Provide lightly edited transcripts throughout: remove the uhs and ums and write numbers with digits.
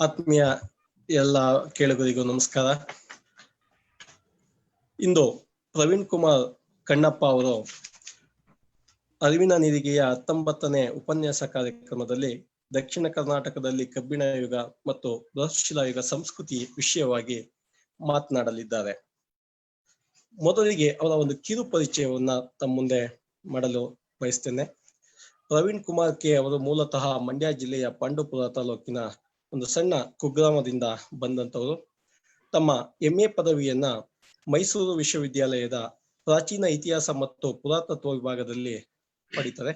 ಆತ್ಮೀಯ ಎಲ್ಲ ಕೇಳುಗರಿಗೂ ನಮಸ್ಕಾರ. ಇಂದು ಪ್ರವೀಣ್ ಕುಮಾರ್ ಕಣ್ಣಪ್ಪ ಅವರು ಅರಿವಿನ ನಿರಿಗೆಯ 19ನೇ ಉಪನ್ಯಾಸ ಕಾರ್ಯಕ್ರಮದಲ್ಲಿ ದಕ್ಷಿಣ ಕರ್ನಾಟಕದಲ್ಲಿ ಕಬ್ಬಿಣ ಯುಗ ಮತ್ತು ಬೃಹತ್ಶಿಲಾಯುಗ ಸಂಸ್ಕೃತಿ ವಿಷಯವಾಗಿ ಮಾತನಾಡಲಿದ್ದಾರೆ. ಮೊದಲಿಗೆ ಅವರ ಒಂದು ಕಿರು ಪರಿಚಯವನ್ನ ತಮ್ಮ ಮುಂದೆ ಮಾಡಲು ಬಯಸ್ತೇನೆ. ಪ್ರವೀಣ್ ಕುಮಾರ್ ಕೆ ಅವರು ಮೂಲತಃ ಮಂಡ್ಯ ಜಿಲ್ಲೆಯ ಪಾಂಡವಪುರ ತಾಲೂಕಿನ ಒಂದು ಸಣ್ಣ ಕುಗ್ರಾಮದಿಂದ ಬಂದಂತವರು. ತಮ್ಮ MA ಪದವಿಯನ್ನ ಮೈಸೂರು ವಿಶ್ವವಿದ್ಯಾಲಯದ ಪ್ರಾಚೀನ ಇತಿಹಾಸ ಮತ್ತು ಪುರಾತತ್ವ ವಿಭಾಗದಲ್ಲಿ ಪಡಿತಾರೆ.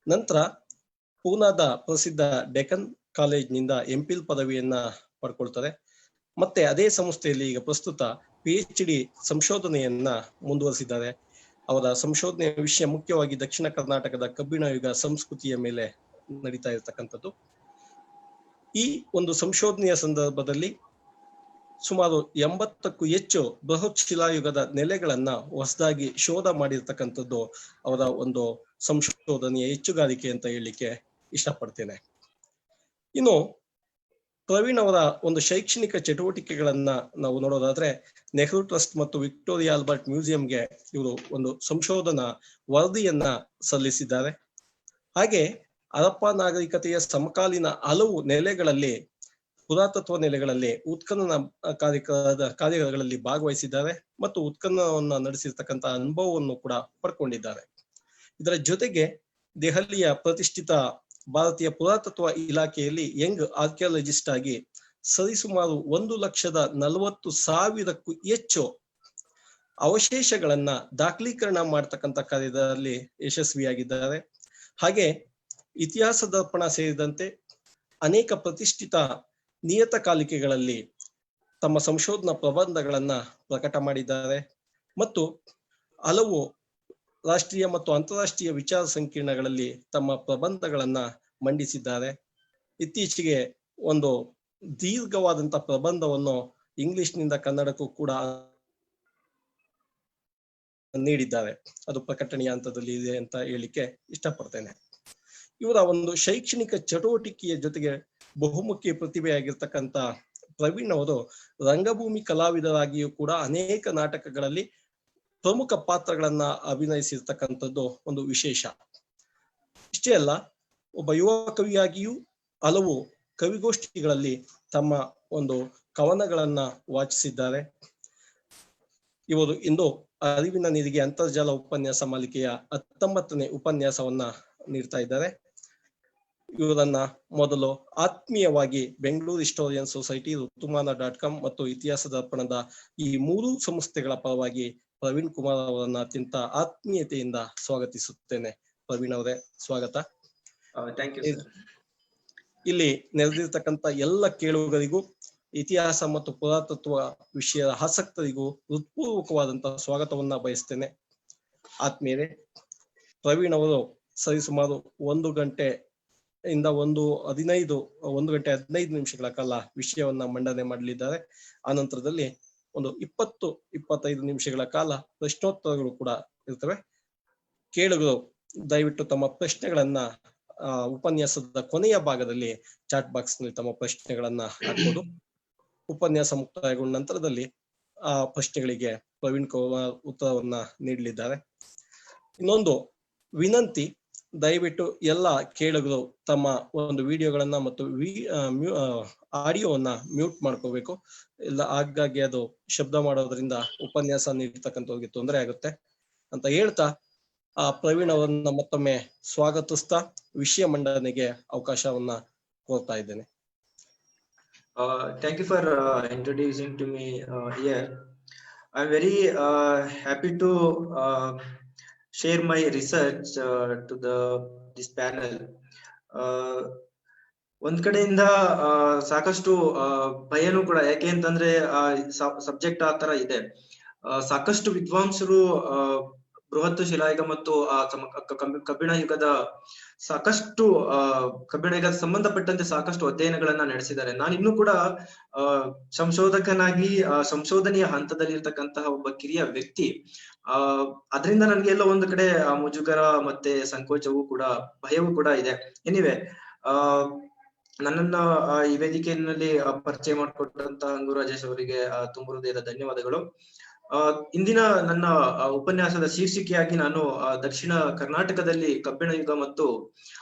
ನಂತರ ಪೂನಾದ ಪ್ರಸಿದ್ಧ ಡೆಕ್ಕನ್ ಕಾಲೇಜ್ನಿಂದ MPhil ಪದವಿಯನ್ನ ಪಡ್ಕೊಳ್ತಾರೆ. ಮತ್ತೆ ಅದೇ ಸಂಸ್ಥೆಯಲ್ಲಿ ಈಗ ಪ್ರಸ್ತುತ PhD ಸಂಶೋಧನೆಯನ್ನ ಮುಂದುವರಿಸಿದ್ದಾರೆ. ಅವರ ಸಂಶೋಧನೆಯ ವಿಷಯ ಮುಖ್ಯವಾಗಿ ದಕ್ಷಿಣ ಕರ್ನಾಟಕದ ಕಬ್ಬಿಣ ಯುಗ ಸಂಸ್ಕೃತಿಯ ಮೇಲೆ ನಡೀತಾ ಇರತಕ್ಕಂಥದ್ದು. ಈ ಒಂದು ಸಂಶೋಧನೆಯ ಸಂದರ್ಭದಲ್ಲಿ ಸುಮಾರು 80ಕ್ಕೂ ಹೆಚ್ಚು ಬೃಹತ್ ಶಿಲಾಯುಗದ ನೆಲೆಗಳನ್ನ ಹೊಸದಾಗಿ ಶೋಧ ಮಾಡಿರ್ತಕ್ಕಂಥದ್ದು ಅವರ ಒಂದು ಸಂಶೋಧನೆಯ ಹೆಚ್ಚುಗಾರಿಕೆ ಅಂತ ಹೇಳಲಿಕ್ಕೆ ಇಷ್ಟಪಡ್ತೇನೆ. ಇನ್ನು ಪ್ರವೀಣ್ ಅವರ ಒಂದು ಶೈಕ್ಷಣಿಕ ಚಟುವಟಿಕೆಗಳನ್ನ ನಾವು ನೋಡೋದಾದ್ರೆ, ನೆಹರು ಟ್ರಸ್ಟ್ ಮತ್ತು ವಿಕ್ಟೋರಿಯಾ ಆಲ್ಬರ್ಟ್ ಮ್ಯೂಸಿಯಂಗೆ ಇವರು ಒಂದು ಸಂಶೋಧನಾ ವರದಿಯನ್ನ ಸಲ್ಲಿಸಿದ್ದಾರೆ. ಹಾಗೆ ಹರಪ್ಪ ನಾಗರಿಕತೆಯ ಸಮಕಾಲೀನ ಹಲವು ನೆಲೆಗಳಲ್ಲಿ, ಪುರಾತತ್ವ ನೆಲೆಗಳಲ್ಲಿ ಉತ್ಖನನ ಕಾರ್ಯಗಳಲ್ಲಿ ಭಾಗವಹಿಸಿದ್ದಾರೆ ಮತ್ತು ಉತ್ಖನನವನ್ನ ನಡೆಸಿರ್ತಕ್ಕಂಥ ಅನುಭವವನ್ನು ಕೂಡ ಪಡ್ಕೊಂಡಿದ್ದಾರೆ. ಇದರ ಜೊತೆಗೆ ದೆಹಲಿಯ ಪ್ರತಿಷ್ಠಿತ ಭಾರತೀಯ ಪುರಾತತ್ವ ಇಲಾಖೆಯಲ್ಲಿ ಯಂಗ್ ಆರ್ಕಿಯಾಲಜಿಸ್ಟ್ ಆಗಿ ಸರಿಸುಮಾರು 1,40,000ಕ್ಕೂ ಹೆಚ್ಚು ಅವಶೇಷಗಳನ್ನ ದಾಖಲೀಕರಣ ಮಾಡತಕ್ಕಂಥ ಕಾರ್ಯದಲ್ಲಿ ಯಶಸ್ವಿಯಾಗಿದ್ದಾರೆ. ಹಾಗೆ ಇತಿಹಾಸ ದರ್ಪಣ ಸೇರಿದಂತೆ ಅನೇಕ ಪ್ರತಿಷ್ಠಿತ ನಿಯತಕಾಲಿಕೆಗಳಲ್ಲಿ ತಮ್ಮ ಸಂಶೋಧನಾ ಪ್ರಬಂಧಗಳನ್ನ ಪ್ರಕಟ ಮಾಡಿದ್ದಾರೆ ಮತ್ತು ಹಲವು ರಾಷ್ಟ್ರೀಯ ಮತ್ತು ಅಂತಾರಾಷ್ಟ್ರೀಯ ವಿಚಾರ ಸಂಕಿರಣಗಳಲ್ಲಿ ತಮ್ಮ ಪ್ರಬಂಧಗಳನ್ನ ಮಂಡಿಸಿದ್ದಾರೆ. ಇತ್ತೀಚೆಗೆ ಒಂದು ದೀರ್ಘವಾದಂತಹ ಪ್ರಬಂಧವನ್ನು ಇಂಗ್ಲಿಷ್ನಿಂದ ಕನ್ನಡಕ್ಕೂ ಕೂಡ ನೀಡಿದ್ದಾರೆ. ಅದು ಪ್ರಕಟಣೆಯ ಹಂತದಲ್ಲಿ ಇದೆ ಅಂತ ಹೇಳಿಕ್ಕೆ ಇಷ್ಟಪಡ್ತೇನೆ. ಇವರ ಒಂದು ಶೈಕ್ಷಣಿಕ ಚಟುವಟಿಕೆಯ ಜೊತೆಗೆ ಬಹುಮುಖಿ ಪ್ರತಿಭೆಯಾಗಿರ್ತಕ್ಕಂಥ ಪ್ರವೀಣ್ ಅವರು ರಂಗಭೂಮಿ ಕಲಾವಿದರಾಗಿಯೂ ಕೂಡ ಅನೇಕ ನಾಟಕಗಳಲ್ಲಿ ಪ್ರಮುಖ ಪಾತ್ರಗಳನ್ನ ಅಭಿನಯಿಸಿರ್ತಕ್ಕಂಥದ್ದು ಒಂದು ವಿಶೇಷ. ಇಷ್ಟೇ ಅಲ್ಲ, ಒಬ್ಬ ಯುವ ಕವಿಯಾಗಿಯೂ ಹಲವು ಕವಿಗೋಷ್ಠಿಗಳಲ್ಲಿ ತಮ್ಮ ಒಂದು ಕವನಗಳನ್ನ ವಾಚಿಸಿದ್ದಾರೆ. ಇವರು ಇಂದು ಅರಿವಿನ ನಿರಿಗೆ ಅಂತರ್ಜಾಲ ಉಪನ್ಯಾಸ ಮಾಲಿಕೆಯ 19ನೇ ಉಪನ್ಯಾಸವನ್ನ ನೀಡ್ತಾ ಇದ್ದಾರೆ. ಇವರನ್ನ ಮೊದಲು ಆತ್ಮೀಯವಾಗಿ ಬೆಂಗಳೂರು ಹಿಸ್ಟೋರಿಯನ್ ಸೊಸೈಟಿ, ಋತುಮಾನ.com ಮತ್ತು ಇತಿಹಾಸ ದರ್ಪಣದ ಈ 3 ಸಂಸ್ಥೆಗಳ ಪರವಾಗಿ ಪ್ರವೀಣ್ ಕುಮಾರ್ ಅವರನ್ನ ಅತ್ಯಂತ ಆತ್ಮೀಯತೆಯಿಂದ ಸ್ವಾಗತಿಸುತ್ತೇನೆ. ಪ್ರವೀಣ್ ಅವರೇ, ಸ್ವಾಗತ. Thank you. ಇಲ್ಲಿ ನೆರೆದಿರ್ತಕ್ಕಂಥ ಎಲ್ಲ ಕೇಳುಗರಿಗೂ, ಇತಿಹಾಸ ಮತ್ತು ಪುರಾತತ್ವ ವಿಷಯದ ಆಸಕ್ತರಿಗೂ ಹೃತ್ಪೂರ್ವಕವಾದಂತಹ ಸ್ವಾಗತವನ್ನ ಬಯಸ್ತೇನೆ. ಆತ್ಮೀಯರೇ, ಪ್ರವೀಣ್ ಅವರು ಸರಿಸುಮಾರು 1 ಗಂಟೆಯಿಂದ 1 ಗಂಟೆ 15 ನಿಮಿಷಗಳ ಕಾಲ ವಿಷಯವನ್ನ ಮಂಡನೆ ಮಾಡಲಿದ್ದಾರೆ. ಆ ನಂತರದಲ್ಲಿ ಒಂದು 20-25 ನಿಮಿಷಗಳ ಕಾಲ ಪ್ರಶ್ನೋತ್ತರಗಳು ಕೂಡ ಇರ್ತವೆ. ಕೇಳುಗರು ದಯವಿಟ್ಟು ತಮ್ಮ ಪ್ರಶ್ನೆಗಳನ್ನ ಉಪನ್ಯಾಸದ ಕೊನೆಯ ಭಾಗದಲ್ಲಿ ಚಾಟ್ ಬಾಕ್ಸ್ ನಲ್ಲಿ ತಮ್ಮ ಪ್ರಶ್ನೆಗಳನ್ನ ಹಾಕಬಹುದು. ಉಪನ್ಯಾಸ ಮುಕ್ತಾಯಗೊಂಡ ನಂತರದಲ್ಲಿ ಆ ಪ್ರಶ್ನೆಗಳಿಗೆ ಪ್ರವೀಣ್ ಕುಮಾರ್ ಉತ್ತರವನ್ನ ನೀಡಲಿದ್ದಾರೆ. ಇನ್ನೊಂದು ವಿನಂತಿ, ದಯವಿಟ್ಟು ಎಲ್ಲ ಕೇಳುಗರು ತಮ್ಮ ಒಂದು ವಿಡಿಯೋಗಳನ್ನ ಮತ್ತು ಆಡಿಯೋವನ್ನ ಮ್ಯೂಟ್ ಮಾಡ್ಕೋಬೇಕು. ಇಲ್ಲ ಹಾಗಾಗಿ ಅದು ಶಬ್ದ ಮಾಡೋದ್ರಿಂದ ಉಪನ್ಯಾಸ ನೀಡ್ತಕ್ಕಂಥವ್ರಿಗೆ ತೊಂದರೆ ಆಗುತ್ತೆ ಅಂತ ಹೇಳ್ತಾ ಪ್ರವೀಣ್ ಅವರನ್ನ ಮತ್ತೊಮ್ಮೆ ಸ್ವಾಗತಿಸ್ತಾ ವಿಷಯ ಮಂಡನೆಗೆ ಅವಕಾಶವನ್ನ ಕೋರ್ತಾ ಇದ್ದೇನೆ. Thank you for introducing to me here. I'm very happy to share my research to this panel. ಒಂದ್ ಕಡೆಯಿಂದ ಸಾಕಷ್ಟು ಭಯನೂ ಕೂಡ, ಯಾಕೆ ಅಂತಂದ್ರೆ ಸಬ್ಜೆಕ್ಟ್ ಆ ತರ ಇದೆ. ಸಾಕಷ್ಟು ವಿದ್ವಾಂಸರು ಬೃಹತ್ ಶಿಲಾಯುಗ ಮತ್ತು ಕಬ್ಬಿಣ ಯುಗದ ಸಾಕಷ್ಟು ಕಬ್ಬಿಣ ಯುಗದ ಸಂಬಂಧಪಟ್ಟಂತೆ ಸಾಕಷ್ಟು ಅಧ್ಯಯನಗಳನ್ನ ನಡೆಸಿದ್ದಾರೆ. ನಾನು ಇನ್ನೂ ಕೂಡ ಸಂಶೋಧಕನಾಗಿ ಸಂಶೋಧನೆಯ ಹಂತದಲ್ಲಿ ಇರ್ತಕ್ಕಂತಹ ಒಬ್ಬ ಕಿರಿಯ ವ್ಯಕ್ತಿ. ಅದರಿಂದ ನನ್ಗೆ ಎಲ್ಲ ಒಂದು ಕಡೆ ಮುಜುಗರ ಮತ್ತೆ ಸಂಕೋಚವೂ ಕೂಡ, ಭಯವೂ ಕೂಡ ಇದೆ. ಎನಿವೆ, ನನ್ನನ್ನ ಈ ವೇದಿಕೆಯಲ್ಲಿ ಪರಿಚಯ ಮಾಡಿಕೊಟ್ಟಂತ ಅಂಗು ರಾಜೇಶ್ ಅವರಿಗೆ ತುಂಬ ಹೃದಯದ ಧನ್ಯವಾದಗಳು. ಇಂದಿನ ನನ್ನ ಉಪನ್ಯಾಸದ ಶೀರ್ಷಿಕೆಯಾಗಿ ನಾನು ದಕ್ಷಿಣ ಕರ್ನಾಟಕದಲ್ಲಿ ಕಬ್ಬಿಣ ಯುಗ ಮತ್ತು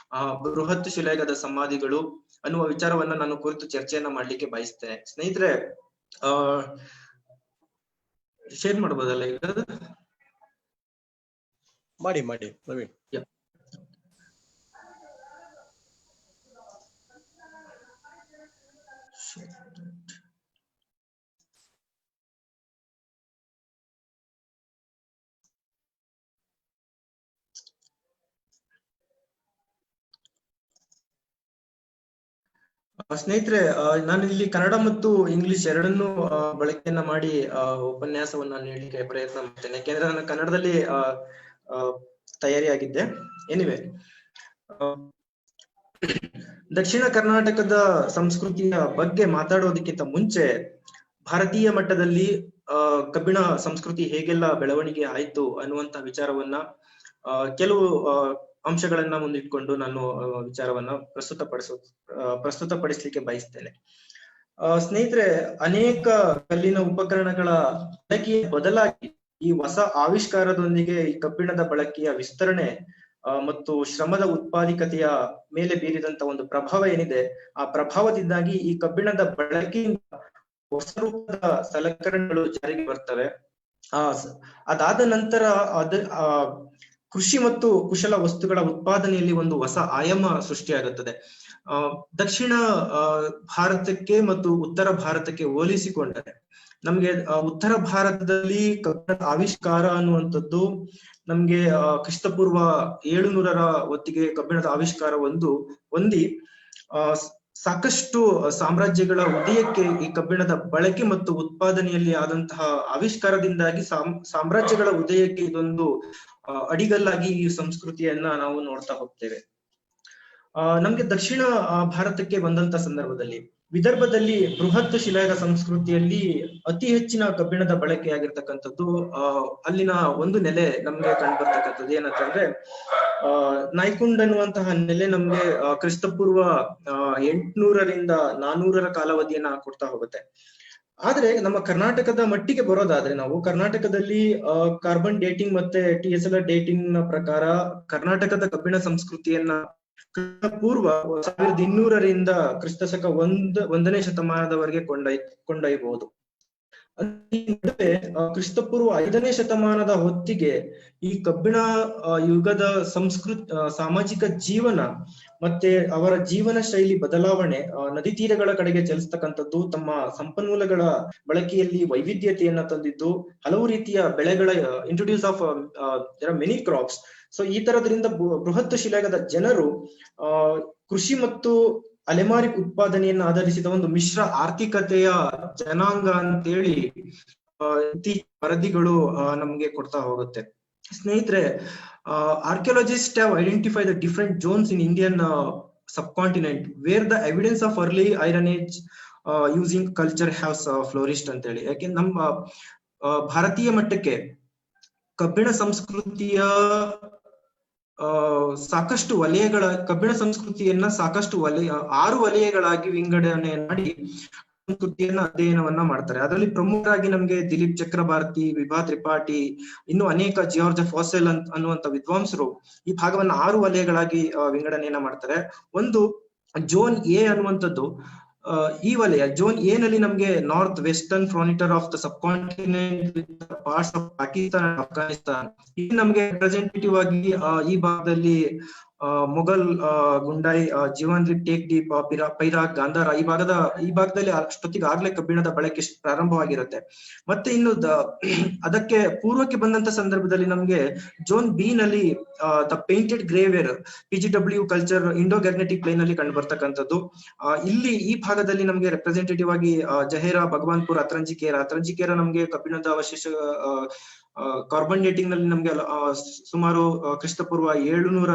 ಬೃಹತ್ ಶಿಲಾಯುಗದ ಸಮಾಧಿಗಳು ಅನ್ನುವ ವಿಚಾರವನ್ನ ನಾನು ಕುರಿತು ಚರ್ಚೆಯನ್ನ ಮಾಡ್ಲಿಕ್ಕೆ ಬಯಸ್ತೇನೆ. ಸ್ನೇಹಿತರೆ, ಶೇರ್ ಮಾಡಬಹುದಲ್ಲ ಈಗ? ಮಾಡಿ ಪ್ರವೀಣ್. ಸ್ನೇಹಿತರೆ, ನಾನು ಇಲ್ಲಿ ಕನ್ನಡ ಮತ್ತು ಇಂಗ್ಲಿಷ್ ಎರಡನ್ನೂ ಬಳಕೆಯನ್ನ ಮಾಡಿ ಉಪನ್ಯಾಸವನ್ನ ನೀಡಲಿಕ್ಕೆ ಪ್ರಯತ್ನ ಮಾಡ್ತೇನೆ, ಯಾಕೆಂದ್ರೆ ನಾನು ಕನ್ನಡದಲ್ಲಿ ತಯಾರಿಯಾಗಿದ್ದೆ. ಎನಿವೆ, ದಕ್ಷಿಣ ಕರ್ನಾಟಕದ ಸಂಸ್ಕೃತಿಯ ಬಗ್ಗೆ ಮಾತಾಡೋದಕ್ಕಿಂತ ಮುಂಚೆ ಭಾರತೀಯ ಮಟ್ಟದಲ್ಲಿ ಕಬ್ಬಿಣ ಸಂಸ್ಕೃತಿ ಹೇಗೆಲ್ಲ ಬೆಳವಣಿಗೆ ಆಯ್ತು ಅನ್ನುವಂತ ವಿಚಾರವನ್ನ ಕೆಲವು ಅಂಶಗಳನ್ನ ಮುಂದಿಟ್ಕೊಂಡು ನಾನು ವಿಚಾರವನ್ನ ಪ್ರಸ್ತುತಪಡಿಸ್ಲಿಕ್ಕೆ ಬಯಸ್ತೇನೆ. ಸ್ನೇಹಿತರೆ, ಅನೇಕ ಕಲ್ಲಿನ ಉಪಕರಣಗಳ ಬಳಕೆಯ ಬದಲಾಗಿ ಈ ಹೊಸ ಆವಿಷ್ಕಾರದೊಂದಿಗೆ ಈ ಕಬ್ಬಿಣದ ಬಳಕೆಯ ವಿಸ್ತರಣೆ ಮತ್ತು ಶ್ರಮದ ಉತ್ಪಾದಕತೆಯ ಮೇಲೆ ಬೀರಿದಂತ ಒಂದು ಪ್ರಭಾವ ಏನಿದೆ, ಆ ಪ್ರಭಾವದಿಂದಾಗಿ ಈ ಕಬ್ಬಿಣದ ಬಳಕೆಯಿಂದ ಹೊಸ ರೂಪದ ಸಲಕರಣೆಗಳು ಜಾರಿಗೆ ಬರ್ತವೆ. ಅದಾದ ನಂತರ ಕೃಷಿ ಮತ್ತು ಕುಶಲ ವಸ್ತುಗಳ ಉತ್ಪಾದನೆಯಲ್ಲಿ ಒಂದು ಹೊಸ ಆಯಾಮ ಸೃಷ್ಟಿಯಾಗುತ್ತದೆ. ದಕ್ಷಿಣ ಭಾರತಕ್ಕೆ ಮತ್ತು ಉತ್ತರ ಭಾರತಕ್ಕೆ ಹೋಲಿಸಿಕೊಂಡರೆ ನಮ್ಗೆ ಉತ್ತರ ಭಾರತದಲ್ಲಿ ಕಬ್ಬಿಣದ ಆವಿಷ್ಕಾರ ಅನ್ನುವಂಥದ್ದು ನಮ್ಗೆ ಕ್ರಿಸ್ತಪೂರ್ವ 700ರ ಹೊತ್ತಿಗೆ ಕಬ್ಬಿಣದ ಆವಿಷ್ಕಾರ ಹೊಂದಿ ಸಾಕಷ್ಟು ಸಾಮ್ರಾಜ್ಯಗಳ ಉದಯಕ್ಕೆ ಈ ಕಬ್ಬಿಣದ ಬಳಕೆ ಮತ್ತು ಉತ್ಪಾದನೆಯಲ್ಲಿ ಆದಂತಹ ಆವಿಷ್ಕಾರದಿಂದಾಗಿ ಸಾಮ್ರಾಜ್ಯಗಳ ಉದಯಕ್ಕೆ ಇದೊಂದು ಅಡಿಗಲ್ಲಾಗಿ ಈ ಸಂಸ್ಕೃತಿಯನ್ನ ನಾವು ನೋಡ್ತಾ ಹೋಗ್ತೇವೆ. ನಮ್ಗೆ ದಕ್ಷಿಣ ಭಾರತಕ್ಕೆ ಬಂದಂತ ಸಂದರ್ಭದಲ್ಲಿ ವಿದರ್ಭದಲ್ಲಿ ಬೃಹತ್ ಶಿಲಾಯುಗ ಸಂಸ್ಕೃತಿಯಲ್ಲಿ ಅತಿ ಹೆಚ್ಚಿನ ಕಬ್ಬಿಣದ ಬಳಕೆಯಾಗಿರ್ತಕ್ಕಂಥದ್ದು ಅಲ್ಲಿನ ಒಂದು ನೆಲೆ ನಮ್ಗೆ ಕಂಡು ಬರ್ತಕ್ಕಂಥದ್ದು ಏನಂತಂದ್ರೆ ನಾಯ್ಕುಂಡ್ ಅನ್ನುವಂತಹ ನೆಲೆ ನಮ್ಗೆ ಕ್ರಿಸ್ತಪೂರ್ವ 800ರಿಂದ 400ರ ಕಾಲಾವಧಿಯನ್ನ ಕೊಡ್ತಾ ಹೋಗುತ್ತೆ. ಆದ್ರೆ ನಮ್ಮ ಕರ್ನಾಟಕದ ಮಟ್ಟಿಗೆ ಬರೋದಾದ್ರೆ ನಾವು ಕರ್ನಾಟಕದಲ್ಲಿ ಕಾರ್ಬನ್ ಡೇಟಿಂಗ್ ಮತ್ತೆ TSLR ಡೇಟಿಂಗ್ ನ ಪ್ರಕಾರ ಕರ್ನಾಟಕದ ಕಬ್ಬಿಣ ಸಂಸ್ಕೃತಿಯನ್ನ ಪೂರ್ವ 1200ರಿಂದ ಕ್ರಿಸ್ತಶಕ 1ನೇ ಶತಮಾನದವರೆಗೆ ಕೊಂಡೊಯ್ಯಬಹುದು. ನಡುವೆ ಕ್ರಿಸ್ತಪೂರ್ವ 5ನೇ ಶತಮಾನದ ಹೊತ್ತಿಗೆ ಈ ಕಬ್ಬಿಣ ಯುಗದ ಸಾಮಾಜಿಕ ಜೀವನ ಮತ್ತೆ ಅವರ ಜೀವನ ಶೈಲಿ ಬದಲಾವಣೆ, ನದಿ ತೀರಗಳ ಕಡೆಗೆ ಚಲಿಸ್ತಕ್ಕಂಥದ್ದು, ತಮ್ಮ ಸಂಪನ್ಮೂಲಗಳ ಬಳಕೆಯಲ್ಲಿ ವೈವಿಧ್ಯತೆಯನ್ನ ತಂದಿದ್ದು, ಹಲವು ರೀತಿಯ ಬೆಳೆಗಳ introduce of many crops. So ಈ ತರದ್ರಿಂದ ಬೃಹತ್ ಶಿಲಾಯುಗದ ಜನರು ಕೃಷಿ ಮತ್ತು ಅಲೆಮಾರಿ ಉತ್ಪಾದನೆಯನ್ನ ಆಧರಿಸಿದ ಒಂದು ಮಿಶ್ರ ಆರ್ಥಿಕತೆಯ ಜನಾಂಗ ಅಂತೇಳಿ ವರದಿಗಳು ನಮ್ಗೆ ಕೊಡ್ತಾ ಹೋಗುತ್ತೆ. ಸ್ನೇಹಿತರೆ, archaeologists have identified the different zones in Indian subcontinent where the evidence of early Iron Age using culture has flourished ಅಂತ ಹೇಳಿ. ಯಾಕೆ ನಮ್ಮ ಭಾರತೀಯ ಮಟ್ಟಕ್ಕೆ ಕಬ್ಬಿಣ ಸಂಸ್ಕೃತಿಯ ಸಾಕಷ್ಟು ಕಬ್ಬಿಣ ಸಂಸ್ಕೃತಿಯನ್ನ ಸಾಕಷ್ಟು 6 ವಲಯಗಳಾಗಿ ವಿಂಗಡಣೆ ಮಾಡಿ ಸಂಸ್ಕೃತಿಯನ್ನ ಅಧ್ಯಯನವನ್ನ ಮಾಡ್ತಾರೆ. ಅದರಲ್ಲಿ ಪ್ರಮುಖರಾಗಿ ನಮ್ಗೆ ದಿಲೀಪ್ ಚಕ್ರಬಾರ್ತಿ, ವಿಭಾ ತ್ರಿಪಾಠಿ, ಇನ್ನು ಅನೇಕ ಜಾರ್ಜ್ ಫಾಸೆಲ್ ಅನ್ನುವಂತ ವಿದ್ವಾಂಸರು ಈ ಭಾಗವನ್ನ 6 ವಲಯಗಳಾಗಿ ವಿಂಗಡಣೆಯನ್ನ ಮಾಡ್ತಾರೆ. ಒಂದು ಝೋನ್ ಎ ಅನ್ನುವಂಥದ್ದು, ಈ ವಲಯ ಝೋನ್ ಎ ನಲ್ಲಿ ನಮ್ಗೆ north western frontier of the sub continent parts of Pakistan, Afghanistan. ಇಲ್ಲಿ ನಮ್ಗೆ ರೆಪ್ರೆಸೆಂಟೇಟಿವ್ ಆಗಿ ಈ ಭಾಗದಲ್ಲಿ ಮೊಘಲ್, ಗುಂಡಾಯಿ, ಜೀವನ್ರಿ, ಟೇಕ್ ಡಿ, ಪೈರಾಕ್, ಗಾಂಧಾರ ಈ ಭಾಗದಲ್ಲಿ ಅಷ್ಟೊತ್ತಿಗೆ ಆಗ್ಲೇ ಕಬ್ಬಿಣದ ಬಳಕೆ ಪ್ರಾರಂಭವಾಗಿರುತ್ತೆ. ಮತ್ತೆ ಇನ್ನು ಅದಕ್ಕೆ ಪೂರ್ವಕ್ಕೆ ಬಂದಂತ ಸಂದರ್ಭದಲ್ಲಿ ನಮ್ಗೆ ಝೋನ್ ಬಿ ನಲ್ಲಿ the painted grey ware PGW culture Indo Gangetic plain ಅಲ್ಲಿ ಕಂಡು ಬರ್ತಕ್ಕಂಥದ್ದು. ಇಲ್ಲಿ ಈ ಭಾಗದಲ್ಲಿ ನಮ್ಗೆ ರೆಪ್ರೆಸೆಂಟೇಟಿವ್ ಆಗಿ ಜಹೇರಾ, ಭಗವಾನ್ಪುರ್, ಅತ್ರಂಜಿಕೇರ ನಮ್ಗೆ ಕಬ್ಬಿಣದ ಅವಶೇಷ ಕಾರ್ಬನ್ ಡೇಟಿಂಗ್ ನಲ್ಲಿ ನಮ್ಗೆ ಸುಮಾರು ಕ್ರಿಸ್ತಪೂರ್ವ 700ರ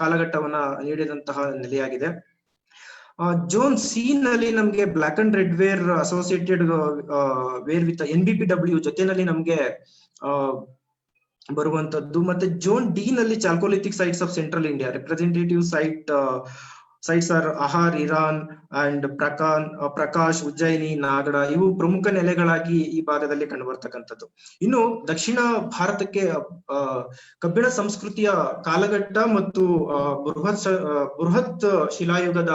ಕಾಲಘಟ್ಟವನ್ನ ನೀಡಿದಂತಹ ನೆಲೆಯಾಗಿದೆ. ಝೋನ್ ಸಿ ನಲ್ಲಿ ನಮ್ಗೆ black and red ware associated ware with NBPW ಜೊತೆನಲ್ಲಿ ನಮ್ಗೆ ಬರುವಂತದ್ದು. ಮತ್ತೆ ಝೋನ್ ಡಿ ನಲ್ಲಿ chalcolithic sites of central India representative site sites are Ahar, Eran and Prakash, Ujjayini, Nagda ಇವು ಪ್ರಮುಖ ನೆಲೆಗಳಾಗಿ ಈ ಭಾಗದಲ್ಲಿ ಕಂಡು ಬರ್ತಕ್ಕಂಥದ್ದು. ಇನ್ನು ದಕ್ಷಿಣ ಭಾರತಕ್ಕೆ ಕಬ್ಬಿಣ ಸಂಸ್ಕೃತಿಯ ಕಾಲಘಟ್ಟ ಮತ್ತು ಬೃಹತ್ ಶಿಲಾಯುಗದ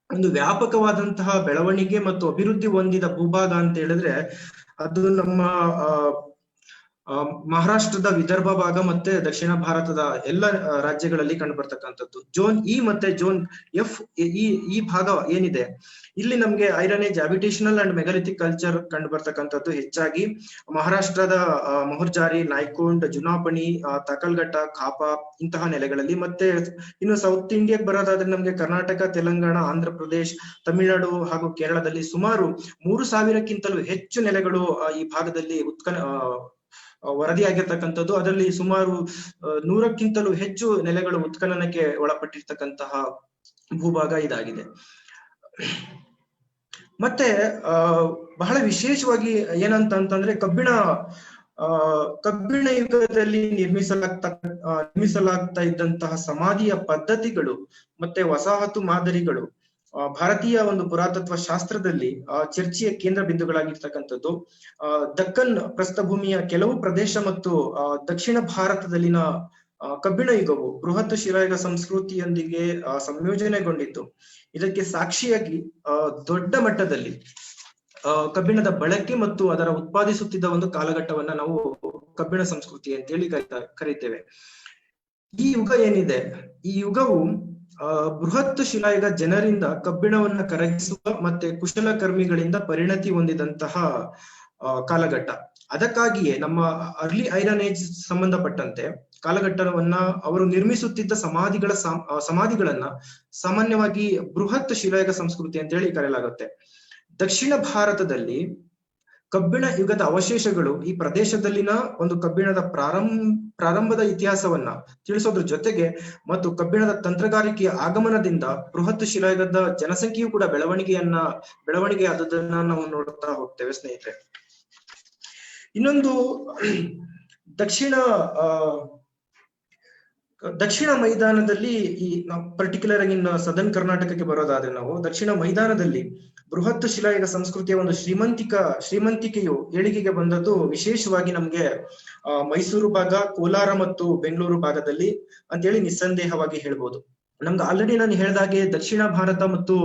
ಒಂದು ವ್ಯಾಪಕವಾದಂತಹ ಬೆಳವಣಿಗೆ ಮತ್ತು ಅಭಿವೃದ್ಧಿ ಹೊಂದಿದ ಭೂಭಾಗ ಅಂತ ಹೇಳಿದ್ರೆ ಅದು ನಮ್ಮ ಮಹಾರಾಷ್ಟ್ರದ ವಿದರ್ಭ ಭಾಗ ಮತ್ತೆ ದಕ್ಷಿಣ ಭಾರತದ ಎಲ್ಲ ರಾಜ್ಯಗಳಲ್ಲಿ ಕಂಡು ಬರ್ತಕ್ಕಂಥದ್ದು. ಝೋನ್ ಇ ಮತ್ತೆ ಝೋನ್ ಎಫ್ ಈ ಭಾಗ ಏನಿದೆ ಇಲ್ಲಿ ನಮ್ಗೆ iron age, habitational and megalithic culture ಕಂಡು ಬರ್ತಕ್ಕಂಥದ್ದು ಹೆಚ್ಚಾಗಿ ಮಹಾರಾಷ್ಟ್ರದ ಮೊಹರ್ಜಾರಿ, ನಾಯ್ಕೊಂಡ್, ಜುನಾಪಣಿ, ತಕಲ್ಘಟ್ಟ, ಖಾಪಾ ಇಂತಹ ನೆಲೆಗಳಲ್ಲಿ. ಮತ್ತೆ ಇನ್ನು ಸೌತ್ ಇಂಡಿಯಾಕ್ಕೆ ಬರೋದಾದ್ರೆ ನಮ್ಗೆ ಕರ್ನಾಟಕ, ತೆಲಂಗಾಣ, ಆಂಧ್ರ ಪ್ರದೇಶ್, ತಮಿಳುನಾಡು ಹಾಗೂ ಕೇರಳದಲ್ಲಿ ಸುಮಾರು 3000ಕ್ಕಿಂತಲೂ ಹೆಚ್ಚು ನೆಲೆಗಳು ಈ ಭಾಗದಲ್ಲಿ ವರದಿಯಾಗಿರ್ತಕ್ಕಂಥದ್ದು. ಅದರಲ್ಲಿ ಸುಮಾರು 100ಕ್ಕಿಂತಲೂ ಹೆಚ್ಚು ನೆಲೆಗಳು ಉತ್ಖನನಕ್ಕೆ ಒಳಪಟ್ಟಿರ್ತಕ್ಕಂತಹ ಭೂಭಾಗ ಇದಾಗಿದೆ. ಮತ್ತೆ ಬಹಳ ವಿಶೇಷವಾಗಿ ಏನಂತ ಅಂತಂದ್ರೆ ಕಬ್ಬಿಣ ಯುಗದಲ್ಲಿ ನಿರ್ಮಿಸಲಾಗ್ತಾ ಇದ್ದಂತಹ ಸಮಾಧಿಯ ಪದ್ಧತಿಗಳು ಮತ್ತೆ ವಸಾಹತು ಮಾದರಿಗಳು ಭಾರತೀಯ ಒಂದು ಪುರಾತತ್ವ ಶಾಸ್ತ್ರದಲ್ಲಿ ಚರ್ಚೆಯ ಕೇಂದ್ರ ಬಿಂದುಗಳಾಗಿರ್ತಕ್ಕಂಥದ್ದು. ದಕ್ಕನ್ ಪ್ರಸ್ಥಭೂಮಿಯ ಕೆಲವು ಪ್ರದೇಶ ಮತ್ತು ದಕ್ಷಿಣ ಭಾರತದಲ್ಲಿನ ಕಬ್ಬಿಣ ಯುಗವು ಬೃಹತ್ ಶಿಲಾಯುಗ ಸಂಸ್ಕೃತಿಯೊಂದಿಗೆ ಸಂಯೋಜನೆಗೊಂಡಿದ್ದು. ಇದಕ್ಕೆ ಸಾಕ್ಷಿಯಾಗಿ ದೊಡ್ಡ ಮಟ್ಟದಲ್ಲಿ ಕಬ್ಬಿಣದ ಬಳಕೆ ಮತ್ತು ಅದರ ಉತ್ಪಾದಿಸುತ್ತಿದ್ದ ಒಂದು ಕಾಲಘಟ್ಟವನ್ನ ನಾವು ಕಬ್ಬಿಣ ಸಂಸ್ಕೃತಿ ಅಂತೇಳಿ ಕರೀತೇವೆ. ಈ ಯುಗ ಏನಿದೆ, ಈ ಯುಗವು ಬೃಹತ್ ಶಿಲಾಯುಗ ಜನರಿಂದ ಕಬ್ಬಿಣವನ್ನ ಕರಗಿಸುವ ಮತ್ತೆ ಕುಶಲಕರ್ಮಿಗಳಿಂದ ಪರಿಣತಿ ಹೊಂದಿದಂತಹ ಕಾಲಘಟ್ಟ. ಅದಕ್ಕಾಗಿಯೇ ನಮ್ಮ ಅರ್ಲಿ ಐರನ್ ಏಜ್ ಸಂಬಂಧಪಟ್ಟಂತೆ ಕಾಲಘಟ್ಟವನ್ನ ಅವರು ನಿರ್ಮಿಸುತ್ತಿದ್ದ ಸಮಾಧಿಗಳನ್ನ ಸಾಮಾನ್ಯವಾಗಿ ಬೃಹತ್ ಶಿಲಾಯುಗ ಸಂಸ್ಕೃತಿ ಅಂತ ಹೇಳಿ ಕರೆಯಲಾಗುತ್ತೆ. ದಕ್ಷಿಣ ಭಾರತದಲ್ಲಿ ಕಬ್ಬಿಣ ಯುಗದ ಅವಶೇಷಗಳು ಈ ಪ್ರದೇಶದಲ್ಲಿನ ಒಂದು ಕಬ್ಬಿಣದ ಪ್ರಾರಂಭದ ಇತಿಹಾಸವನ್ನ ತಿಳಿಸೋದ್ರ ಜೊತೆಗೆ ಮತ್ತು ಕಬ್ಬಿಣದ ತಂತ್ರಗಾರಿಕೆಯ ಆಗಮನದಿಂದ ಬೃಹತ್ ಶಿಲಾಯುಗದ ಜನಸಂಖ್ಯೆಯು ಕೂಡ ಬೆಳವಣಿಗೆ ಆದದನ್ನ ನಾವು ನೋಡ್ತಾ ಹೋಗ್ತೇವೆ ಸ್ನೇಹಿತರೆ. ಇನ್ನೊಂದು ದಕ್ಷಿಣ ಮೈದಾನದಲ್ಲಿ ನಾವು ಪರ್ಟಿಕ್ಯುಲರ್ ಆಗಿ ಸದರ್ನ್ ಕರ್ನಾಟಕಕ್ಕೆ ಬರೋದಾದ್ರೆ ನಾವು ದಕ್ಷಿಣ ಮೈದಾನದಲ್ಲಿ ಬೃಹತ್ ಶಿಲಾಯುಗ ಸಂಸ್ಕೃತಿಯ ಒಂದು ಶ್ರೀಮಂತಿಕೆಯು ಏಳಿಗೆಗೆ ಬಂದದ್ದು ವಿಶೇಷವಾಗಿ ನಮ್ಗೆ ಮೈಸೂರು ಭಾಗ, ಕೋಲಾರ ಮತ್ತು ಬೆಂಗಳೂರು ಭಾಗದಲ್ಲಿ ಅಂತೇಳಿ ನಿಸ್ಸಂದೇಹವಾಗಿ ಹೇಳ್ಬೋದು. ನಮ್ಗೆ ಆಲ್ರೆಡಿ ನಾನು ಹೇಳಿದಾಗೆ ದಕ್ಷಿಣ ಭಾರತ ಮತ್ತು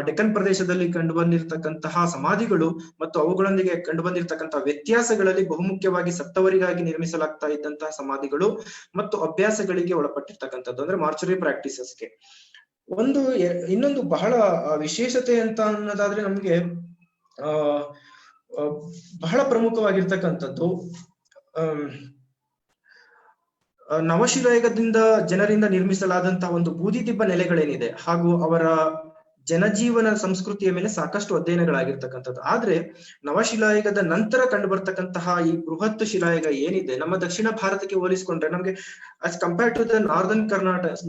ಡೆಕ್ಕನ್ ಪ್ರದೇಶದಲ್ಲಿ ಕಂಡು ಬಂದಿರತಕ್ಕಂತಹ ಸಮಾಧಿಗಳು ಮತ್ತು ಅವುಗಳೊಂದಿಗೆ ಕಂಡು ಬಂದಿರತಕ್ಕಂತಹ ವ್ಯತ್ಯಾಸಗಳಲ್ಲಿ ಬಹುಮುಖ್ಯವಾಗಿ ಸತ್ತವರಿಗಾಗಿ ನಿರ್ಮಿಸಲಾಗ್ತಾ ಇದ್ದಂತಹ ಸಮಾಧಿಗಳು ಮತ್ತು ಅಭ್ಯಾಸಗಳಿಗೆ ಒಳಪಟ್ಟಿರ್ತಕ್ಕಂಥದ್ದು ಅಂದ್ರೆ ಮಾರ್ಚರಿ ಪ್ರಾಕ್ಟೀಸಸ್ಗೆ. ಇನ್ನೊಂದು ಬಹಳ ವಿಶೇಷತೆ ಅಂತ ಅನ್ನೋದಾದ್ರೆ ನಮ್ಗೆ ಬಹಳ ಪ್ರಮುಖವಾಗಿರ್ತಕ್ಕಂಥದ್ದು ನವಶಿಲಾಯುಗದಿಂದ ಜನರಿಂದ ನಿರ್ಮಿಸಲಾದಂತಹ ಒಂದು ಬೂದಿದಿಬ್ಬ ನೆಲೆಗಳೇನಿದೆ ಹಾಗೂ ಅವರ ಜನಜೀವನ ಸಂಸ್ಕೃತಿಯ ಮೇಲೆ ಸಾಕಷ್ಟು ಅಧ್ಯಯನಗಳಾಗಿರ್ತಕ್ಕಂಥದ್ದು. ಆದ್ರೆ ನವಶಿಲಾಯುಗದ ನಂತರ ಕಂಡು ಬರ್ತಕ್ಕಂತಹ ಈ ಬೃಹತ್ ಶಿಲಾಯುಗ ಏನಿದೆ ನಮ್ಮ ದಕ್ಷಿಣ ಭಾರತಕ್ಕೆ ಹೋಲಿಸ್ಕೊಂಡ್ರೆ ನಮ್ಗೆ as compared to the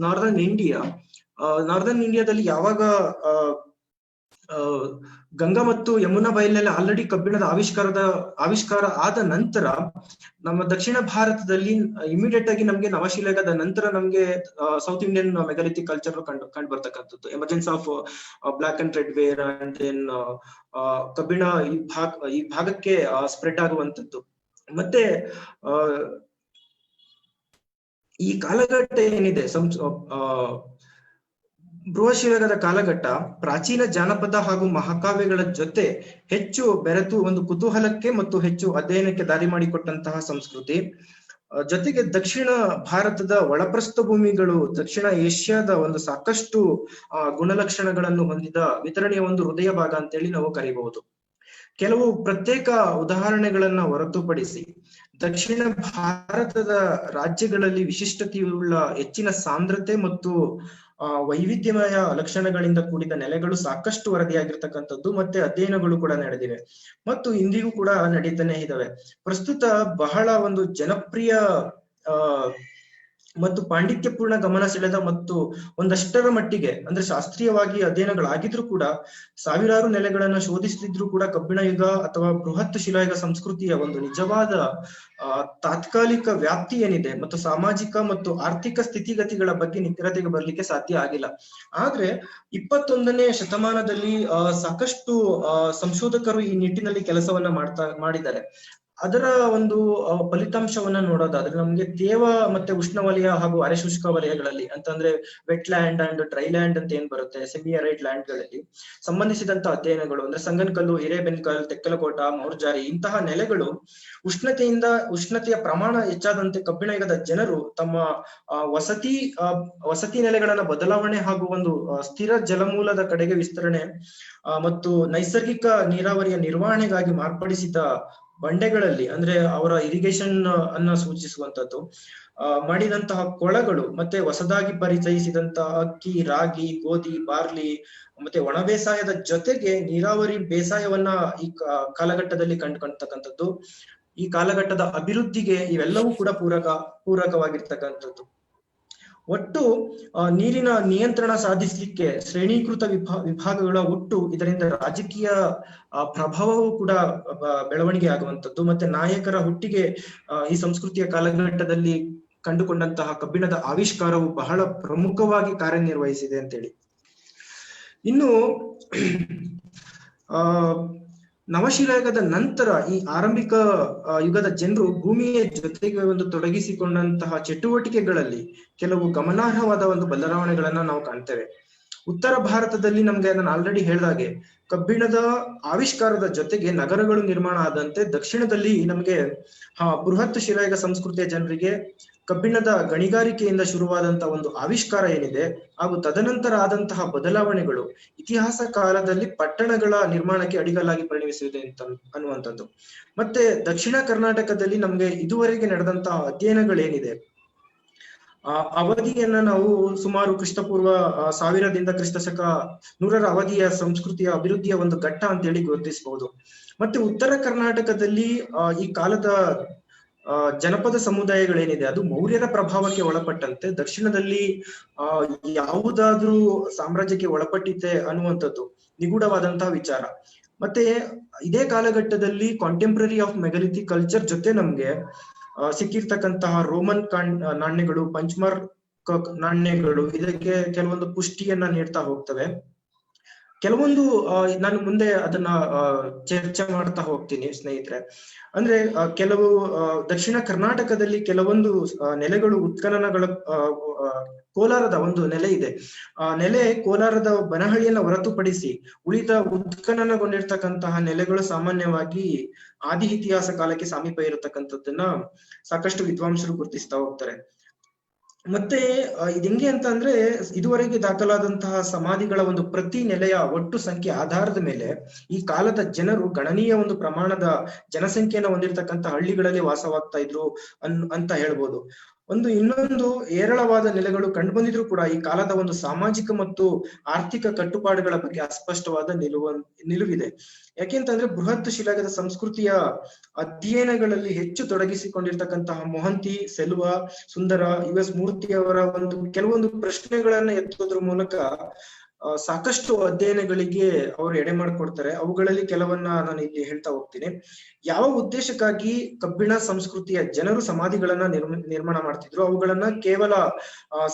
northern ಇಂಡಿಯಾದಲ್ಲಿ ಯಾವಾಗ ಗಂಗಾ ಮತ್ತು ಯಮುನಾ ಬಯಲಿನಲ್ಲಿ ಆಲ್ರೆಡಿ ಕಬ್ಬಿಣದ ಆವಿಷ್ಕಾರ ಆದ ನಂತರ ನಮ್ಮ ದಕ್ಷಿಣ ಭಾರತದಲ್ಲಿ ಇಮಿಡಿಯೇಟ್ ಆಗಿ ನಮ್ಗೆ ನವಶಿಲಾಯುಗದ ನಂತರ ನಮ್ಗೆ ಸೌತ್ ಇಂಡಿಯನ್ ಮೆಗಾಲಿಥಿಕ್ ಕಲ್ಚರ್ ಕಂಡು ಬರ್ತಕ್ಕಂಥದ್ದು. Emergence of black and red ware and then ಕಬ್ಬಿಣ ಈ ಭಾಗಕ್ಕೆ ಸ್ಪ್ರೆಡ್ ಆಗುವಂತದ್ದು. ಮತ್ತೆ ಈ ಕಾಲಘಟ್ಟ ಏನಿದೆ ಬೃಹತ್ ಶಿಲಾಯುಗದ ಕಾಲಘಟ್ಟ ಪ್ರಾಚೀನ ಜಾನಪದ ಹಾಗೂ ಮಹಾಕಾವ್ಯಗಳ ಜೊತೆ ಹೆಚ್ಚು ಬೆರೆತು ಒಂದು ಕುತೂಹಲಕ್ಕೆ ಮತ್ತು ಹೆಚ್ಚು ಅಧ್ಯಯನಕ್ಕೆ ದಾರಿ ಮಾಡಿಕೊಟ್ಟಂತಹ ಸಂಸ್ಕೃತಿ. ಜೊತೆಗೆ ದಕ್ಷಿಣ ಭಾರತದ ಒಳಪ್ರಸ್ಥಭೂಮಿಗಳು ದಕ್ಷಿಣ ಏಷ್ಯಾದ ಒಂದು ಸಾಕಷ್ಟು ಗುಣಲಕ್ಷಣಗಳನ್ನು ಹೊಂದಿದ ವಿತರಣೆಯ ಒಂದು ಹೃದಯ ಭಾಗ ಅಂತೇಳಿ ನಾವು ಕರೀಬಹುದು. ಕೆಲವು ಪ್ರತ್ಯೇಕ ಉದಾಹರಣೆಗಳನ್ನ ಹೊರತುಪಡಿಸಿ ದಕ್ಷಿಣ ಭಾರತದ ರಾಜ್ಯಗಳಲ್ಲಿ ವಿಶಿಷ್ಟತೆಯುಳ್ಳ ಹೆಚ್ಚಿನ ಸಾಂದ್ರತೆ ಮತ್ತು ವೈವಿಧ್ಯಮಯ ಲಕ್ಷಣಗಳಿಂದ ಕೂಡಿದ ನೆಲೆಗಳು ಸಾಕಷ್ಟು ವರದಿಯಾಗಿರ್ತಕ್ಕಂಥದ್ದು ಮತ್ತೆ ಅಧ್ಯಯನಗಳು ಕೂಡ ನಡೆದಿವೆ ಮತ್ತು ಇಂದಿಗೂ ಕೂಡ ನಡೀತಾನೆ ಇದಾವೆ. ಪ್ರಸ್ತುತ ಬಹಳ ಒಂದು ಜನಪ್ರಿಯ ಮತ್ತು ಪಾಂಡಿತ್ಯಪೂರ್ಣ ಗಮನ ಸೆಳೆದ ಮತ್ತು ಒಂದಷ್ಟರ ಮಟ್ಟಿಗೆ ಅಂದ್ರೆ ಶಾಸ್ತ್ರೀಯವಾಗಿ ಅಧ್ಯಯನಗಳಾಗಿದ್ರು ಕೂಡ ಸಾವಿರಾರು ನೆಲೆಗಳನ್ನ ಶೋಧಿಸುತ್ತಿದ್ರು ಕೂಡ ಕಬ್ಬಿಣ ಯುಗ ಅಥವಾ ಬೃಹತ್ ಶಿಲಾಯುಗ ಸಂಸ್ಕೃತಿಯ ಒಂದು ನಿಜವಾದ ತಾತ್ಕಾಲಿಕ ವ್ಯಾಪ್ತಿ ಏನಿದೆ ಮತ್ತು ಸಾಮಾಜಿಕ ಮತ್ತು ಆರ್ಥಿಕ ಸ್ಥಿತಿಗತಿಗಳ ಬಗ್ಗೆ ನಿಖರತೆಗೆ ಬರ್ಲಿಕ್ಕೆ ಸಾಧ್ಯ ಆಗಿಲ್ಲ. ಆದ್ರೆ 21ನೇ ಶತಮಾನದಲ್ಲಿ ಸಾಕಷ್ಟು ಸಂಶೋಧಕರು ಈ ನಿಟ್ಟಿನಲ್ಲಿ ಕೆಲಸವನ್ನ ಮಾಡಿದ್ದಾರೆ. ಅದರ ಒಂದು ಫಲಿತಾಂಶವನ್ನ ನೋಡೋದಾದ್ರೆ ನಮ್ಗೆ ತೇವ ಮತ್ತೆ ಉಷ್ಣವಲಯ ಹಾಗೂ ಅರೆಶುಷ್ಕ ವಲಯಗಳಲ್ಲಿ ಅಂತಂದ್ರೆ wet land and dry land ಅಂತ ಏನ್ ಬರುತ್ತೆ, ಸೆಮಿ ಅರೈಡ್ ಲ್ಯಾಂಡ್ ಗಳಲ್ಲಿ ಸಂಬಂಧಿಸಿದಂತ ಅಧ್ಯಯನಗಳು ಅಂದ್ರೆ ಸಂಗನಕಲ್ಲು, ಹಿರೇಬೆನ್ಕಲ್, ತೆಕ್ಕಲಕೋಟ, ಮೌರ್ಜಾರಿ ಇಂತಹ ನೆಲೆಗಳು ಉಷ್ಣತೆಯ ಪ್ರಮಾಣ ಹೆಚ್ಚಾದಂತೆ ಕಬ್ಬಿಣ ಯುಗದ ಜನರು ತಮ್ಮ ವಸತಿ ನೆಲೆಗಳನ್ನ ಬದಲಾವಣೆ ಹಾಗೂ ಒಂದು ಸ್ಥಿರ ಜಲಮೂಲದ ಕಡೆಗೆ ವಿಸ್ತರಣೆ ಮತ್ತು ನೈಸರ್ಗಿಕ ನೀರಾವರಿಯ ನಿರ್ವಹಣೆಗಾಗಿ ಮಾರ್ಪಡಿಸಿದ ಬಂಡೆಗಳಲ್ಲಿ ಅಂದ್ರೆ ಅವರ ಇರಿಗೇಷನ್ ಅನ್ನ ಸೂಚಿಸುವಂತದ್ದು ಮಾಡಿದಂತಹ ಕೊಳಗಳು ಮತ್ತೆ ಹೊಸದಾಗಿ ಪರಿಚಯಿಸಿದಂತಹ ಅಕ್ಕಿ, ರಾಗಿ, ಗೋಧಿ, ಬಾರ್ಲಿ ಮತ್ತೆ ಒಣ ಬೇಸಾಯದ ಜೊತೆಗೆ ನೀರಾವರಿ ಬೇಸಾಯವನ್ನ ಈ ಕಾಲಘಟ್ಟದಲ್ಲಿ ಕಂಡುಕೊಂಡತಕ್ಕಂಥದ್ದು. ಈ ಕಾಲಘಟ್ಟದ ಅಭಿವೃದ್ಧಿಗೆ ಇವೆಲ್ಲವೂ ಕೂಡ ಪೂರಕವಾಗಿರ್ತಕ್ಕಂಥದ್ದು. ಒಟ್ಟು ನೀರಿನ ನಿಯಂತ್ರಣ ಸಾಧಿಸಲಿಕ್ಕೆ ಶ್ರೇಣೀಕೃತ ವಿಭಾಗಗಳ ಒಟ್ಟು ಇದರಿಂದ ರಾಜಕೀಯ ಪ್ರಭಾವವೂ ಕೂಡ ಬೆಳವಣಿಗೆ ಆಗುವಂಥದ್ದು. ಮತ್ತೆ ನಾಯಕರ ಹುಟ್ಟಿಗೆ ಈ ಸಂಸ್ಕೃತಿಯ ಕಾಲಘಟ್ಟದಲ್ಲಿ ಕಂಡುಕೊಂಡಂತಹ ಕಬ್ಬಿಣದ ಆವಿಷ್ಕಾರವು ಬಹಳ ಪ್ರಮುಖವಾಗಿ ಕಾರ್ಯನಿರ್ವಹಿಸಿದೆ ಅಂತೇಳಿ. ಇನ್ನು ನವಶಿಲಾಯುಗದ ನಂತರ ಈ ಆರಂಭಿಕ ಯುಗದ ಜನರು ಭೂಮಿಯ ಜೊತೆಗೆ ಒಂದು ತೊಡಗಿಸಿಕೊಂಡಂತಹ ಚಟುವಟಿಕೆಗಳಲ್ಲಿ ಕೆಲವು ಗಮನಾರ್ಹವಾದ ಒಂದು ಬದಲಾವಣೆಗಳನ್ನ ನಾವು ಕಾಣ್ತೇವೆ. ಉತ್ತರ ಭಾರತದಲ್ಲಿ ನಮ್ಗೆ ನಾನು ಆಲ್ರೆಡಿ ಹೇಳಿದಾಗೆ ಕಬ್ಬಿಣದ ಆವಿಷ್ಕಾರದ ಜೊತೆಗೆ ನಗರಗಳು ನಿರ್ಮಾಣ ಆದಂತೆ ದಕ್ಷಿಣದಲ್ಲಿ ನಮ್ಗೆ ಬೃಹತ್ ಶಿಲಾಯುಗ ಸಂಸ್ಕೃತಿಯ ಜನರಿಗೆ ಕಬ್ಬಿಣದ ಗಣಿಗಾರಿಕೆಯಿಂದ ಶುರುವಾದಂತಹ ಒಂದು ಆವಿಷ್ಕಾರ ಏನಿದೆ ಹಾಗೂ ತದನಂತರ ಆದಂತಹ ಬದಲಾವಣೆಗಳು ಇತಿಹಾಸ ಕಾಲದಲ್ಲಿ ಪಟ್ಟಣಗಳ ನಿರ್ಮಾಣಕ್ಕೆ ಅಡಿಗಲ್ಲಾಗಿ ಪರಿಣಮಿಸಿದೆ ಅನ್ನುವಂಥದ್ದು. ಮತ್ತೆ ದಕ್ಷಿಣ ಕರ್ನಾಟಕದಲ್ಲಿ ನಮ್ಗೆ ಇದುವರೆಗೆ ನಡೆದಂತಹ ಅಧ್ಯಯನಗಳೇನಿದೆ ಅವಧಿಯನ್ನ ನಾವು ಸುಮಾರು ಕ್ರಿಸ್ತಪೂರ್ವ 1000ದಿಂದ ಕ್ರಿಸ್ತಶಕ 100ರ ಅವಧಿಯ ಸಂಸ್ಕೃತಿಯ ಅಭಿವೃದ್ಧಿಯ ಒಂದು ಘಟ್ಟ ಅಂತೇಳಿ ಗುರುತಿಸಬಹುದು. ಮತ್ತೆ ಉತ್ತರ ಕರ್ನಾಟಕದಲ್ಲಿ ಈ ಕಾಲದ ಜನಪದ ಸಮುದಾಯಗಳೇನಿದೆ ಅದು ಮೌರ್ಯರ ಪ್ರಭಾವಕ್ಕೆ ಒಳಪಟ್ಟಂತೆ ದಕ್ಷಿಣದಲ್ಲಿ ಯಾವುದಾದ್ರೂ ಸಾಮ್ರಾಜ್ಯಕ್ಕೆ ಒಳಪಟ್ಟಿದೆ ಅನ್ನುವಂಥದ್ದು ನಿಗೂಢವಾದಂತಹ ವಿಚಾರ. ಮತ್ತೆ ಇದೇ ಕಾಲಘಟ್ಟದಲ್ಲಿ ಕಾಂಟೆಂಪ್ರರಿ ಆಫ್ ಮೆಗಾಲಿಥಿಕ್ ಕಲ್ಚರ್ ಜೊತೆ ನಮ್ಗೆ ಸಿಕ್ಕಿರ್ತಕ್ಕಂತಹ ರೋಮನ್ ನಾಣ್ಯಗಳು, ಪಂಚ್ಮಾರ್ಕ್ ನಾಣ್ಯಗಳು ಇದಕ್ಕೆ ಕೆಲವೊಂದು ಪುಷ್ಟಿಯನ್ನ ನೀಡ್ತಾ ಹೋಗ್ತವೆ. ಕೆಲವೊಂದು ನಾನು ಮುಂದೆ ಅದನ್ನ ಚರ್ಚೆ ಮಾಡ್ತಾ ಹೋಗ್ತೀನಿ ಸ್ನೇಹಿತರೆ. ಅಂದ್ರೆ ಕೆಲವು ದಕ್ಷಿಣ ಕರ್ನಾಟಕದಲ್ಲಿ ಕೆಲವೊಂದು ನೆಲೆಗಳು ಉತ್ಖನನಗಳ ಕೋಲಾರದ ಒಂದು ನೆಲೆ ಇದೆ. ನೆಲೆ ಕೋಲಾರದ ಬನಹಳ್ಳಿಯನ್ನ ಹೊರತುಪಡಿಸಿ ಉಳಿದ ಉತ್ಖನನಗೊಂಡಿರ್ತಕ್ಕಂತಹ ನೆಲೆಗಳು ಸಾಮಾನ್ಯವಾಗಿ ಆದಿ ಇತಿಹಾಸ ಕಾಲಕ್ಕೆ ಸಮೀಪ ಇರತಕ್ಕಂಥದ್ದನ್ನ ಸಾಕಷ್ಟು ವಿದ್ವಾಂಸರು ಗುರುತಿಸ್ತಾ ಹೋಗ್ತಾರೆ. ಮತ್ತೆ ಇದು ಹೆಂಗೆ ಅಂತ ಅಂದ್ರೆ ಇದುವರೆಗೆ ದಾಖಲಾದಂತಹ ಸಮಾಧಿಗಳ ಒಂದು ಪ್ರತಿ ನೆಲೆಯ ಒಟ್ಟು ಸಂಖ್ಯೆ ಆಧಾರದ ಮೇಲೆ ಈ ಕಾಲದ ಜನರು ಗಣನೀಯ ಒಂದು ಪ್ರಮಾಣದ ಜನಸಂಖ್ಯೆಯನ್ನು ಹೊಂದಿರತಕ್ಕಂಥ ಹಳ್ಳಿಗಳಲ್ಲಿ ವಾಸವಾಗ್ತಾ ಇದ್ರು ಅಂತ ಹೇಳ್ಬೋದು. ಇನ್ನೊಂದು ಹೇರಳವಾದ ನೆಲೆಗಳು ಕಂಡುಬಂದಿದ್ರು ಕೂಡ ಈ ಕಾಲದ ಒಂದು ಸಾಮಾಜಿಕ ಮತ್ತು ಆರ್ಥಿಕ ಕಟ್ಟುಪಾಡುಗಳ ಬಗ್ಗೆ ಅಸ್ಪಷ್ಟವಾದ ನಿಲುವಿದೆ. ಯಾಕೆಂತಂದ್ರೆ ಬೃಹತ್ ಶಿಲಾಯುಗದ ಸಂಸ್ಕೃತಿಯ ಅಧ್ಯಯನಗಳಲ್ಲಿ ಹೆಚ್ಚು ತೊಡಗಿಸಿಕೊಂಡಿರ್ತಕ್ಕಂತಹ ಮೊಹಂತಿ, ಸೆಲ್ವ, ಸುಂದರ, US ಮೂರ್ತಿಯವರ ಕೆಲವೊಂದು ಪ್ರಶ್ನೆಗಳನ್ನ ಎತ್ತುವುದ್ರ ಮೂಲಕ ಸಾಕಷ್ಟು ಅಧ್ಯಯನಗಳಿಗೆ ಅವರು ಎಡೆ ಮಾಡಿಕೊಡ್ತಾರೆ. ಅವುಗಳಲ್ಲಿ ಕೆಲವನ್ನ ನಾನು ಇಲ್ಲಿ ಹೇಳ್ತಾ ಹೋಗ್ತೀನಿ. ಯಾವ ಉದ್ದೇಶಕ್ಕಾಗಿ ಕಬ್ಬಿಣ ಸಂಸ್ಕೃತಿಯ ಜನರು ಸಮಾಧಿಗಳನ್ನ ನಿರ್ಮಾಣ ಮಾಡ್ತಿದ್ರು, ಅವುಗಳನ್ನ ಕೇವಲ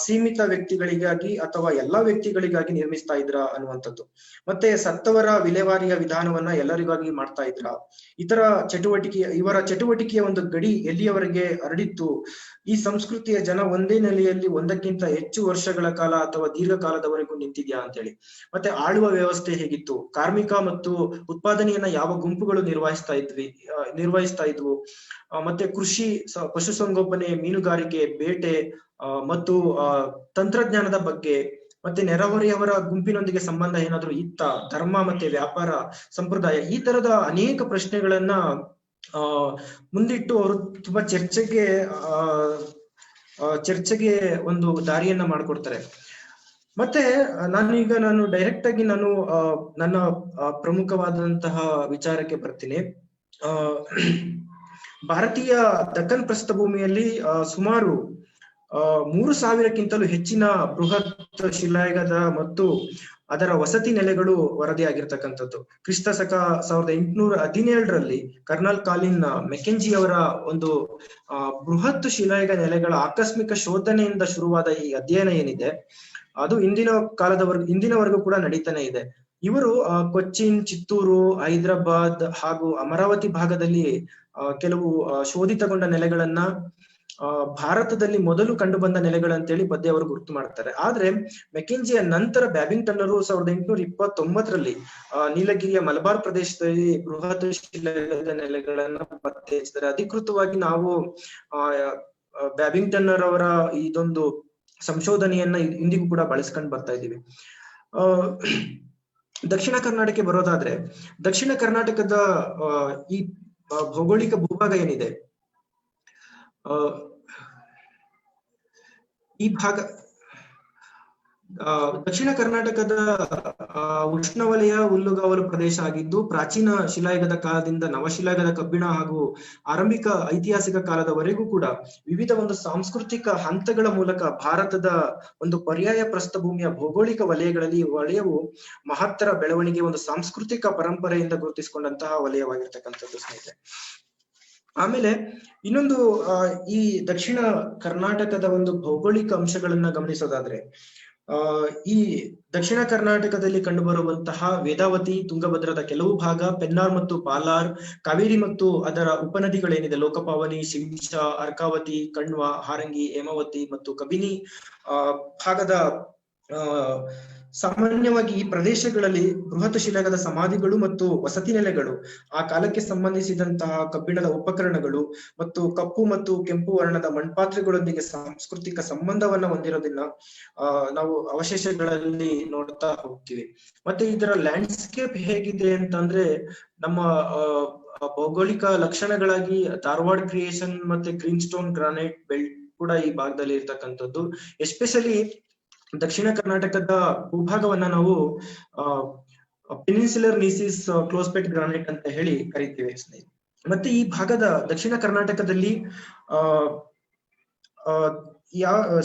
ಸೀಮಿತ ವ್ಯಕ್ತಿಗಳಿಗಾಗಿ ಅಥವಾ ಎಲ್ಲಾ ವ್ಯಕ್ತಿಗಳಿಗಾಗಿ ನಿರ್ಮಿಸ್ತಾ ಇದ್ರ ಅನ್ನುವಂಥದ್ದು. ಮತ್ತೆ ಸತ್ತವರ ವಿಲೇವಾರಿಯ ವಿಧಾನವನ್ನ ಎಲ್ಲರಿಗಾಗಿ ಮಾಡ್ತಾ ಇದ್ರ, ಇವರ ಚಟುವಟಿಕೆಯ ಒಂದು ಗಡಿ ಎಲ್ಲಿಯವರೆಗೆ ಹರಡಿತ್ತು, ಈ ಸಂಸ್ಕೃತಿಯ ಜನ ಒಂದೇ ನೆಲೆಯಲ್ಲಿ ಒಂದಕ್ಕಿಂತ ಹೆಚ್ಚು ವರ್ಷಗಳ ಕಾಲ ಅಥವಾ ದೀರ್ಘಕಾಲದವರೆಗೂ ನಿಂತಿದ್ಯಾ ಅಂತೇಳಿ. ಮತ್ತೆ ಆಳುವ ವ್ಯವಸ್ಥೆ ಹೇಗಿತ್ತು, ಕಾರ್ಮಿಕ ಮತ್ತು ಉತ್ಪಾದನೆಯನ್ನ ಯಾವ ಗುಂಪುಗಳು ನಿರ್ವಹಿಸ್ತಾ ಇದ್ವು, ಮತ್ತೆ ಕೃಷಿ, ಪಶುಸಂಗೋಪನೆ, ಮೀನುಗಾರಿಕೆ, ಬೇಟೆ ಮತ್ತು ತಂತ್ರಜ್ಞಾನದ ಬಗ್ಗೆ, ಮತ್ತೆ ನೆರೆಹೊರೆಯವರ ಗುಂಪಿನೊಂದಿಗೆ ಸಂಬಂಧ ಏನಾದ್ರು ಇತ್ತ, ಧರ್ಮ ಮತ್ತೆ ವ್ಯಾಪಾರ ಸಂಪ್ರದಾಯ, ಈ ತರದ ಅನೇಕ ಪ್ರಶ್ನೆಗಳನ್ನ ಮುಂದಿಟ್ಟು ಅವರು ತುಂಬಾ ಚರ್ಚೆಗೆ ಒಂದು ದಾರಿಯನ್ನ ಮಾಡ್ಕೊಡ್ತಾರೆ. ಮತ್ತೆ ನಾನು ಡೈರೆಕ್ಟ್ ಆಗಿ ನನ್ನ ಪ್ರಮುಖವಾದಂತಹ ವಿಚಾರಕ್ಕೆ ಬರ್ತೀನಿ. ಭಾರತೀಯ ದಕ್ಕನ್ ಪ್ರಸ್ಥಭೂಮಿಯಲ್ಲಿ ಸುಮಾರು 3000ಕ್ಕಿಂತಲೂ ಹೆಚ್ಚಿನ ಬೃಹತ್ ಶಿಲಾಯುಗದ ಮತ್ತು ಅದರ ವಸತಿ ನೆಲೆಗಳು ವರದಿಯಾಗಿರ್ತಕ್ಕಂಥದ್ದು. ಕ್ರಿಸ್ತ ಶಕ 1817ರಲ್ಲಿ ಕರ್ನಲ್ ಕಾಲಿನ್ ಮೆಕೆಂಜಿ ಅವರ ಒಂದು ಬೃಹತ್ ಶಿಲಾಯುಗ ನೆಲೆಗಳ ಆಕಸ್ಮಿಕ ಶೋಧನೆಯಿಂದ ಶುರುವಾದ ಈ ಅಧ್ಯಯನ ಏನಿದೆ ಅದು ಇಂದಿನವರೆಗೂ ಕೂಡ ನಡೀತಾನೆ ಇದೆ. ಇವರು ಕೊಚ್ಚಿನ್, ಚಿತ್ತೂರು, ಹೈದರಾಬಾದ್ ಹಾಗೂ ಅಮರಾವತಿ ಭಾಗದಲ್ಲಿ ಕೆಲವು ಶೋಧಿತಗೊಂಡ ನೆಲೆಗಳನ್ನ ಭಾರತದಲ್ಲಿ ಮೊದಲು ಕಂಡು ಬಂದ ನೆಲೆಗಳಂತೇಳಿ ಪದ್ಯ ಅವರು ಗುರುತು ಮಾಡ್ತಾರೆ. ಆದ್ರೆ ಮೆಕೆಂಜಿಯ ನಂತರ ಬ್ಯಾಬಿಂಗ್ಟನ್ನರು 1829ರಲ್ಲಿ ನೀಲಗಿರಿಯ ಮಲಬಾರ್ ಪ್ರದೇಶದಲ್ಲಿ ಬೃಹತ್ ಶಿಲಾಯುಗದ ನೆಲೆಗಳನ್ನ ಪತ್ತೆ ಹಚ್ಚಿದ್ದಾರೆ. ಅಧಿಕೃತವಾಗಿ ನಾವು ಬ್ಯಾಬಿಂಗ್ಟನ್ನರ್ ಅವರ ಇದೊಂದು ಸಂಶೋಧನೆಯನ್ನ ಇಂದಿಗೂ ಕೂಡ ಬಳಸ್ಕೊಂಡು ಬರ್ತಾ ಇದ್ದೀವಿ. ದಕ್ಷಿಣ ಕರ್ನಾಟಕಕ್ಕೆ ಬರೋದಾದ್ರೆ, ದಕ್ಷಿಣ ಕರ್ನಾಟಕದ ಈ ಭೌಗೋಳಿಕ ಭೂಭಾಗ ಏನಿದೆ, ಈ ಭಾಗ ದಕ್ಷಿಣ ಕರ್ನಾಟಕದ ಉಷ್ಣವಲಯ ಹುಲ್ಲುಗಾವಲು ಪ್ರದೇಶ ಆಗಿದ್ದು, ಪ್ರಾಚೀನ ಶಿಲಾಯುಗದ ಕಾಲದಿಂದ ನವಶಿಲಾಯುಗದ ಕಬ್ಬಿಣ ಹಾಗೂ ಆರಂಭಿಕ ಐತಿಹಾಸಿಕ ಕಾಲದವರೆಗೂ ಕೂಡ ವಿವಿಧ ಒಂದು ಸಾಂಸ್ಕೃತಿಕ ಹಂತಗಳ ಮೂಲಕ ಭಾರತದ ಒಂದು ಪರ್ಯಾಯ ಪ್ರಸ್ಥಭೂಮಿಯ ಭೌಗೋಳಿಕ ವಲಯಗಳಲ್ಲಿ ಈ ವಲಯವು ಮಹತ್ತರ ಬೆಳವಣಿಗೆ ಒಂದು ಸಾಂಸ್ಕೃತಿಕ ಪರಂಪರೆಯಿಂದ ಗುರುತಿಸಿಕೊಂಡಂತಹ ವಲಯವಾಗಿರ್ತಕ್ಕಂಥದ್ದು ಸ್ನೇಹಿತರೆ. ಆಮೇಲೆ ಇನ್ನೊಂದು ಈ ದಕ್ಷಿಣ ಕರ್ನಾಟಕದ ಒಂದು ಭೌಗೋಳಿಕ ಅಂಶಗಳನ್ನ ಗಮನಿಸೋದಾದ್ರೆ, ಈ ದಕ್ಷಿಣ ಕರ್ನಾಟಕದಲ್ಲಿ ಕಂಡುಬರುವಂತಹ ವೇದಾವತಿ, ತುಂಗಭದ್ರದ ಕೆಲವು ಭಾಗ, ಪೆನ್ನಾರ್ ಮತ್ತು ಪಾಲಾರ್, ಕಾವೇರಿ ಮತ್ತು ಅದರ ಉಪನದಿಗಳೇನಿದೆ ಲೋಕಪಾವನಿ, ಶಿಂಷ, ಅರ್ಕಾವತಿ, ಕಣ್ವ, ಹಾರಂಗಿ, ಹೇಮಾವತಿ ಮತ್ತು ಕಬಿನಿ ಭಾಗದ ಸಾಮಾನ್ಯವಾಗಿ ಈ ಪ್ರದೇಶಗಳಲ್ಲಿ ಬೃಹತ್ ಶಿಲಾಯುಗದ ಸಮಾಧಿಗಳು ಮತ್ತು ವಸತಿ ನೆಲೆಗಳು, ಆ ಕಾಲಕ್ಕೆ ಸಂಬಂಧಿಸಿದಂತಹ ಕಬ್ಬಿಣದ ಉಪಕರಣಗಳು ಮತ್ತು ಕಪ್ಪು ಮತ್ತು ಕೆಂಪು ವರ್ಣದ ಮಣ್ಪಾತ್ರೆಗಳೊಂದಿಗೆ ಸಾಂಸ್ಕೃತಿಕ ಸಂಬಂಧವನ್ನ ಹೊಂದಿರೋದನ್ನ ನಾವು ಅವಶೇಷಗಳಲ್ಲಿ ನೋಡ್ತಾ ಹೋಗ್ತೀವಿ. ಮತ್ತೆ ಇದರ ಲ್ಯಾಂಡ್ಸ್ಕೇಪ್ ಹೇಗಿದೆ ಅಂತಂದ್ರೆ, ನಮ್ಮ ಭೌಗೋಳಿಕ ಲಕ್ಷಣಗಳಾಗಿ ಧಾರವಾಡ ಕ್ರಿಯೇಷನ್ ಮತ್ತೆ ಗ್ರೀನ್ ಸ್ಟೋನ್ ಗ್ರಾನೈಟ್ ಬೆಲ್ಟ್ ಕೂಡ ಈ ಭಾಗದಲ್ಲಿ ಇರ್ತಕ್ಕಂಥದ್ದು. ಎಸ್ಪೆಷಲಿ ದಕ್ಷಿಣ ಕರ್ನಾಟಕದ ಭೂಭಾಗವನ್ನ ನಾವು ಪೆನಿನ್ಸುಲರ್ ನೀಸಿಸ್ ಕ್ಲೋಸ್ಪೆಟ್ ಗ್ರಾನೈಟ್ ಅಂತ ಹೇಳಿ ಕರಿತೀವಿ ಸ್ನೇಹಿತರೆ. ಮತ್ತೆ ಈ ಭಾಗದ ದಕ್ಷಿಣ ಕರ್ನಾಟಕದಲ್ಲಿ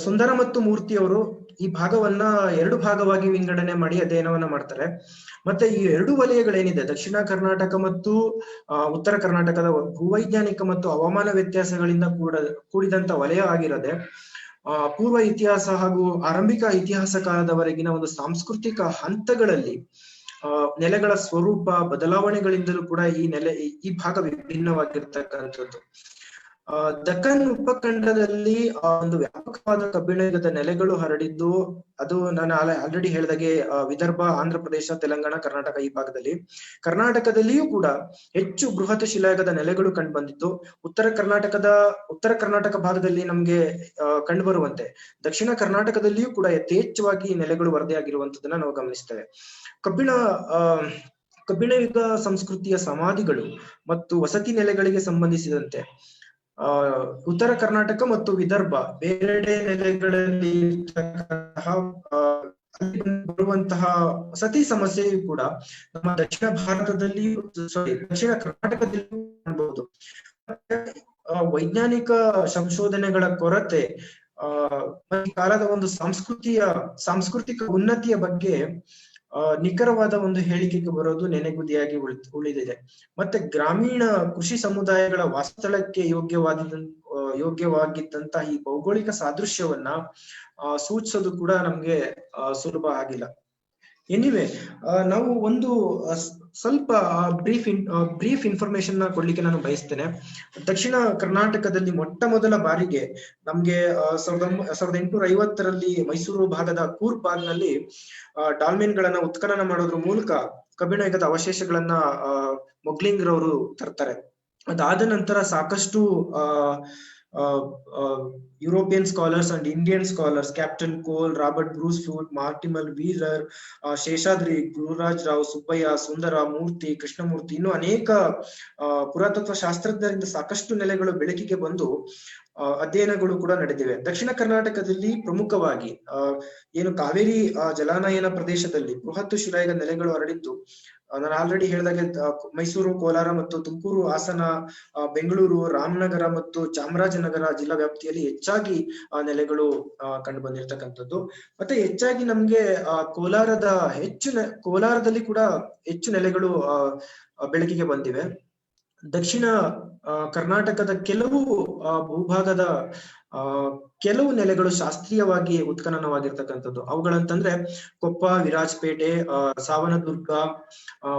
ಸುಂದರ ಮತ್ತು ಮೂರ್ತಿ ಅವರು ಈ ಭಾಗವನ್ನ 2 ಭಾಗವಾಗಿ ವಿಂಗಡಣೆ ಮಾಡಿ ಅಧ್ಯಯನವನ್ನ ಮಾಡ್ತಾರೆ. ಮತ್ತೆ ಈ 2 ವಲಯಗಳೇನಿದೆ, ದಕ್ಷಿಣ ಕರ್ನಾಟಕ ಮತ್ತು ಉತ್ತರ ಕರ್ನಾಟಕದ ಭೂವೈಜ್ಞಾನಿಕ ಮತ್ತು ಹವಾಮಾನ ವ್ಯತ್ಯಾಸಗಳಿಂದ ಕೂಡಿದಂತ ವಲಯ ಆಗಿರದೆ ಪೂರ್ವ ಇತಿಹಾಸ ಹಾಗೂ ಆರಂಭಿಕ ಇತಿಹಾಸ ಕಾಲದವರೆಗಿನ ಒಂದು ಸಾಂಸ್ಕೃತಿಕ ಹಂತಗಳಲ್ಲಿ ನೆಲೆಗಳ ಸ್ವರೂಪ ಬದಲಾವಣೆಗಳಿಂದಲೂ ಕೂಡ ಈ ಭಾಗ ವಿಭಿನ್ನವಾಗಿರ್ತಕ್ಕಂಥದ್ದು. ದಕ್ಕನ್ ಉಪಖಂಡದಲ್ಲಿ ಒಂದು ವ್ಯಾಪಕವಾದ ಕಬ್ಬಿಣದ ನೆಲೆಗಳು ಹರಡಿದ್ದು, ಅದು ನಾನು ಆಲ್ರೆಡಿ ಹೇಳಿದಾಗೆ ವಿದರ್ಭ, ಆಂಧ್ರ ಪ್ರದೇಶ, ತೆಲಂಗಾಣ, ಕರ್ನಾಟಕ ಈ ಭಾಗದಲ್ಲಿ. ಕರ್ನಾಟಕದಲ್ಲಿಯೂ ಕೂಡ ಹೆಚ್ಚು ಬೃಹತ್ ಶಿಲಾಯುಗದ ನೆಲೆಗಳು ಕಂಡು ಬಂದಿದ್ದು, ಉತ್ತರ ಕರ್ನಾಟಕ ಭಾಗದಲ್ಲಿ ನಮ್ಗೆ ಕಂಡು ಬರುವಂತೆ ದಕ್ಷಿಣ ಕರ್ನಾಟಕದಲ್ಲಿಯೂ ಕೂಡ ಯಥೇಚ್ಛವಾಗಿ ನೆಲೆಗಳು ವರದಿಯಾಗಿರುವಂತದನ್ನ ನಾವು ಗಮನಿಸ್ತೇವೆ. ಕಬ್ಬಿಣ ಯುಗ ಸಂಸ್ಕೃತಿಯ ಸಮಾಧಿಗಳು ಮತ್ತು ವಸತಿ ನೆಲೆಗಳಿಗೆ ಸಂಬಂಧಿಸಿದಂತೆ ಉತ್ತರ ಕರ್ನಾಟಕ ಮತ್ತು ವಿದರ್ಭ ಬೇರೆಡೆ ನೆಲೆಗಳಲ್ಲಿ ಬರುವಂತಹ ವಸತಿ ಸಮಸ್ಯೆಯು ಕೂಡ ನಮ್ಮ ದಕ್ಷಿಣ ಕರ್ನಾಟಕದಲ್ಲಿಯೂ ಕಾಣಬಹುದು. ವೈಜ್ಞಾನಿಕ ಸಂಶೋಧನೆಗಳ ಕೊರತೆ ಈ ಕಾಲದ ಒಂದು ಸಾಂಸ್ಕೃತಿಕ ಉನ್ನತಿಯ ಬಗ್ಗೆ ನಿಖರವಾದ ಒಂದು ಹೇಳಿಕೆಗೆ ಬರೋದು ನೆನೆಗುದಿಯಾಗಿ ಉಳಿದಿದೆ. ಮತ್ತೆ ಗ್ರಾಮೀಣ ಕೃಷಿ ಸಮುದಾಯಗಳ ವಾಸಸ್ಥಳಕ್ಕೆ ಯೋಗ್ಯವಾಗಿದ್ದಂತಹ ಈ ಭೌಗೋಳಿಕ ಸಾದೃಶ್ಯವನ್ನ ಸೂಚಿಸೋದು ಕೂಡ ನಮ್ಗೆ ಸುಲಭ ಆಗಿಲ್ಲ. ಎನಿವೆ, ನಾವು ಒಂದು ಸ್ವಲ್ಪ ಬ್ರೀಫ್ ಇನ್ಫಾರ್ಮೇಶನ್ ನ ಕೊಡ್ಲಿಕ್ಕೆ ನಾನು ಬಯಸ್ತೇನೆ. ದಕ್ಷಿಣ ಕರ್ನಾಟಕದಲ್ಲಿ ಮೊಟ್ಟ ಮೊದಲ ಬಾರಿಗೆ ನಮ್ಗೆ 1850ರಲ್ಲಿ ಮೈಸೂರು ಭಾಗದ ಕೂರ್ಗ್ ಭಾಗದಲ್ಲಿ ಡಾಲ್ಮೆನ್ ಗಳನ್ನ ಉತ್ಖನನ ಮಾಡೋದ್ರ ಮೂಲಕ ಕಬ್ಬಿಣ ಯುಗದ ಅವಶೇಷಗಳನ್ನ ಮೊಗ್ಲಿಂಗ್ರವರು ತರ್ತಾರೆ. ಅದಾದ ನಂತರ ಸಾಕಷ್ಟು European scholars and Indian scholars, captain Cole, Robert Bruce Foote, Mortimer Wheeler, Seshadri, Gururaj Rao, Subbaiah, Sundara Murthy, Krishnamurthy, ಇನ್ನು ಅನೇಕ ಪುರಾತತ್ವ ಶಾಸ್ತ್ರಜ್ಞರಿಂದ ಸಾಕಷ್ಟು ನೆಲೆಗಳು ಬೆಳಕಿಗೆ ಬಂದು ಅಧ್ಯಯನಗಳು ಕೂಡ ನಡೆದಿವೆ. ದಕ್ಷಿಣ ಕರ್ನಾಟಕದಲ್ಲಿ ಪ್ರಮುಖವಾಗಿ ಏನು ಕಾವೇರಿ ಜಲಾನಯನ ಪ್ರದೇಶದಲ್ಲಿ ಬೃಹತ್ ಶಿಲಾಯುಗ ನೆಲೆಗಳು ಹರಡಿದ್ದು, ನಾನು ಆಲ್ರೆಡಿ ಹೇಳಿದಾಗೆ ಮೈಸೂರು, ಕೋಲಾರ ಮತ್ತು ತುಮಕೂರು, ಹಾಸನ, ಬೆಂಗಳೂರು, ರಾಮನಗರ ಮತ್ತು ಚಾಮರಾಜನಗರ ಜಿಲ್ಲಾ ವ್ಯಾಪ್ತಿಯಲ್ಲಿ ಹೆಚ್ಚಾಗಿ ನೆಲೆಗಳು ಕಂಡು ಬಂದಿರತಕ್ಕಂಥದ್ದು. ಮತ್ತೆ ಹೆಚ್ಚಾಗಿ ನಮ್ಗೆ ಕೋಲಾರದಲ್ಲಿ ಕೂಡ ಹೆಚ್ಚು ನೆಲೆಗಳು ಬೆಳಕಿಗೆ ಬಂದಿವೆ. ದಕ್ಷಿಣ ಕರ್ನಾಟಕದ ಕೆಲವು ಭೂಭಾಗದ ಕೆಲವು ನೆಲೆಗಳು ಶಾಸ್ತ್ರೀಯವಾಗಿ ಉತ್ಖನನವಾಗಿರ್ತಕ್ಕಂಥದ್ದು. ಅವುಗಳಂತಂದ್ರೆ ಕೊಪ್ಪ, ವಿರಾಜಪೇಟೆ, ಸಾವನದುರ್ಗ,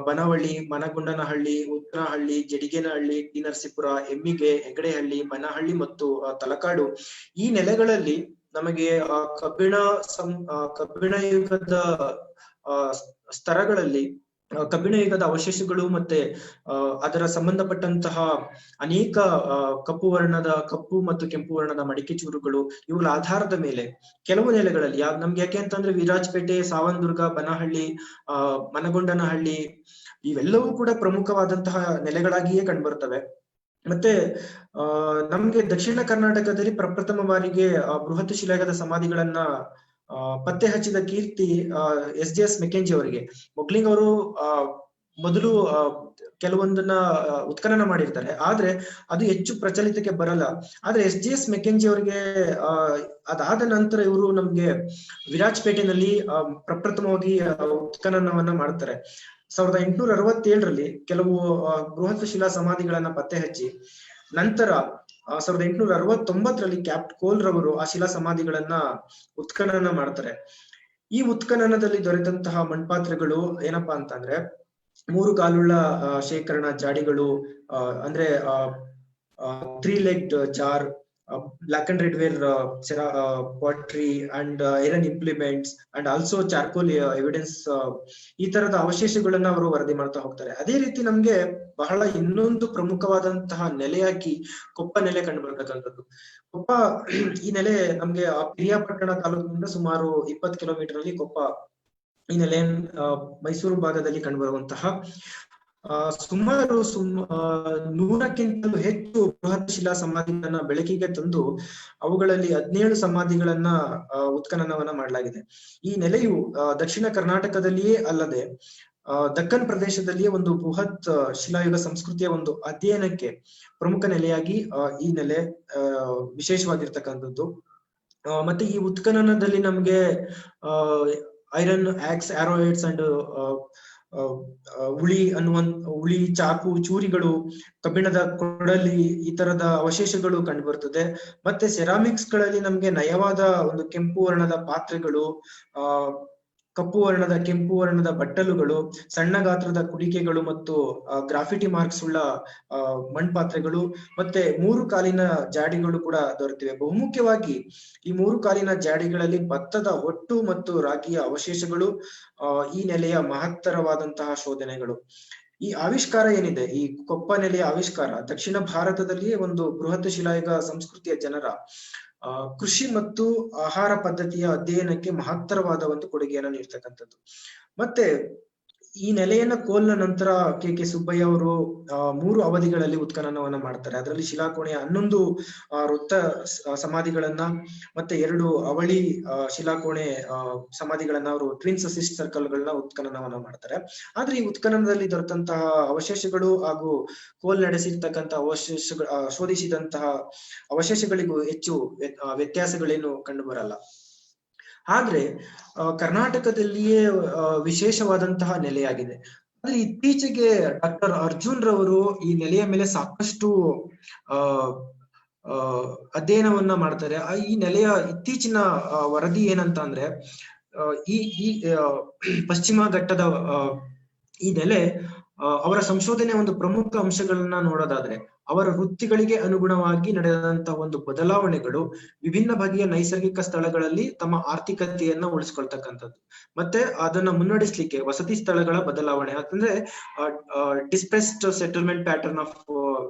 ಬನವಳ್ಳಿ, ಮನಗೊಂಡನಹಳ್ಳಿ, ಉತ್ತನಹಳ್ಳಿ, ಜಡಿಗೇನಹಳ್ಳಿ, ಟಿ ನರಸೀಪುರ, ಎಮ್ಮಿಗೆ, ಹೆಗಡೆಹಳ್ಳಿ, ಬನಹಳ್ಳಿ ಮತ್ತು ತಲಕಾಡು. ಈ ನೆಲೆಗಳಲ್ಲಿ ನಮಗೆ ಕಬ್ಬಿಣ ಯುಗದ ಸ್ತರಗಳಲ್ಲಿ ಕಬ್ಬಿಣ ಯುಗದ ಅವಶೇಷಗಳು ಮತ್ತೆ ಅದರ ಸಂಬಂಧಪಟ್ಟಂತಹ ಅನೇಕ ಕಪ್ಪು ಮತ್ತು ಕೆಂಪು ವರ್ಣದ ಮಡಿಕೆ ಚೂರುಗಳು, ಇವುಗಳ ಆಧಾರದ ಮೇಲೆ ಕೆಲವು ನೆಲೆಗಳಲ್ಲಿ ನಮ್ಗೆ ಯಾಕೆ ಅಂತಂದ್ರೆ ವಿರಾಜಪೇಟೆ, ಸಾವನದುರ್ಗ, ಬನಹಳ್ಳಿ, ಮನಗೊಂಡನಹಳ್ಳಿ ಇವೆಲ್ಲವೂ ಕೂಡ ಪ್ರಮುಖವಾದಂತಹ ನೆಲೆಗಳಾಗಿಯೇ ಕಂಡುಬರ್ತವೆ. ಮತ್ತೆ ನಮ್ಗೆ ದಕ್ಷಿಣ ಕರ್ನಾಟಕದಲ್ಲಿ ಪ್ರಪ್ರಥಮ ಬಾರಿಗೆ ಬೃಹತ್ ಶಿಲಾಯುಗದ ಸಮಾಧಿಗಳನ್ನ ಪತ್ತೆ ಹಚ್ಚಿದ ಕೀರ್ತಿ SJS ಮೆಕೆಂಜಿ ಅವರಿಗೆ. ಮೊಗ್ಲಿಂಗ್ ಅವರು ಮೊದಲು ಕೆಲವೊಂದನ್ನ ಉತ್ಖನನ ಮಾಡಿರ್ತಾರೆ, ಆದ್ರೆ ಅದು ಹೆಚ್ಚು ಪ್ರಚಲಿತಕ್ಕೆ ಬರಲ್ಲ. ಆದ್ರೆ SJS ಮೆಕೆಂಜಿ ಅವರಿಗೆ ಅದಾದ ನಂತರ ಇವರು ನಮ್ಗೆ ವಿರಾಜಪೇಟೆನಲ್ಲಿ ಪ್ರಪ್ರಥಮವಾಗಿ ಉತ್ಖನನವನ್ನ ಮಾಡ್ತಾರೆ. 1867ರಲ್ಲಿ ಕೆಲವು ಬೃಹತ್ ಶಿಲಾ ಸಮಾಧಿಗಳನ್ನ ಪತ್ತೆ ಹಚ್ಚಿ ನಂತರ 1869ರಲ್ಲಿ ಕ್ಯಾಪ್ಟ್ ಕೋಲ್ ರವರು ಆ ಶಿಲಾ ಸಮಾಧಿಗಳನ್ನ ಉತ್ಖನನ ಮಾಡ್ತಾರೆ. ಈ ಉತ್ಖನನದಲ್ಲಿ ದೊರೆತಂತಹ ಮಣ್ಪಾತ್ರೆಗಳು ಏನಪ್ಪಾ ಅಂತಂದ್ರೆ 3 ಕಾಲುಳ್ಳ ಶೇಖರಣಾ ಜಾಡಿಗಳು, ಅಂದ್ರೆ 3-legged jar, black and red ware pottery and iron implements and also charcoal evidence, ಈ ತರದ ಅವಶೇಷಗಳನ್ನ ಅವರು ವರದಿ ಮಾಡ್ತಾ ಹೋಗ್ತಾರೆ. ಅದೇ ರೀತಿ ನಮ್ಗೆ ಬಹಳ ಇನ್ನೊಂದು ಪ್ರಮುಖವಾದಂತಹ ನೆಲೆಯಾಗಿ ಕೊಪ್ಪ ನೆಲೆ ಕಂಡು ಬರ್ತಕ್ಕಂಥದ್ದು. ಕೊಪ್ಪ ಈ ನೆಲೆ ನಮ್ಗೆ ಪಿರಿಯಾಪಟ್ಟಣ ತಾಲೂಕಿನಿಂದ ಸುಮಾರು 20 ಕಿಲೋಮೀಟರ್ ಅಲ್ಲಿ ಕೊಪ್ಪ ಈ ನೆಲೆ ಮೈಸೂರು ಭಾಗದಲ್ಲಿ ಕಂಡುಬರುವಂತಹ ಸುಮಾರು 100ಕ್ಕಿಂತಲೂ ಹೆಚ್ಚು ಬೃಹತ್ ಶಿಲಾ ಸಮಾಧಿಗಳನ್ನ ಬೆಳಕಿಗೆ ತಂದು ಅವುಗಳಲ್ಲಿ 17 ಸಮಾಧಿಗಳನ್ನ ಉತ್ಖನನವನ್ನ ಮಾಡಲಾಗಿದೆ. ಈ ನೆಲೆಯು ದಕ್ಷಿಣ ಕರ್ನಾಟಕದಲ್ಲಿಯೇ ಅಲ್ಲದೆ ದಕ್ಕನ್ ಪ್ರದೇಶದಲ್ಲಿಯೇ ಒಂದು ಬೃಹತ್ ಶಿಲಾಯುಗ ಸಂಸ್ಕೃತಿಯ ಒಂದು ಅಧ್ಯಯನಕ್ಕೆ ಪ್ರಮುಖ ನೆಲೆಯಾಗಿ ಈ ನೆಲೆ ವಿಶೇಷವಾಗಿರ್ತಕ್ಕಂಥದ್ದು. ಮತ್ತೆ ಈ ಉತ್ಖನನದಲ್ಲಿ ನಮ್ಗೆ ಐರನ್ ಆಕ್ಸ್, ಆರೋಹೆಡ್ಸ್ ಅಂಡ್ ಉಳಿ, ಚಾಕು, ಚೂರಿಗಳು, ಕಬ್ಬಿಣದ ಕೊಡಲಿ ಈ ತರದ ಅವಶೇಷಗಳು ಕಂಡು ಬರ್ತದೆ. ಮತ್ತೆ ಸೆರಾಮಿಕ್ಸ್ ಗಳಲ್ಲಿ ನಮ್ಗೆ ನಯವಾದ ಒಂದು ಕೆಂಪು ವರ್ಣದ ಪಾತ್ರೆಗಳು, ಕಪ್ಪು ವರ್ಣದ, ಕೆಂಪು ವರ್ಣದ ಬಟ್ಟಲುಗಳು, ಸಣ್ಣ ಗಾತ್ರದ ಕುಡಿಕೆಗಳು ಮತ್ತು ಗ್ರಾಫಿಟಿ ಮಾರ್ಕ್ಸ್ ಉಳ್ಳ ಮಣ್ಪಾತ್ರೆಗಳು, ಮತ್ತೆ 3 ಕಾಲಿನ ಜಾಡಿಗಳು ಕೂಡ ದೊರೆತಿವೆ. ಬಹುಮುಖ್ಯವಾಗಿ ಈ 3 ಕಾಲಿನ ಜಾಡಿಗಳಲ್ಲಿ ಭತ್ತದ ಹೊಟ್ಟು ಮತ್ತು ರಾಗಿಯ ಅವಶೇಷಗಳು ಈ ನೆಲೆಯ ಮಹತ್ತರವಾದಂತಹ ಶೋಧನೆಗಳು. ಈ ಆವಿಷ್ಕಾರ ಏನಿದೆ, ಈ ಕೊಪ್ಪ ನೆಲೆಯ ಆವಿಷ್ಕಾರ ದಕ್ಷಿಣ ಭಾರತದಲ್ಲಿಯೇ ಒಂದು ಬೃಹತ್ ಶಿಲಾಯುಗ ಸಂಸ್ಕೃತಿಯ ಜನರ ಕೃಷಿ ಮತ್ತು ಆಹಾರ ಪದ್ಧತಿಯ ಅಧ್ಯಯನಕ್ಕೆ ಮಹತ್ತರವಾದ ಒಂದು ಕೊಡುಗೆಯನ್ನು ನೀಡ್ತಕ್ಕಂಥದ್ದು. ಮತ್ತೆ ಈ ನೆಲೆಯನ್ನ ಕೋಲ್ನ ನಂತರ ಕೆ ಸುಬ್ಬಯ್ಯ ಅವರು 3 ಅವಧಿಗಳಲ್ಲಿ ಉತ್ಖನನವನ್ನ ಮಾಡ್ತಾರೆ. ಅದರಲ್ಲಿ ಶಿಲಾಕೋಣೆಯ 11 ವೃತ್ತ ಸಮಾಧಿಗಳನ್ನ ಮತ್ತೆ 2 ಅವಳಿ ಶಿಲಾಕೋಣೆ ಸಮಾಧಿಗಳನ್ನ ಅವರು ಟ್ವಿನ್ಸ್ ಅಸಿಸ್ಟ್ ಸರ್ಕಲ್ ಗಳನ್ನ ಉತ್ಖನನವನ್ನ ಮಾಡ್ತಾರೆ. ಆದ್ರೆ ಈ ಉತ್ಖನನದಲ್ಲಿ ದೊರೆತಂತಹ ಅವಶೇಷಗಳು ಹಾಗೂ ಕೋಲ್ ನಡೆಸಿರ್ತಕ್ಕಂಥ ಶೋಧಿಸಿದಂತಹ ಅವಶೇಷಗಳಿಗೂ ಹೆಚ್ಚು ವ್ಯತ್ಯಾಸಗಳೇನು ಕಂಡು ಬರಲ್ಲ. ಆದ್ರೆ ಕರ್ನಾಟಕದಲ್ಲಿಯೇ ವಿಶೇಷವಾದಂತಹ ನೆಲೆಯಾಗಿದೆ. ಆದ್ರೆ ಇತ್ತೀಚೆಗೆ ಡಾಕ್ಟರ್ ಅರ್ಜುನ್ ರವರು ಈ ನೆಲೆಯ ಮೇಲೆ ಸಾಕಷ್ಟು ಅಧ್ಯಯನವನ್ನ ಮಾಡ್ತಾರೆ. ಈ ನೆಲೆಯ ಇತ್ತೀಚಿನ ವರದಿ ಏನಂತ ಅಂದ್ರೆ ಈ ಪಶ್ಚಿಮ ಘಟ್ಟದ ಈ ನೆಲೆ ಅವರ ಸಂಶೋಧನೆ ಒಂದು ಪ್ರಮುಖ ಅಂಶಗಳನ್ನ ನೋಡೋದಾದ್ರೆ ಅವರ ವೃತ್ತಿಗಳಿಗೆ ಅನುಗುಣವಾಗಿ ನಡೆದಂತಹ ಒಂದು ಬದಲಾವಣೆಗಳು ವಿಭಿನ್ನ ಬಗೆಯ ನೈಸರ್ಗಿಕ ಸ್ಥಳಗಳಲ್ಲಿ ತಮ್ಮ ಆರ್ಥಿಕತೆಯನ್ನ ಉಳಿಸ್ಕೊಳ್ತಕ್ಕಂಥದ್ದು, ಮತ್ತೆ ಅದನ್ನ ಮುನ್ನಡೆಸಲಿಕ್ಕೆ ವಸತಿ ಸ್ಥಳಗಳ ಬದಲಾವಣೆ ಅಂತಂದ್ರೆ dispersed settlement pattern of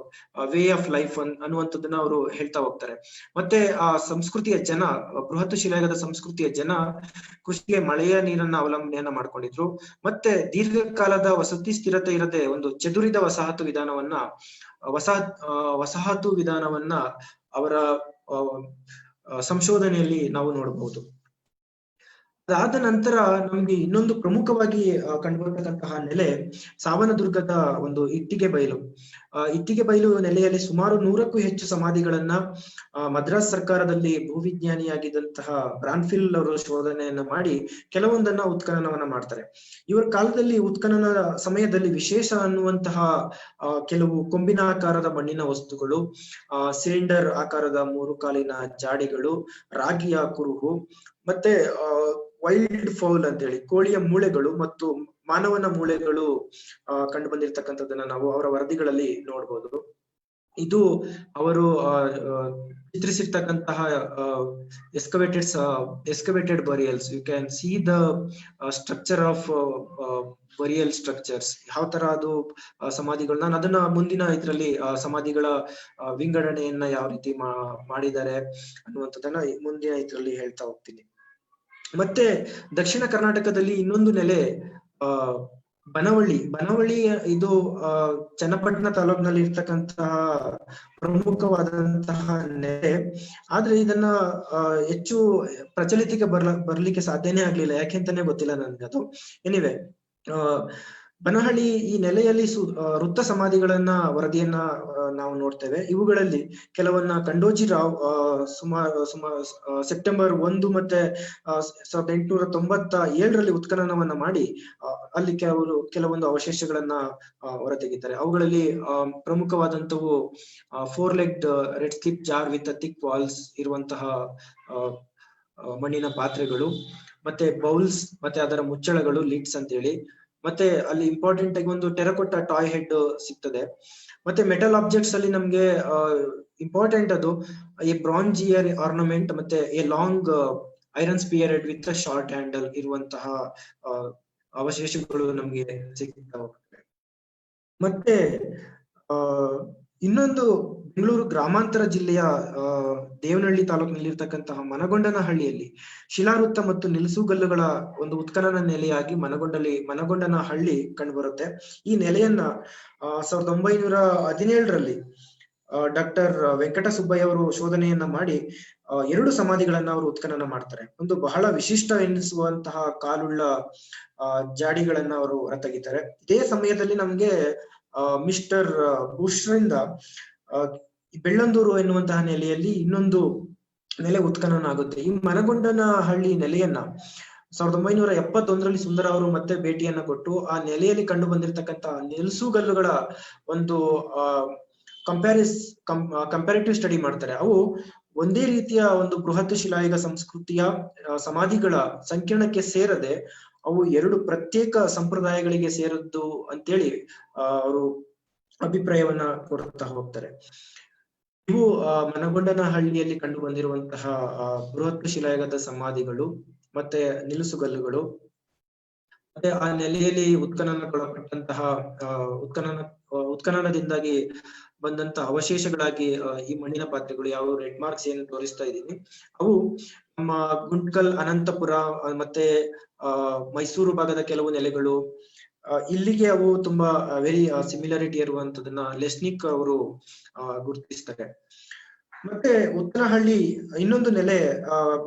way of life ಅನ್ನುವಂಥದ್ದನ್ನ ಅವರು ಹೇಳ್ತಾ ಹೋಗ್ತಾರೆ. ಮತ್ತೆ ಆ ಸಂಸ್ಕೃತಿಯ ಜನ, ಬೃಹತ್ ಶಿಲಾಯುಗದ ಸಂಸ್ಕೃತಿಯ ಜನ ಕೃಷಿಗೆ ಮಳೆಯ ನೀರನ್ನ ಅವಲಂಬನೆಯನ್ನ ಮಾಡ್ಕೊಂಡಿದ್ರು. ಮತ್ತೆ ದೀರ್ಘಕಾಲದ ವಸತಿ ಸ್ಥಿರತೆ ಇರದೆ ಒಂದು ಚದುರಿದ ವಸಾಹತು ವಿಧಾನವನ್ನ ಅವರ ಸಂಶೋಧನೆಯಲ್ಲಿ ನಾವು ನೋಡಬಹುದು. ಅದಾದ ನಂತರ ನಮ್ಗೆ ಇನ್ನೊಂದು ಪ್ರಮುಖವಾಗಿ ಕಂಡುಬರ್ತಕ್ಕಂತಹ ನೆಲೆ ಸಾವನದುರ್ಗದ ಒಂದು ಇಟ್ಟಿಗೆ ಬಯಲು. ಇಟ್ಟಿಗೆ ಬಯಲು ನೆಲೆಯಲ್ಲಿ ಸುಮಾರು 100ಕ್ಕೂ ಹೆಚ್ಚು ಸಮಾಧಿಗಳನ್ನ ಮದ್ರಾಸ್ ಸರ್ಕಾರದಲ್ಲಿ ಭೂವಿಜ್ಞಾನಿಯಾಗಿದ್ದಂತಹ ಬ್ರಾನ್ಫಿಲ್ ಅವರು ಶೋಧನೆಯನ್ನ ಮಾಡಿ ಕೆಲವೊಂದನ್ನ ಉತ್ಖನನವನ್ನ ಮಾಡ್ತಾರೆ. ಇವರ ಕಾಲದಲ್ಲಿ ಉತ್ಖನನ ಸಮಯದಲ್ಲಿ ವಿಶೇಷ ಅನ್ನುವಂತಹ ಕೆಲವು ಕೊಂಬಿನಾಕಾರದ ಮಣ್ಣಿನ ವಸ್ತುಗಳು, ಸಿಲಿಂಡರ್ ಆಕಾರದ 3 ಕಾಲಿನ ಜಾಡಿಗಳು, ರಾಗಿಯ ಕುರುಹು, ಮತ್ತೆ ವೈಲ್ಡ್ ಫೌಲ್ ಅಂತ ಹೇಳಿ ಕೋಳಿಯ ಮೂಳೆಗಳು ಮತ್ತು ಮಾನವನ ಮೂಳೆಗಳು ಕಂಡು ಬಂದಿರತಕ್ಕಂಥದ್ದನ್ನ ನಾವು ಅವರ ವರದಿಗಳಲ್ಲಿ ನೋಡ್ಬೋದು. ಇದು ಅವರು ಚಿತ್ರಿಸಿರ್ತಕ್ಕಂತಹ excavated burials. You can see the structure of burial structures, ಯಾವ ತರ ಅದು ಸಮಾಧಿಗಳು. ನಾನು ಅದನ್ನ ಮುಂದಿನ ಇದರಲ್ಲಿ ಸಮಾಧಿಗಳ ವಿಂಗಡಣೆಯನ್ನ ಯಾವ ರೀತಿ ಮಾಡಿದ್ದಾರೆ ಅನ್ನುವಂಥದ್ದನ್ನ ಮುಂದಿನ ಇದರಲ್ಲಿ ಹೇಳ್ತಾ ಹೋಗ್ತೀನಿ. ಮತ್ತೆ ದಕ್ಷಿಣ ಕರ್ನಾಟಕದಲ್ಲಿ ಇನ್ನೊಂದು ನೆಲೆ ಬನವಳ್ಳಿ. ಇದು ಚನ್ನಪಟ್ಟಣ ತಾಲೂಕಿನಲ್ಲಿ ಇರ್ತಕ್ಕಂತಹ ಪ್ರಮುಖವಾದಂತಹ ನೆಲೆ. ಆದ್ರೆ ಇದನ್ನ ಹೆಚ್ಚು ಪ್ರಚಲಿತಕ್ಕೆ ಬರ್ಲಿಕ್ಕೆ ಸಾಧ್ಯನೇ ಆಗ್ಲಿಲ್ಲ, ಯಾಕೆಂತಾನೆ ಗೊತ್ತಿಲ್ಲ ನನ್ಗೆ ಅದು. ಎನಿವೆ, ಬನಹಳ್ಳಿ ಈ ನೆಲೆಯಲ್ಲಿ ವೃತ್ತ ಸಮಾಧಿಗಳನ್ನ ವರದಿಯನ್ನ ನಾವು ನೋಡ್ತೇವೆ. ಇವುಗಳಲ್ಲಿ ಕೆಲವನ್ನ ಕಂಡೋಜಿರಾವ್ ಸೆಪ್ಟೆಂಬರ್ 1 ಮತ್ತೆ 1897ರಲ್ಲಿ ಉತ್ಖನನವನ್ನ ಮಾಡಿ ಅಲ್ಲಿ ಕೆಲವೊಂದು ಅವಶೇಷಗಳನ್ನ ಹೊರತೆಗಿತಾರೆ. ಅವುಗಳಲ್ಲಿ ಪ್ರಮುಖವಾದಂತವು 4-legged red slip jar with thick walls ಇರುವಂತಹ ಮಣ್ಣಿನ ಪಾತ್ರೆಗಳು, ಮತ್ತೆ ಬೌಲ್ಸ್, ಮತ್ತೆ ಅದರ ಮುಚ್ಚಳಗಳು, ಲಿಡ್ಸ್ ಅಂತ ಹೇಳಿ. ಮತ್ತೆ ಅಲ್ಲಿ ಇಂಪಾರ್ಟೆಂಟ್ ಆಗಿ ಒಂದು ಟೆರಕೋಟಾ ಟಾಯ್ ಹೆಡ್ ಸಿಗ್ತದೆ. ಮತ್ತೆ ಮೆಟಲ್ ಆಬ್ಜೆಕ್ಟ್ಸ್ ಅಲ್ಲಿ ನಮ್ಗೆ ಇಂಪಾರ್ಟೆಂಟ್ ಅದು ಎ ಬ್ರಾಂಜ್ ಇಯರ್ ಆರ್ನಮೆಂಟ್, ಮತ್ತೆ a long iron spear head with short handle ಇರುವಂತಹ ಅವಶೇಷಗಳು ನಮ್ಗೆ ಸಿಗ್ತಾ ಹೋಗ್ತವೆ. ಮತ್ತೆ ಇನ್ನೊಂದು ಬೆಂಗಳೂರು ಗ್ರಾಮಾಂತರ ಜಿಲ್ಲೆಯ ದೇವನಹಳ್ಳಿ ತಾಲೂಕಿನಲ್ಲಿ ಇರ್ತಕ್ಕಂತಹ ಮನಗೊಂಡನಹಳ್ಳಿಯಲ್ಲಿ ಶಿಲಾವೃತ್ತ ಮತ್ತು ನಿಲ್ಸುಗಲ್ಲುಗಳ ಒಂದು ಉತ್ಖನನ ನೆಲೆಯಾಗಿ ಮನಗೊಂಡನಹಳ್ಳಿ ಕಂಡು ಬರುತ್ತೆ. ಈ ನೆಲೆಯನ್ನ 1917ರಲ್ಲಿ ಡಾಕ್ಟರ್ ವೆಂಕಟಸುಬ್ಬಯ್ಯ ಅವರು ಶೋಧನೆಯನ್ನ ಮಾಡಿ 2 ಸಮಾಧಿಗಳನ್ನ ಅವರು ಉತ್ಖನನ ಮಾಡ್ತಾರೆ. ಒಂದು ಬಹಳ ವಿಶಿಷ್ಟ ಎನ್ನಿಸುವಂತಹ ಕಾಲುಳ್ಳ ಜಾಡಿಗಳನ್ನ ಅವರು ಹೊರತೆಗಿತಾರೆ. ಇದೇ ಸಮಯದಲ್ಲಿ ನಮ್ಗೆ ಮಿಸ್ಟರ್ ಬುಷ್ರಿಂದ ಬೆಳ್ಳಂದೂರು ಎನ್ನುವಂತಹ ನೆಲೆಯಲ್ಲಿ ಇನ್ನೊಂದು ನೆಲೆ ಉತ್ಖನನ ಆಗುತ್ತೆ. ಈ ಮನಗೊಂಡನಹಳ್ಳಿ ನೆಲೆಯನ್ನ 1971ರಲ್ಲಿ ಸುಂದರ ಅವರು ಮತ್ತೆ ಭೇಟಿಯನ್ನ ಕೊಟ್ಟು ಆ ನೆಲೆಯಲ್ಲಿ ಕಂಡು ಬಂದಿರತಕ್ಕಂತಹ ನಿಲ್ಸುಗಲ್ಲುಗಳ ಒಂದು ಕಂಪ್ಯಾರಿಟಿವ್ ಸ್ಟಡಿ ಮಾಡ್ತಾರೆ. ಅವು ಒಂದೇ ರೀತಿಯ ಒಂದು ಬೃಹತ್ ಶಿಲಾಯುಗ ಸಂಸ್ಕೃತಿಯ ಸಮಾಧಿಗಳ ಸಂಕೀರ್ಣಕ್ಕೆ ಸೇರದೆ ಅವು 2 ಪ್ರತ್ಯೇಕ ಸಂಪ್ರದಾಯಗಳಿಗೆ ಸೇರದ್ದು ಅಂತೇಳಿ ಅವರು ಅಭಿಪ್ರಾಯವನ್ನ ಕೊಡ್ತಾ ಹೋಗ್ತಾರೆ. ಇವು ಮನಗೊಂಡನಹಳ್ಳಿಯಲ್ಲಿ ಕಂಡು ಬಂದಿರುವಂತಹ ಬೃಹತ್ ಶಿಲಾಯುಗದ ಸಮಾಧಿಗಳು ಮತ್ತೆ ನಿಲುಸುಗಲ್ಲುಗಳು. ಮತ್ತೆ ಆ ನೆಲೆಯಲ್ಲಿ ಉತ್ಖನನಗೊಳಪಟ್ಟಂತಹ ಉತ್ಖನನದಿಂದಾಗಿ ಬಂದಂತಹ ಅವಶೇಷಗಳಾಗಿ ಈ ಮಣ್ಣಿನ ಪಾತ್ರೆಗಳು ಯಾವ ರೆಡ್ ಮಾರ್ಕ್ಸ್ ಏನ್ ತೋರಿಸ್ತಾ ಇದ್ದೀನಿ, ಅವು ನಮ್ಮ ಗುಂಟ್ಕಲ್, ಅನಂತಪುರ ಮತ್ತೆ ಮೈಸೂರು ಭಾಗದ ಕೆಲವು ನೆಲೆಗಳು ಇಲ್ಲಿಗೆ ಅವು ತುಂಬಾ ವೆರಿ ಸಿಮಿಲಾರಿಟಿ ಇರುವಂತದನ್ನ ಲೆಸ್ನಿಕ್ ಅವರು ಗುರುತಿಸ್ತಾರೆ. ಮತ್ತೆ ಉತ್ತರಹಳ್ಳಿ ಇನ್ನೊಂದು ನೆಲೆ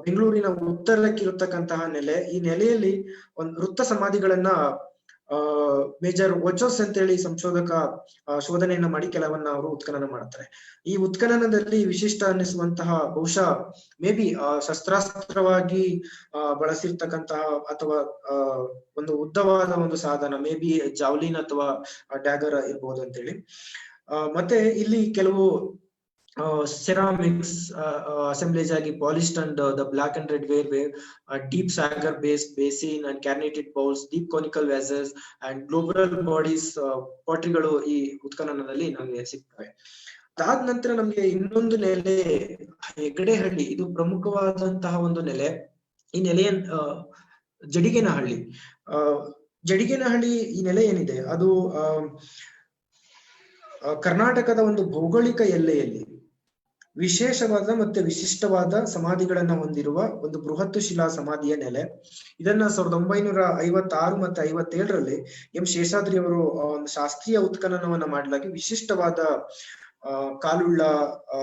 ಬೆಂಗಳೂರಿನ ಉತ್ತರಕ್ಕಿರತಕ್ಕಂತಹ ನೆಲೆ. ಈ ನೆಲೆಯಲ್ಲಿ ಒಂದು ವೃತ್ತ ಸಮಾಧಿಗಳನ್ನ ಮೇಜರ್ ವಚೋಸ್ ಅಂತ ಹೇಳಿ ಸಂಶೋಧಕ ಶೋಧನೆಯನ್ನ ಮಾಡಿ ಕೆಲವನ್ನ ಅವರು ಉತ್ಖನನ ಮಾಡ್ತಾರೆ. ಈ ಉತ್ಖನನದಲ್ಲಿ ವಿಶಿಷ್ಟ ಅನ್ನಿಸುವಂತಹ ಬಹುಶಃ ಮೇ ಬಿ ಶಸ್ತ್ರಾಸ್ತ್ರವಾಗಿ ಬಳಸಿರ್ತಕ್ಕಂತಹ ಅಥವಾ ಒಂದು ಉದ್ದವಾದ ಒಂದು ಸಾಧನ, ಮೇ ಬಿ ಜಾವ್ಲಿನ್ ಅಥವಾ ಡ್ಯಾಗರ್ ಇರ್ಬೋದು ಅಂತೇಳಿ. ಮತ್ತೆ ಇಲ್ಲಿ ಕೆಲವು ceramics assemblage ಆಗಿ polished and the black and red ware deep sagar based basin and carnated bowls, deep conical vases and global bodies potteryಗಳು ಈ ಉತ್ಖನನದಲ್ಲಿ ನಮಗೆ ಸಿಗ್ತವೆ. ಅದಾದ ನಂತರ ನಮ್ಗೆ ಇನ್ನೊಂದು ನೆಲೆ ಹೆಗ್ಗಡೆಹಳ್ಳಿ. ಇದು ಪ್ರಮುಖವಾದಂತಹ ಒಂದು ನೆಲೆ. ಈ ನೆಲೆಯ ಜಡಿಗೇನಹಳ್ಳಿ. ಜಡಿಗೇನಹಳ್ಳಿ ಈ ನೆಲೆ ಏನಿದೆ ಅದು ಕರ್ನಾಟಕದ ಒಂದು ಭೌಗೋಳಿಕ ಎಲ್ಲೆಯಲ್ಲಿ ವಿಶೇಷವಾದ ಮತ್ತೆ ವಿಶಿಷ್ಟವಾದ ಸಮಾಧಿಗಳನ್ನ ಹೊಂದಿರುವ ಒಂದು ಬೃಹತ್ ಶಿಲಾ ಸಮಾಧಿಯ ನೆಲೆ. ಇದನ್ನ 1956 ಮತ್ತೆ 57ರಲ್ಲಿ ಎಂ ಶೇಷಾದ್ರಿ ಅವರು ಒಂದು ಶಾಸ್ತ್ರೀಯ ಉತ್ಖನನವನ್ನ ಮಾಡಲಾಗಿ ವಿಶಿಷ್ಟವಾದ ಕಾಲುಳ್ಳ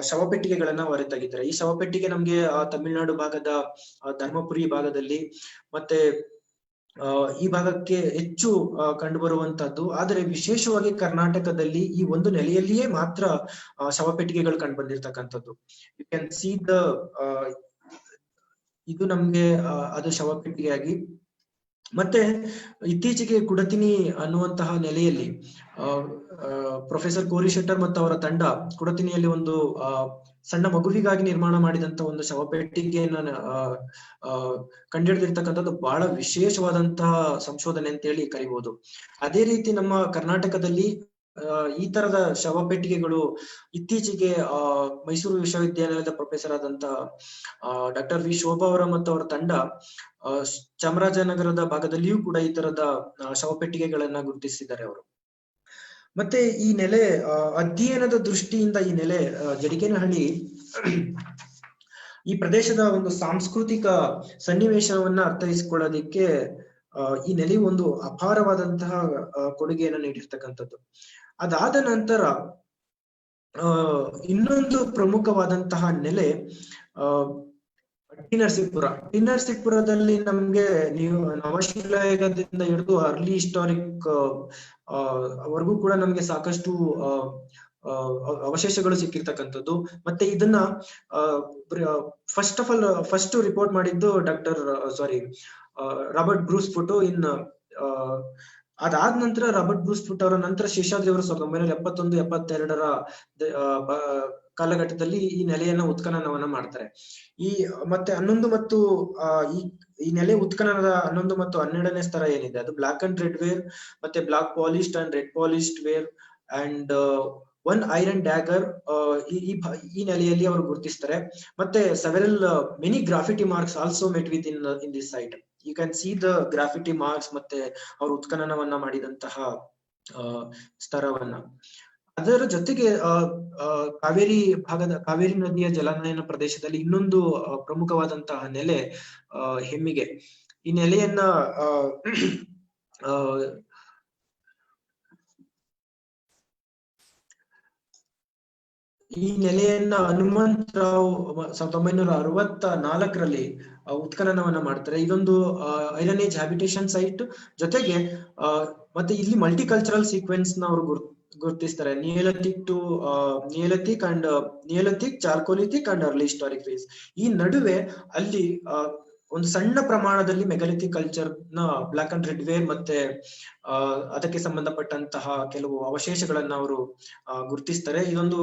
ಶವಪೆಟ್ಟಿಗೆಗಳನ್ನ ಹೊರತೆಗಿದ್ದಾರೆ. ಈ ಶವಪೆಟ್ಟಿಗೆ ನಮ್ಗೆ ತಮಿಳುನಾಡು ಭಾಗದ ಧರ್ಮಪುರಿ ಭಾಗದಲ್ಲಿ ಮತ್ತೆ ಈ ಭಾಗಕ್ಕೆ ಹೆಚ್ಚು ಕಂಡು ಬರುವಂತದ್ದು. ಆದರೆ ವಿಶೇಷವಾಗಿ ಕರ್ನಾಟಕದಲ್ಲಿ ಈ ಒಂದು ನೆಲೆಯಲ್ಲಿಯೇ ಮಾತ್ರ ಶವಪೆಟ್ಟಿಗೆಗಳು ಕಂಡು ಬಂದಿರ್ತಕ್ಕಂಥದ್ದು. ಯು ಕ್ಯಾನ್ ಸಿ ದ ಇದು ನಮ್ಗೆ ಅದು ಶವಪೆಟ್ಟಿಗೆಯಾಗಿ. ಮತ್ತೆ ಇತ್ತೀಚೆಗೆ ಕುಡತಿನಿ ಅನ್ನುವಂತಹ ನೆಲೆಯಲ್ಲಿ ಪ್ರೊಫೆಸರ್ ಕೋರಿ ಶೆಟ್ಟರ್ ಮತ್ತು ಅವರ ತಂಡ ಕುಡತಿನಿಯಲ್ಲಿ ಒಂದು ಸಣ್ಣ ಮಗುವಿಗಾಗಿ ನಿರ್ಮಾಣ ಮಾಡಿದಂತ ಒಂದು ಶವಪೆಟ್ಟಿಗೆಯನ್ನ ಕಂಡುಹಿಡಿದಿರ್ತಕ್ಕಂಥದ್ದು ಬಹಳ ವಿಶೇಷವಾದಂತಹ ಸಂಶೋಧನೆ ಅಂತ ಹೇಳಿ ಕರಿಬಹುದು. ಅದೇ ರೀತಿ ನಮ್ಮ ಕರ್ನಾಟಕದಲ್ಲಿ ಈ ತರದ ಶವಪೆಟ್ಟಿಗೆಗಳು ಇತ್ತೀಚೆಗೆ ಮೈಸೂರು ವಿಶ್ವವಿದ್ಯಾಲಯದ ಪ್ರೊಫೆಸರ್ ಆದಂತ ಡಾಕ್ಟರ್ ವಿ ಶೋಭಾ ಅವರ ಮತ್ತು ಅವರ ತಂಡ ಚಾಮರಾಜನಗರದ ಭಾಗದಲ್ಲಿಯೂ ಕೂಡ ಈ ತರದ ಶವಪೆಟ್ಟಿಗೆಗಳನ್ನ ಗುರುತಿಸಿದ್ದಾರೆ ಅವರು. ಮತ್ತೆ ಈ ನೆಲೆ ಅಧ್ಯಯನದ ದೃಷ್ಟಿಯಿಂದ ಈ ನೆಲೆ ಜಡಿಗೇನಹಳ್ಳಿ ಈ ಪ್ರದೇಶದ ಒಂದು ಸಾಂಸ್ಕೃತಿಕ ಸನ್ನಿವೇಶವನ್ನ ಅರ್ಥೈಸಿಕೊಳ್ಳೋದಿಕ್ಕೆ ಈ ನೆಲೆಯು ಒಂದು ಅಪಾರವಾದಂತಹ ಕೊಡುಗೆಯನ್ನು ನೀಡಿರ್ತಕ್ಕಂಥದ್ದು. ಅದಾದ ನಂತರ ಇನ್ನೊಂದು ಪ್ರಮುಖವಾದಂತಹ ನೆಲೆ ಟಿ ನರಸೀಪುರದಲ್ಲಿ ನಮ್ಗೆ ನೀವು ನವಶಿಲಾಯುಗದಿಂದ ಹಿಡಿದು ಅರ್ಲಿ ಹಿಸ್ಟಾರಿಕ್ ವರೆಗೂ ಕೂಡ ನಮ್ಗೆ ಸಾಕಷ್ಟು ಅವಶೇಷಗಳು ಸಿಕ್ಕಿರ್ತಕ್ಕಂಥದ್ದು. ಮತ್ತೆ ಇದನ್ನ ಫಸ್ಟ್ ರಿಪೋರ್ಟ್ ಮಾಡಿದ್ದು ರಾಬರ್ಟ್ ಬ್ರೂಸ್ ಫುಟ್ ಅದಾದ ನಂತರ ರಾಬರ್ಟ್ ಬ್ರೂಸ್ ಫುಟ್ ಅವರ ನಂತರ ಶೇಷಾದ್ರಿ ಅವರು 1971-72 ಕಾಲಘಟ್ಟದಲ್ಲಿ ಈ ನೆಲೆಯನ್ನ ಉತ್ಖನನವನ್ನ ಮಾಡ್ತಾರೆ. ಮತ್ತೆ 11 ಮತ್ತು ಈ ನೆಲೆ ಉತ್ಖನನದ 11 ಮತ್ತು 12ನೇ ಸ್ತರ ಏನಿದೆ ಅದು ಬ್ಲಾಕ್ ಅಂಡ್ ರೆಡ್ ವೇರ್, ಮತ್ತೆ black polished and red polished ware and one iron dagger ಈ ನೆಲೆಯಲ್ಲಿ ಅವರು ಗುರುತಿಸ್ತಾರೆ. ಮತ್ತೆ several many graffiti marks also met with in this site. You can see the graffiti marks ಮತ್ತೆ ಅವರು ಉತ್ಖನನವನ್ನ ಮಾಡಿದಂತಹ ಸ್ತರವನ್ನ. ಅದರ ಜೊತೆಗೆ ಕಾವೇರಿ ನದಿಯ ಜಲಾನಯನ ಪ್ರದೇಶದಲ್ಲಿ ಇನ್ನೊಂದು ಪ್ರಮುಖವಾದಂತಹ ನೆಲೆ ಹೆಮ್ಮಿಗೆ. ಈ ನೆಲೆಯನ್ನ ಹನುಮಂತರಾವ್ 1964ರಲ್ಲಿ ಉತ್ಖನನವನ್ನ ಮಾಡ್ತಾರೆ. ಇದೊಂದು ಐರನ್ ಏಜ್ ಹ್ಯಾಬಿಟೇಷನ್ ಸೈಟ್ ಜೊತೆಗೆ ಮತ್ತೆ ಇಲ್ಲಿ ಮಲ್ಟಿಕಲ್ಚರಲ್ ಸೀಕ್ವೆನ್ಸ್ ನ ಅವರು ಗುರುತಿಸ್ತಾರೆ. Neolithic, chalcolithic and early historic phase. ಈ ನಡುವೆ ಅಲ್ಲಿ ಒಂದು ಸಣ್ಣ ಪ್ರಮಾಣದಲ್ಲಿ ಮೆಗಾಲಿಥಿಕ್ ಕಲ್ಚರ್ ನ ಬ್ಲಾಕ್ ಅಂಡ್ ರೆಡ್ ವೇರ್ ಮತ್ತೆ ಅದಕ್ಕೆ ಸಂಬಂಧಪಟ್ಟಂತಹ ಕೆಲವು ಅವಶೇಷಗಳನ್ನ ಅವರು ಗುರುತಿಸ್ತಾರೆ. ಇದೊಂದು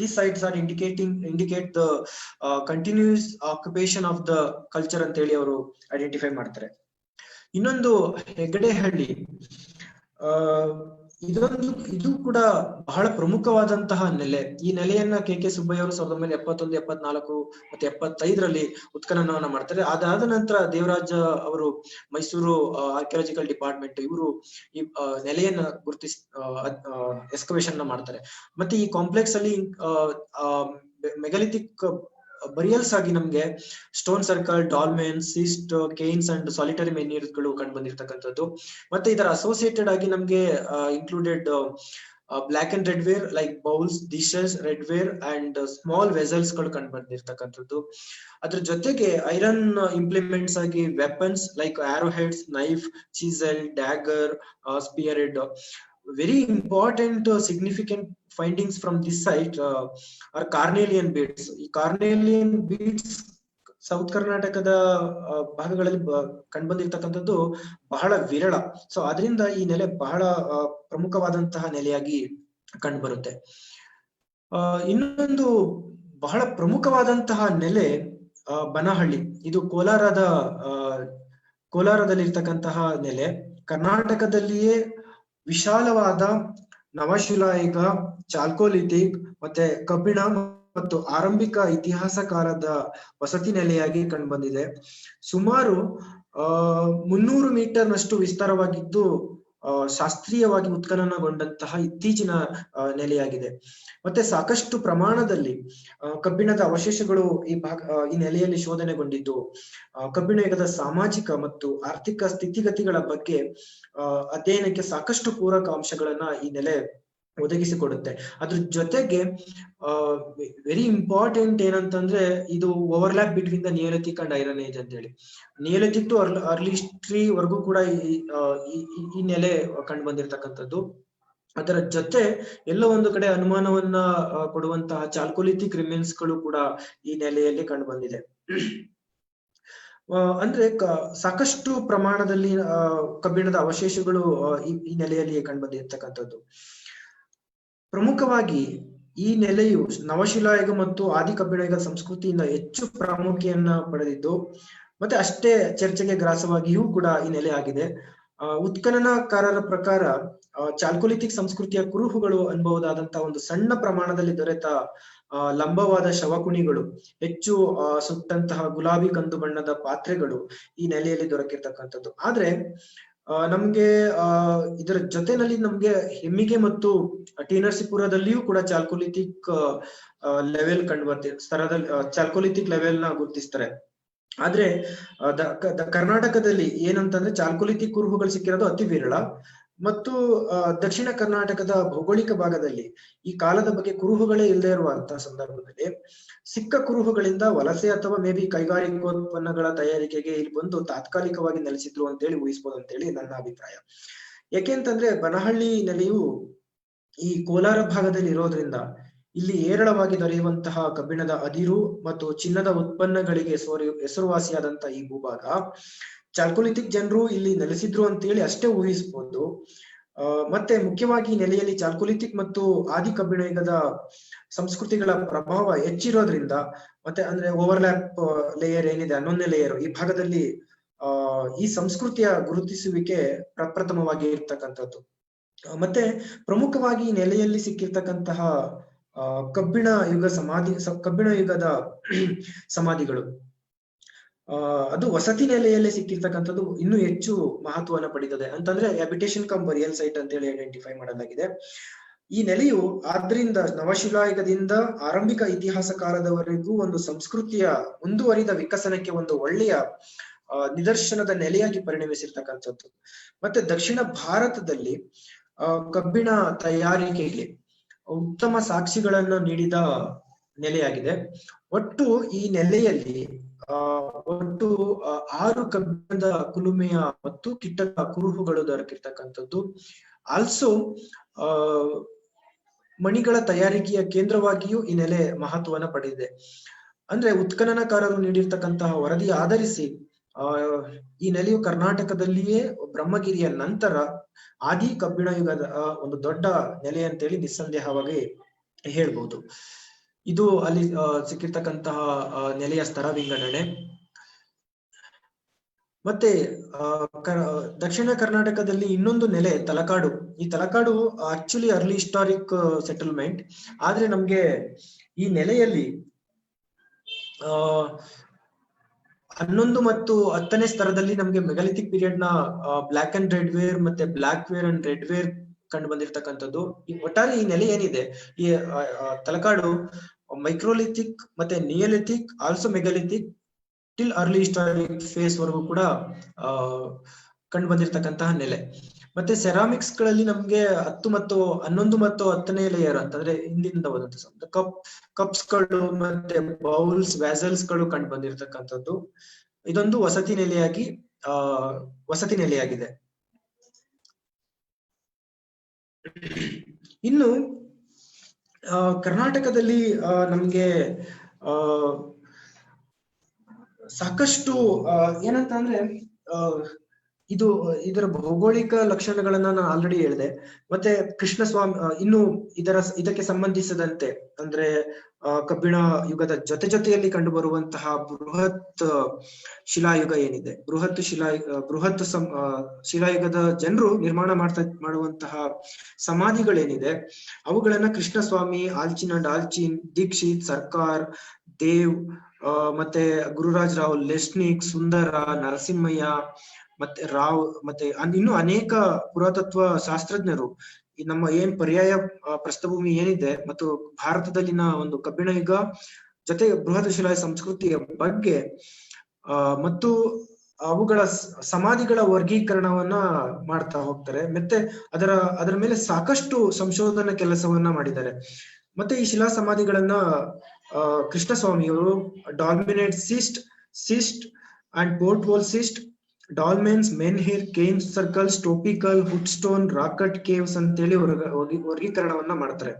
this sites are indicate the continuous occupation of the culture ಅಂತ ಹೇಳಿ ಅವರು ಐಡೆಂಟಿಫೈ ಮಾಡ್ತಾರೆ. ಇನ್ನೊಂದು ಹೆಗ್ಗಡೆಹಳ್ಳಿ, ಇದು ಕೂಡ ಬಹಳ ಪ್ರಮುಖವಾದಂತಹ ನೆಲೆ. ಈ ನೆಲೆಯನ್ನ ಕೆ ಸುಬ್ಬಯ್ಯ ಅವರು 1971, 74 ಮತ್ತೆ 75ರಲ್ಲಿ ಉತ್ಖನನವನ್ನ ಮಾಡ್ತಾರೆ. ಅದಾದ ನಂತರ ದೇವರಾಜ ಅವರು ಮೈಸೂರು ಆರ್ಕಿಯಾಲಜಿಕಲ್ ಡಿಪಾರ್ಟ್ಮೆಂಟ್ ಇವರು ಈ ನೆಲೆಯನ್ನ ಗುರುತಿಸಿ ಎಕ್ಸ್ಕವೇಷನ್ ಮಾಡ್ತಾರೆ. ಮತ್ತೆ ಈ ಕಾಂಪ್ಲೆಕ್ಸ್ ಅಲ್ಲಿ ಮೆಗಾಲಿಥಿಕ್ ಬರಿಯಲ್ಸ್ ಆಗಿ ನಮ್ಗೆ stone circle, dolmens, cist, cairns and solitary menhirs ಗಳು ಕಂಡು ಬಂದಿರತಕ್ಕಂಥದ್ದು. ಮತ್ತೆ ಇದರ ಅಸೋಸಿಯೇಟೆಡ್ ಆಗಿ ನಮ್ಗೆ included black and red ware like bowls, dishes, red ware and small vessels ಗಳು ಕಂಡು ಬಂದಿರತಕ್ಕಂಥದ್ದು. ಅದ್ರ ಜೊತೆಗೆ ಐರನ್ ಇಂಪ್ಲಿಮೆಂಟ್ಸ್ ಆಗಿ weapons like arrow heads, knife, chisel, dagger, spear head. Very important significant findings from this site are carnelian beads. ಈ carnelian beads south ಕರ್ನಾಟಕದ ಭಾಗಗಳಲ್ಲಿ ಕಂಡು ಬಂದಿರತಕ್ಕಂಥದ್ದು ಬಹಳ ವಿರಳ. ಸೊ ಅದರಿಂದ ಈ ನೆಲೆ ಬಹಳ ಪ್ರಮುಖವಾದಂತಹ ನೆಲೆಯಾಗಿ ಕಂಡು ಬರುತ್ತೆ. ಇನ್ನೊಂದು ಬಹಳ ಪ್ರಮುಖವಾದಂತಹ ನೆಲೆ ಬನಹಳ್ಳಿ. ಇದು ಕೋಲಾರದಲ್ಲಿರ್ತಕ್ಕಂತಹ ನೆಲೆ. ಕರ್ನಾಟಕದಲ್ಲಿಯೇ ವಿಶಾಲವಾದ ನವಶಿಲಾಯುಗ, ಚಾಲ್ಕೋಲಿಥಿಕ್ ಮತ್ತೆ ಕಬ್ಬಿಣ ಮತ್ತು ಆರಂಭಿಕ ಇತಿಹಾಸ ಕಾಲದ ವಸತಿ ನೆಲೆಯಾಗಿ ಕಂಡು ಬಂದಿದೆ. ಸುಮಾರು 300 ಮೀಟರ್ ನಷ್ಟು ವಿಸ್ತಾರವಾಗಿದ್ದು ಶಾಸ್ತ್ರೀಯವಾಗಿ ಉತ್ಖನನಗೊಂಡಂತಹ ಇತ್ತೀಚಿನ ನೆಲೆಯಾಗಿದೆ. ಮತ್ತೆ ಸಾಕಷ್ಟು ಪ್ರಮಾಣದಲ್ಲಿ ಕಬ್ಬಿಣದ ಅವಶೇಷಗಳು ಈ ನೆಲೆಯಲ್ಲಿ ಶೋಧನೆಗೊಂಡಿದ್ದು ಕಬ್ಬಿಣ ಯುಗದ ಸಾಮಾಜಿಕ ಮತ್ತು ಆರ್ಥಿಕ ಸ್ಥಿತಿಗತಿಗಳ ಬಗ್ಗೆ ಅಧ್ಯಯನಕ್ಕೆ ಸಾಕಷ್ಟು ಪೂರಕ ಅಂಶಗಳನ್ನ ಈ ನೆಲೆ ಒದಗಿಸಿಕೊಡುತ್ತೆ. ಅದ್ರ ಜೊತೆಗೆ ವೆರಿ ಇಂಪಾರ್ಟೆಂಟ್ ಏನಂತಂದ್ರೆ ಇದು overlap between the Neolithic and iron age ಅಂತ ಹೇಳಿ. ನಿಯೋಲಿಥಿಕ್ ಟು ಅರ್ಲಿ ಹಿಸ್ಟ್ರಿ ವರ್ಗೂ ಕೂಡ ಈ ನೆಲೆ ಕಂಡು ಬಂದಿರತಕ್ಕಂಥದ್ದು. ಅದರ ಜೊತೆ ಎಲ್ಲೋ ಒಂದು ಕಡೆ ಅನುಮಾನವನ್ನ ಕೊಡುವಂತಹ ಚಾಲ್ಕೋಲಿಥಿಕ್ ರಿಮೆನ್ಸ್ ಗಳು ಕೂಡ ಈ ನೆಲೆಯಲ್ಲಿ ಕಂಡು ಬಂದಿದೆ. ಅಂದ್ರೆ ಸಾಕಷ್ಟು ಪ್ರಮಾಣದಲ್ಲಿ ಕಬ್ಬಿಣದ ಅವಶೇಷಗಳು ಈ ನೆಲೆಯಲ್ಲಿ ಕಂಡು ಬಂದಿರತಕ್ಕಂಥದ್ದು. ಪ್ರಮುಖವಾಗಿ ಈ ನೆಲೆಯು ನವಶಿಲಾಯುಗ ಮತ್ತು ಆದಿ ಕಬ್ಬಿಣಯುಗ ಸಂಸ್ಕೃತಿಯಿಂದ ಹೆಚ್ಚು ಪ್ರಾಮುಖ್ಯತೆಯನ್ನ ಪಡೆದಿದ್ದು, ಮತ್ತೆ ಅಷ್ಟೇ ಚರ್ಚೆಗೆ ಗ್ರಾಸವಾಗಿಯೂ ಕೂಡ ಈ ನೆಲೆ ಆಗಿದೆ. ಉತ್ಖನನಕಾರರ ಪ್ರಕಾರ ಚಾಲ್ಕೋಲಿಥಿಕ್ ಸಂಸ್ಕೃತಿಯ ಕುರುಹುಗಳು ಅನ್ಬಹುದಾದಂತಹ ಒಂದು ಸಣ್ಣ ಪ್ರಮಾಣದಲ್ಲಿ ದೊರೆತ ಲಂಬವಾದ ಶವಕುಣಿಗಳು, ಹೆಚ್ಚು ಸುಟ್ಟಂತಹ ಗುಲಾಬಿ ಕಂದು ಬಣ್ಣದ ಪಾತ್ರೆಗಳು ಈ ನೆಲೆಯಲ್ಲಿ ದೊರಕಿರ್ತಕ್ಕಂಥದ್ದು. ಆದ್ರೆ ನಮ್ಗೆ ಇದರ ಜೊತೆನಲ್ಲಿ ನಮ್ಗೆ ಹೆಮ್ಮಿಗೆ ಮತ್ತು ಟಿ ನರಸೀಪುರದಲ್ಲಿಯೂ ಕೂಡ ಚಾಲ್ಕೋಲಿಥಿಕ್ ಲೆವೆಲ್ ಕಂಡು ಬರ್ತಿದೆ. ಸ್ತರದಲ್ಲಿ ಚಾಲ್ಕೋಲಿಥಿಕ್ ಲೆವೆಲ್ ನ ಗುರುತಿಸ್ತಾರೆ. ಆದ್ರೆ ಕರ್ನಾಟಕದಲ್ಲಿ ಏನಂತಂದ್ರೆ ಚಾಲ್ಕೋಲಿಥಿಕ್ ಕುರುಹುಗಳು ಸಿಕ್ಕಿರೋದು ಅತಿ ವಿರಳ. ಮತ್ತು ದಕ್ಷಿಣ ಕರ್ನಾಟಕದ ಭೌಗೋಳಿಕ ಭಾಗದಲ್ಲಿ ಈ ಕಾಲದ ಬಗ್ಗೆ ಕುರುಹುಗಳೇ ಇಲ್ಲದೆ ಇರುವಂತಹ ಸಂದರ್ಭದಲ್ಲಿ ಸಿಕ್ಕ ಕುರುಹುಗಳಿಂದ ವಲಸೆ ಅಥವಾ ಮೇ ಬಿ ಕೈಗಾರಿಕೋತ್ಪನ್ನಗಳ ತಯಾರಿಕೆಗೆ ಇಲ್ಲಿ ಬಂದು ತಾತ್ಕಾಲಿಕವಾಗಿ ನೆಲೆಸಿದ್ರು ಅಂತೇಳಿ ಊಹಿಸ್ಬೋದು ಅಂತೇಳಿ ನನ್ನ ಅಭಿಪ್ರಾಯ. ಯಾಕೆಂತಂದ್ರೆ ಬನಹಳ್ಳಿ ನೆಲೆಯು ಈ ಕೋಲಾರ ಭಾಗದಲ್ಲಿ ಇರೋದ್ರಿಂದ ಇಲ್ಲಿ ಹೇರಳವಾಗಿ ದೊರೆಯುವಂತಹ ಕಬ್ಬಿಣದ ಅದಿರು ಮತ್ತು ಚಿನ್ನದ ಉತ್ಪನ್ನಗಳಿಗೆ ಹೆಸರುವಾಸಿಯಾದಂತಹ ಈ ಭೂಭಾಗ ಚಾಲ್ಕೋಲಿಥಿಕ್ ಜನರು ಇಲ್ಲಿ ನೆಲೆಸಿದ್ರು ಅಂತೇಳಿ ಅಷ್ಟೇ ಊಹಿಸಬಹುದು. ಮತ್ತೆ ಮುಖ್ಯವಾಗಿ ಈ ನೆಲೆಯಲ್ಲಿ ಚಾಲ್ಕೋಲಿಥಿಕ್ ಮತ್ತು ಆದಿ ಕಬ್ಬಿಣಯುಗದ ಸಂಸ್ಕೃತಿಗಳ ಪ್ರಭಾವ ಹೆಚ್ಚಿರೋದ್ರಿಂದ, ಮತ್ತೆ ಅಂದ್ರೆ ಓವರ್ಲ್ಯಾಪ್ ಲೇಯರ್ ಏನಿದೆ 11ನೇ ಲೇಯರ್, ಈ ಭಾಗದಲ್ಲಿ ಈ ಸಂಸ್ಕೃತಿಯ ಗುರುತಿಸುವಿಕೆ ಪ್ರಪ್ರಥಮವಾಗಿ ಇರ್ತಕ್ಕಂಥದ್ದು. ಮತ್ತೆ ಪ್ರಮುಖವಾಗಿ ಈ ನೆಲೆಯಲ್ಲಿ ಸಿಕ್ಕಿರ್ತಕ್ಕಂತಹ ಕಬ್ಬಿಣ ಯುಗದ ಸಮಾಧಿಗಳು ಅದು ವಸತಿ ನೆಲೆಯಲ್ಲಿ ಸಿಕ್ಕಿರ್ತಕ್ಕಂಥದ್ದು ಇನ್ನೂ ಹೆಚ್ಚು ಮಹತ್ವವನ್ನು ಪಡೆದಿದೆ. ಅಂತಂದ್ರೆ ಹ್ಯಾಬಿಟೇಷನ್ ಕಮ್ ಬರಿಯಲ್ ಸೈಟ್ ಅಂತ ಹೇಳಿ ಐಡೆಂಟಿಫೈ ಮಾಡಲಾಗಿದೆ. ಈ ನೆಲೆಯು ಆದ್ರಿಂದ ನವಶಿಲಾಯುಗದಿಂದ ಆರಂಭಿಕ ಇತಿಹಾಸ ಕಾಲದವರೆಗೂ ಒಂದು ಸಂಸ್ಕೃತಿಯ ಮುಂದುವರಿದ ವಿಕಸನಕ್ಕೆ ಒಂದು ಒಳ್ಳೆಯ ನಿದರ್ಶನದ ನೆಲೆಯಾಗಿ ಪರಿಣಮಿಸಿರ್ತಕ್ಕಂಥದ್ದು. ಮತ್ತೆ ದಕ್ಷಿಣ ಭಾರತದಲ್ಲಿ ಕಬ್ಬಿಣ ತಯಾರಿಕೆಗೆ ಉತ್ತಮ ಸಾಕ್ಷಿಗಳನ್ನು ನೀಡಿದ ನೆಲೆಯಾಗಿದೆ. ಒಟ್ಟು ಈ ನೆಲೆಯಲ್ಲಿ ಒಟ್ಟು 6 ಕಬ್ಬಿಣದ ಕುಲುಮೆಯ ಮತ್ತು ಕಿಟ್ಟದ ಕುರುಹುಗಳು ದೊರಕಿರ್ತಕ್ಕಂಥದ್ದು. ಆಲ್ಸೋ ಮಣಿಗಳ ತಯಾರಿಕೆಯ ಕೇಂದ್ರವಾಗಿಯೂ ಈ ನೆಲೆ ಮಹತ್ವವನ್ನು ಪಡೆದಿದೆ. ಅಂದ್ರೆ ಉತ್ಖನನಕಾರರು ನೀಡಿರ್ತಕ್ಕಂತಹ ವರದಿ ಆಧರಿಸಿ ಈ ನೆಲೆಯು ಕರ್ನಾಟಕದಲ್ಲಿಯೇ ಬ್ರಹ್ಮಗಿರಿಯ ನಂತರ ಆದಿ ಕಬ್ಬಿಣ ಯುಗದ ಒಂದು ದೊಡ್ಡ ನೆಲೆ ಅಂತೇಳಿ ನಿಸ್ಸಂದೇಹವಾಗಿ ಹೇಳ್ಬಹುದು. ಇದು ಅಲ್ಲಿ ಸಿಕ್ಕಿರ್ತಕ್ಕಂತಹ ನೆಲೆಯ ಸ್ತರ ವಿಂಗಡಣೆ. ಮತ್ತೆ ದಕ್ಷಿಣ ಕರ್ನಾಟಕದಲ್ಲಿ ಇನ್ನೊಂದು ನೆಲೆ ತಲಕಾಡು. ಈ Talakadu actually early historic settlement. ಆದ್ರೆ ನಮ್ಗೆ ಈ ನೆಲೆಯಲ್ಲಿ 11 ಮತ್ತು 10ನೇ ಸ್ತರದಲ್ಲಿ ನಮ್ಗೆ ಮೆಗಾಲಿಥಿಕ್ ಪೀರಿಯಡ್ ನ ಬ್ಲಾಕ್ ಅಂಡ್ ರೆಡ್ ವೇರ್ ಮತ್ತೆ black ware and red ware ಕಂಡು ಬಂದಿರತಕ್ಕಂಥದ್ದು. ಈ ಒಟ್ಟಾರೆ ಈ ನೆಲೆ ಏನಿದೆ, ಈ ತಲಕಾಡು ಮೈಕ್ರೋಲಿಥಿಕ್ ಮತ್ತೆ neolithic also megalithic till early historic phase ವರೆಗೂ ಕೂಡ ಕಂಡು ಬಂದಿರತಕ್ಕಂತಹ ನೆಲೆ. ಮತ್ತೆ ಸೆರಾಮಿಕ್ಸ್ ಗಳಲ್ಲಿ ನಮ್ಗೆ 10 ಮತ್ತು 11 ಮತ್ತು 10ನೇ ಲೇಯರ್ ಅಂತಂದ್ರೆ ಹಿಂದಿನಿಂದ ಬಂದಂತ ಕಪ್ಸ್ ಗಳು ಮತ್ತೆ ಬೌಲ್ಸ್ ವ್ಯಾಸಲ್ಸ್ ಗಳು ಕಂಡು ಬಂದಿರತಕ್ಕಂಥದ್ದು. ಇದೊಂದು ವಸತಿ ನೆಲೆಯಾಗಿದೆ. ಇನ್ನು ಕರ್ನಾಟಕದಲ್ಲಿ ನಮ್ಗೆ ಸಾಕಷ್ಟು ಏನಂತ ಅಂದ್ರೆ ಇದರ ಭೌಗೋಳಿಕ ಲಕ್ಷಣಗಳನ್ನ ನಾನು ಆಲ್ರೆಡಿ ಹೇಳಿದೆ. ಮತ್ತೆ ಕೃಷ್ಣಸ್ವಾಮಿ ಇನ್ನು ಇದಕ್ಕೆ ಸಂಬಂಧಿಸಿದಂತೆ ಅಂದ್ರೆ ಕಬ್ಬಿಣ ಯುಗದ ಜೊತೆಯಲ್ಲಿ ಕಂಡು ಬರುವಂತಹ ಬೃಹತ್ ಶಿಲಾಯುಗ ಏನಿದೆ, ಬೃಹತ್ ಶಿಲಾಯುಗದ ಜನರು ನಿರ್ಮಾಣ ಮಾಡುವಂತಹ ಸಮಾಧಿಗಳೇನಿದೆ, ಅವುಗಳನ್ನ ಕೃಷ್ಣಸ್ವಾಮಿ, ಆಲ್ಚಿನ್ ಅಂಡ್ ಆಲ್ಚಿನ್, ದೀಕ್ಷಿತ್, ಸರ್ಕಾರ್, ದೇವ್, ಮತ್ತೆ ಗುರುರಾಜ್ ರಾವ್, ಲೆಸ್ನಿಕ್, ಸುಂದರ, ನರಸಿಂಹಯ್ಯ, ಮತ್ತೆ ರಾವ್, ಮತ್ತೆ ಇನ್ನು ಅನೇಕ ಪುರಾತತ್ವ ಶಾಸ್ತ್ರಜ್ಞರು ಈ ನಮ್ಮ ಪರ್ಯಾಯ ಪ್ರಸ್ಥಭೂಮಿ ಏನಿದೆ ಮತ್ತು ಭಾರತದಲ್ಲಿನ ಒಂದು ಕಬ್ಬಿಣ ಯುಗ ಜೊತೆ ಬೃಹತ್ ಶಿಲಾಯ ಸಂಸ್ಕೃತಿಯ ಬಗ್ಗೆ ಮತ್ತು ಅವುಗಳ ಸಮಾಧಿಗಳ ವರ್ಗೀಕರಣವನ್ನ ಮಾಡ್ತಾ ಹೋಗ್ತಾರೆ. ಮತ್ತೆ ಅದರ ಮೇಲೆ ಸಾಕಷ್ಟು ಸಂಶೋಧನಾ ಕೆಲಸವನ್ನ ಮಾಡಿದ್ದಾರೆ. ಮತ್ತೆ ಈ ಶಿಲಾ ಸಮಾಧಿಗಳನ್ನ ಕೃಷ್ಣಸ್ವಾಮಿಯವರು dolmenoid cist and port hole cist, dolmens, menhir, cairn circles, topikal, hood stone, rock cut caves ಅಂತೇಳಿ ವರ್ಗೀಕರಣವನ್ನ ಮಾಡ್ತಾರೆ.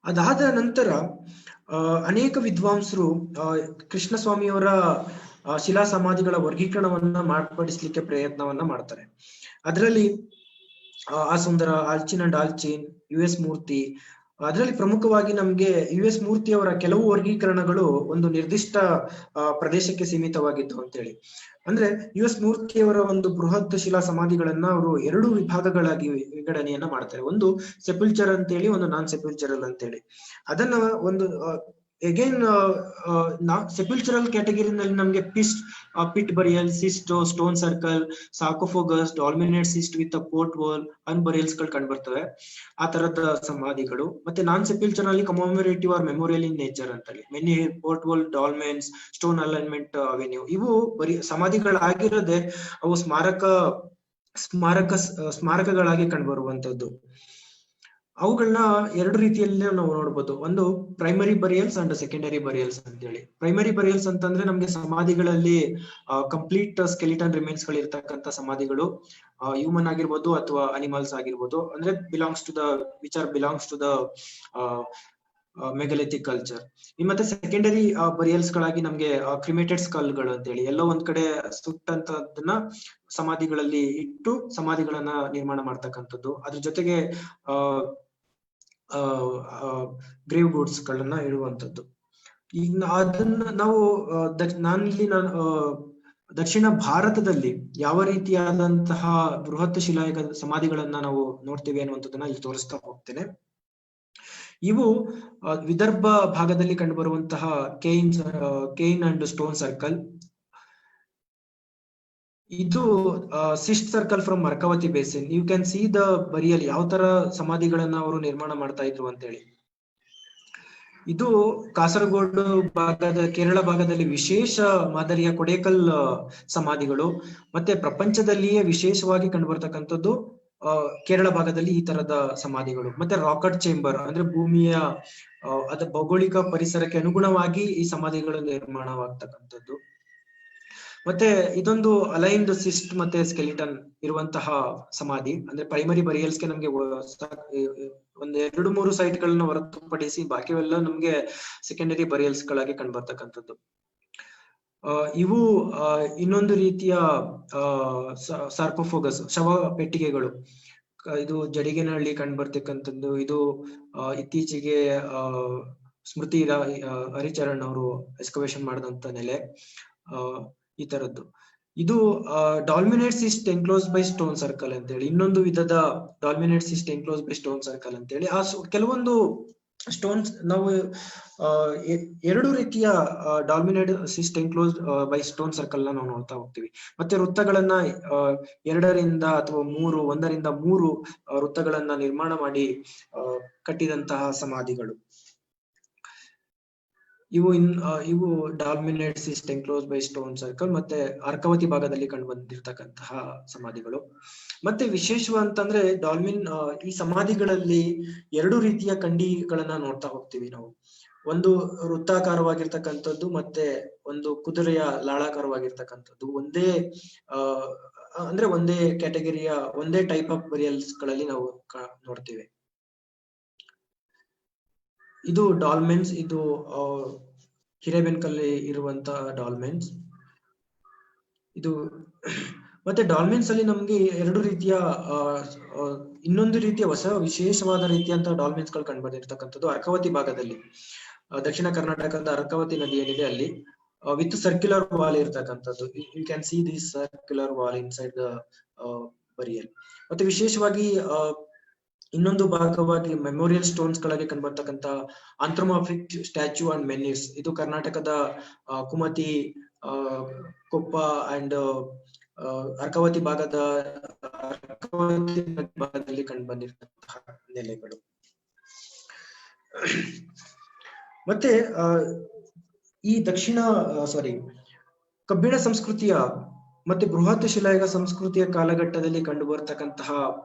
ಅದಾದ ನಂತರ ಅನೇಕ ವಿದ್ವಾಂಸರು ಕೃಷ್ಣಸ್ವಾಮಿಯವರ ಶಿಲಾ ಸಮಾಧಿಗಳ ವರ್ಗೀಕರಣವನ್ನ ಮಾರ್ಪಡಿಸ್ಲಿಕ್ಕೆ ಪ್ರಯತ್ನವನ್ನ ಮಾಡ್ತಾರೆ. ಅದರಲ್ಲಿ ಸುಂದರ, ಆಲ್ಚಿನ್ ಅಂಡ್ ಆಲ್ಚಿನ್, US ಮೂರ್ತಿ, ಅದರಲ್ಲಿ ಪ್ರಮುಖವಾಗಿ ನಮ್ಗೆ US ಮೂರ್ತಿಯವರ ಕೆಲವು ವರ್ಗೀಕರಣಗಳು ಒಂದು ನಿರ್ದಿಷ್ಟ ಪ್ರದೇಶಕ್ಕೆ ಸೀಮಿತವಾಗಿತ್ತು ಅಂತೇಳಿ. ಅಂದ್ರೆ US ಮೂರ್ತಿಯವರ ಒಂದು ಬೃಹತ್ ಶಿಲಾ ಸಮಾಧಿಗಳನ್ನ ಅವರು 2 ವಿಭಾಗಗಳಾಗಿ ವಿಂಗಡಣೆಯನ್ನ ಮಾಡ್ತಾರೆ. ಒಂದು ಸೆಪುಲ್ಚರ್ ಅಂತೇಳಿ, ಒಂದು ನಾನ್ ಸೆಪುಲ್ಚರಲ್ ಅಂತೇಳಿ. ಅದನ್ನ ಒಂದು ಅಗೇನ್ ಸೆಪುಲ್ಚರಲ್ ಕ್ಯಾಟಗರಿನಲ್ಲಿ ನಮ್ಗೆ pit burial, cist, stone circle, sarcophagus, dolmenoid cist with porthole, urn burials ಗಳು ಕಂಡು ಬರ್ತವೆ, ಆ ತರದ ಸಮಾಧಿಗಳು. ಮತ್ತೆ non sepulchral commemorative or memorial in nature ಅಂತೇಳಿ, many porthole, dolmens, stone alignment avenue, ಇವು ಬರೀ ಸಮಾಧಿಗಳಾಗಿರದೆ ಅವು ಸ್ಮಾರಕಗಳಾಗಿ ಕಂಡುಬರುವಂತದ್ದು. ಅವುಗಳನ್ನ 2 ರೀತಿಯಲ್ಲಿ ನಾವು ನೋಡ್ಬೋದು. ಒಂದು ಪ್ರೈಮರಿ ಬರಿಯಲ್ಸ್ ಅಂಡ್ ಸೆಕೆಂಡರಿ ಬರಿಯಲ್ಸ್ ಅಂತೇಳಿ. ಪ್ರೈಮರಿ ಬರಿಯಲ್ಸ್ ಅಂತಂದ್ರೆ ನಮ್ಗೆ ಸಮಾಧಿಗಳಲ್ಲಿ ಕಂಪ್ಲೀಟ್ ಸ್ಕೆಲಿಟನ್ ರಿಮೇನ್ಸ್ ಗಳು ಇರ್ತಕ್ಕಂಥ ಸಮಾಧಿಗಳು, ಹ್ಯೂಮನ್ ಆಗಿರ್ಬೋದು ಅಥವಾ ಅನಿಮಲ್ಸ್ ಆಗಿರ್ಬೋದು, ಅಂದ್ರೆ ಬಿಲಾಂಗ್ಸ್ ಟು ದ ಮೆಗಲಿಥಿಕ್ ಕಲ್ಚರ್. ಮತ್ತೆ ಸೆಕೆಂಡರಿ ಬರಿಯಲ್ಸ್ ಗಳಾಗಿ ನಮ್ಗೆ ಕ್ರಿಮೇಟೆಡ್ ಸ್ಕಲ್ ಗಳು ಅಂತೇಳಿ, ಎಲ್ಲೋ ಒಂದ್ ಕಡೆ ಸುಟ್ಟಂತದನ್ನ ಸಮಾಧಿಗಳಲ್ಲಿ ಇಟ್ಟು ಸಮಾಧಿಗಳನ್ನ ನಿರ್ಮಾಣ ಮಾಡ್ತಕ್ಕಂಥದ್ದು. ಅದ್ರ ಜೊತೆಗೆ ಗ್ರೇವ್ ಗೂಡ್ಸ್ ಗಳನ್ನ ಇಡುವಂತದ್ದು. ಈಗ ಅದನ್ನ ನಾವು ದಕ್ಷಿಣ ಭಾರತದಲ್ಲಿ ಯಾವ ರೀತಿಯಾದಂತಹ ಬೃಹತ್ ಶಿಲಾಯುಗ ಸಮಾಧಿಗಳನ್ನ ನಾವು ನೋಡ್ತೀವಿ ಅನ್ನುವಂಥದ್ದನ್ನ ಇಲ್ಲಿ ತೋರಿಸ್ತಾ ಹೋಗ್ತೇನೆ. ಇವು ವಿದರ್ಭ ಭಾಗದಲ್ಲಿ ಕಂಡುಬರುವಂತಹ ಕೇನ್ ಅಂಡ್ ಸ್ಟೋನ್ ಸರ್ಕಲ್. ಇದು cist circle from Arkavathi basin. You can see the burial, ಯಾವ ತರ ಸಮಾಧಿಗಳನ್ನ ಅವರು ನಿರ್ಮಾಣ ಮಾಡ್ತಾ ಇದ್ರು ಅಂತೇಳಿ. ಇದು ಕಾಸರಗೋಡು ಕೇರಳ ಭಾಗದಲ್ಲಿ ವಿಶೇಷ ಮಾದರಿಯ ಕೊಡೇಕಲ್ ಸಮಾಧಿಗಳು. ಮತ್ತೆ ಪ್ರಪಂಚದಲ್ಲಿಯೇ ವಿಶೇಷವಾಗಿ ಕಂಡುಬರ್ತಕ್ಕಂಥದ್ದು ಕೇರಳ ಭಾಗದಲ್ಲಿ ಈ ತರದ ಸಮಾಧಿಗಳು. ಮತ್ತೆ ರಾಕೆಟ್ ಚೇಂಬರ್ ಅಂದ್ರೆ ಭೂಮಿಯ ಅದ ಭೌಗೋಳಿಕ ಪರಿಸರಕ್ಕೆ ಅನುಗುಣವಾಗಿ ಈ ಸಮಾಧಿಗಳು ನಿರ್ಮಾಣವಾಗ್ತಕ್ಕಂಥದ್ದು. ಮತ್ತೆ ಇದೊಂದು ಅಲೈನ್ಡ್ ಸಿಸ್ಟ್ ಮತ್ತೆ ಸ್ಕೆಲಿಟನ್ ಇರುವಂತಹ ಸಮಾಧಿ. ಅಂದ್ರೆ ಪ್ರೈಮರಿ ಬರಿಯಲ್ಸ್ಗೆ ನಮ್ಗೆ ಒಂದ್ 2-3 ಸೈಟ್ ಗಳನ್ನ ಹೊರತುಪಡಿಸಿ ಬಾಕಿವೆಲ್ಲ ನಮ್ಗೆ ಸೆಕೆಂಡರಿ ಬರಿಯಲ್ಸ್ ಗಳಾಗಿ ಕಂಡುಬರ್ತಕ್ಕಂಥದ್ದು. ಇವು ಇನ್ನೊಂದು ರೀತಿಯ ಸಾರ್ಕೋಫೋಗಸ್, ಶವ ಪೆಟ್ಟಿಗೆಗಳು. ಇದು ಜಡಿಗೆನಹಳ್ಳಿ ಕಂಡುಬರ್ತಕ್ಕಂಥದ್ದು. ಇದು ಇತ್ತೀಚೆಗೆ ಸ್ಮೃತಿ ಹರಿಚರಣ್ ಅವರು ಎಕ್ಸ್ಕವೇಷನ್ ಮಾಡಿದಂತ ನೆಲೆ ಈ ತರದ್ದು. ಇದು dolmenoid cist enclose by stone circle ಅಂತೇಳಿ, ಇನ್ನೊಂದು ವಿಧದ dolmenoid cist enclose by stone circle ಅಂತೇಳಿ. ಕೆಲವೊಂದು ಸ್ಟೋನ್ಸ್ ನಾವು 2 ರೀತಿಯ dolmenoid cist enclose by stone circle ನಾವು ನೋಡ್ತಾ ಹೋಗ್ತೀವಿ. ಮತ್ತೆ ವೃತ್ತಗಳನ್ನ 2ರಿಂದ ಅಥವಾ 1ರಿಂದ 3 ವೃತ್ತಗಳನ್ನ ನಿರ್ಮಾಣ ಮಾಡಿ ಕಟ್ಟಿದಂತಹ ಸಮಾಧಿಗಳು. ಇವು dolmenoid cist enclose by stone circle ಮತ್ತೆ ಅರ್ಕಾವತಿ ಭಾಗದಲ್ಲಿ ಕಂಡು ಬಂದಿರತಕ್ಕಂತಹ ಸಮಾಧಿಗಳು. ಮತ್ತೆ ವಿಶೇಷವಂತಂದ್ರೆ ಈ ಸಮಾಧಿಗಳಲ್ಲಿ 2 ರೀತಿಯ ಕಂಡಿಗಳನ್ನ ನೋಡ್ತಾ ಹೋಗ್ತೀವಿ ನಾವು. ಒಂದು ವೃತ್ತಾಕಾರವಾಗಿರ್ತಕ್ಕಂಥದ್ದು, ಮತ್ತೆ ಒಂದು ಕುದುರೆಯ ಲಾಳಾಕಾರವಾಗಿರ್ತಕ್ಕಂಥದ್ದು. ಒಂದೇ ಕ್ಯಾಟಗರಿಯ ಒಂದೇ ಟೈಪ್ ಆಫ್ ಬರಿಯಲ್ಸ್ ಗಳಲ್ಲಿ ನಾವು ನೋಡ್ತೇವೆ. ಇದು ಡಾಲ್ಮೆನ್ಸ್. ಇದು ಹಿರೇಬೆನ್ಕಲ್ಲಿ ಇರುವಂತಹ ಡಾಲ್ಮೆನ್ಸ್. ಇದು ಮತ್ತೆ ಡಾಲ್ಮೆನ್ಸ್ ಅಲ್ಲಿ ನಮ್ಗೆ 2 ರೀತಿಯ ಇನ್ನೊಂದು ರೀತಿಯ ವಿಶೇಷವಾದ ರೀತಿಯಂತಹ ಡಾಲ್ಮೆನ್ಸ್ ಗಳು ಕಂಡು ಬಂದಿರತಕ್ಕಂಥದ್ದು ಅರ್ಕಾವತಿ ಭಾಗದಲ್ಲಿ. ದಕ್ಷಿಣ ಕರ್ನಾಟಕದ ಅರ್ಕಾವತಿ ನದಿ ಏನಿದೆ ಅಲ್ಲಿ ವಿತ್ ಸರ್ಕ್ಯುಲರ್ ವಾಲ್ ಇರ್ತಕ್ಕಂಥದ್ದು. You can see this circular wall inside the burial. ಮತ್ತೆ ವಿಶೇಷವಾಗಿ ಇನ್ನೊಂದು ಭಾಗವಾಗಿ ಮೆಮೋರಿಯಲ್ ಸ್ಟೋನ್ಸ್ ಗಳಾಗಿ ಕಂಡುಬರ್ತಕ್ಕಂಥ ಆಂಥ್ರೋಮಾರ್ಫಿಕ್ ಸ್ಟ್ಯಾಚ್ಯೂ ಅಂಡ್ ಮೆನ್ಯೂಸ್. ಇದು ಕರ್ನಾಟಕದ ಕುಮತಿ, ಕೊಪ್ಪ ಅಂಡ್ ಅರ್ಕಾವತಿ ಭಾಗದಲ್ಲಿ ಕಂಡು ಬಂದಿರತಕ್ಕಂತಹ ನೆಲೆಗಳು. ಮತ್ತೆ ಈ ಕಬ್ಬಿಣ ಸಂಸ್ಕೃತಿಯ ಮತ್ತೆ ಬೃಹತ್ ಶಿಲಾಯುಗ ಸಂಸ್ಕೃತಿಯ ಕಾಲಘಟ್ಟದಲ್ಲಿ ಕಂಡು ಬರ್ತಕ್ಕಂತಹ